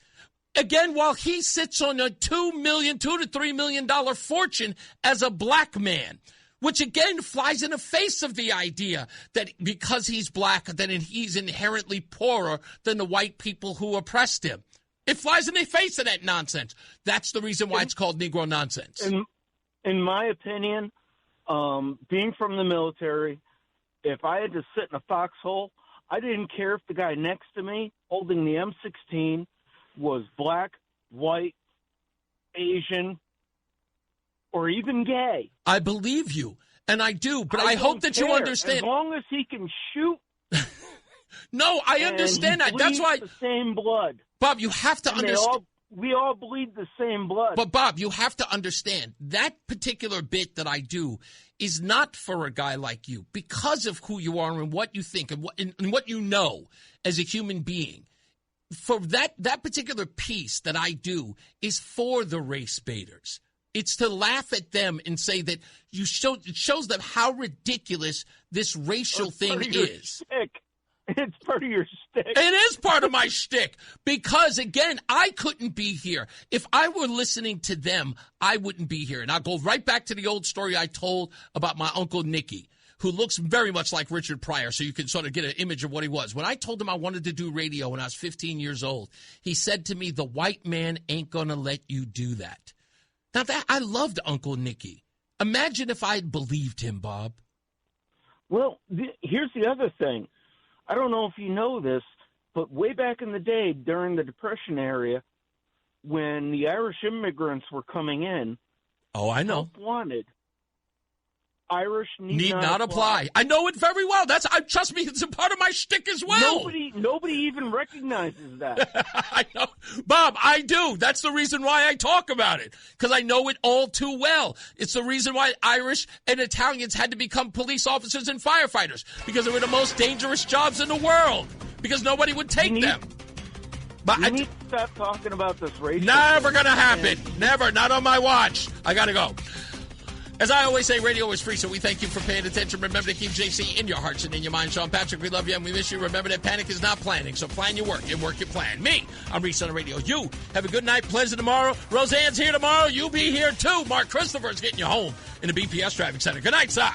Again, while he sits on a $2 to $3 million fortune as a black man, which again flies in the face of the idea that because he's black, then he's inherently poorer than the white people who oppressed him. It flies in the face of that nonsense. That's the reason why it's called Negro nonsense. In my opinion, being from the military, if I had to sit in a foxhole, I didn't care if the guy next to me holding the M16 was black, white, Asian, or even gay. I believe you. And I do, but I hope that you understand. As long as he can shoot. No, I understand that. That's why. The same blood. Bob, you have to understand. We all bleed the same blood. But, Bob, you have to understand that particular bit that I do is not for a guy like you because of who you are and what you think and what you know as a human being. For that particular piece that I do is for the race baiters. It's to laugh at them and say that it shows them how ridiculous this racial thing is. It's part of your shtick. It is part of my shtick because, again, I couldn't be here. If I were listening to them, I wouldn't be here. And I'll go right back to the old story I told about my Uncle Nicky, who looks very much like Richard Pryor, so you can sort of get an image of what he was. When I told him I wanted to do radio when I was 15 years old, he said to me, the white man ain't going to let you do that. Now, that I loved Uncle Nicky. Imagine if I had believed him, Bob. Well, here's the other thing. I don't know if you know this, but way back in the day during the Depression era, when the Irish immigrants were coming in, oh, I know. Help wanted. Irish need not apply. I know it very well. Trust me, it's a part of my shtick as well. Nobody even recognizes that. I know. Bob, I do. That's the reason why I talk about it, because I know it all too well. It's the reason why Irish and Italians had to become police officers and firefighters, because they were the most dangerous jobs in the world, because nobody would take them. But I need to stop talking about this racial. Never going to happen. Never. Not on my watch. I got to go. As I always say, radio is free, so we thank you for paying attention. Remember to keep JC in your hearts and in your mind. Sean Patrick, we love you and we miss you. Remember that panic is not planning, so plan your work and work your plan. Me, I'm Reese on the radio. You have a good night, pleasant tomorrow. Roseanne's here tomorrow. You'll be here too. Mark Christopher's getting you home in the BPS Traffic Center. Good night, sir.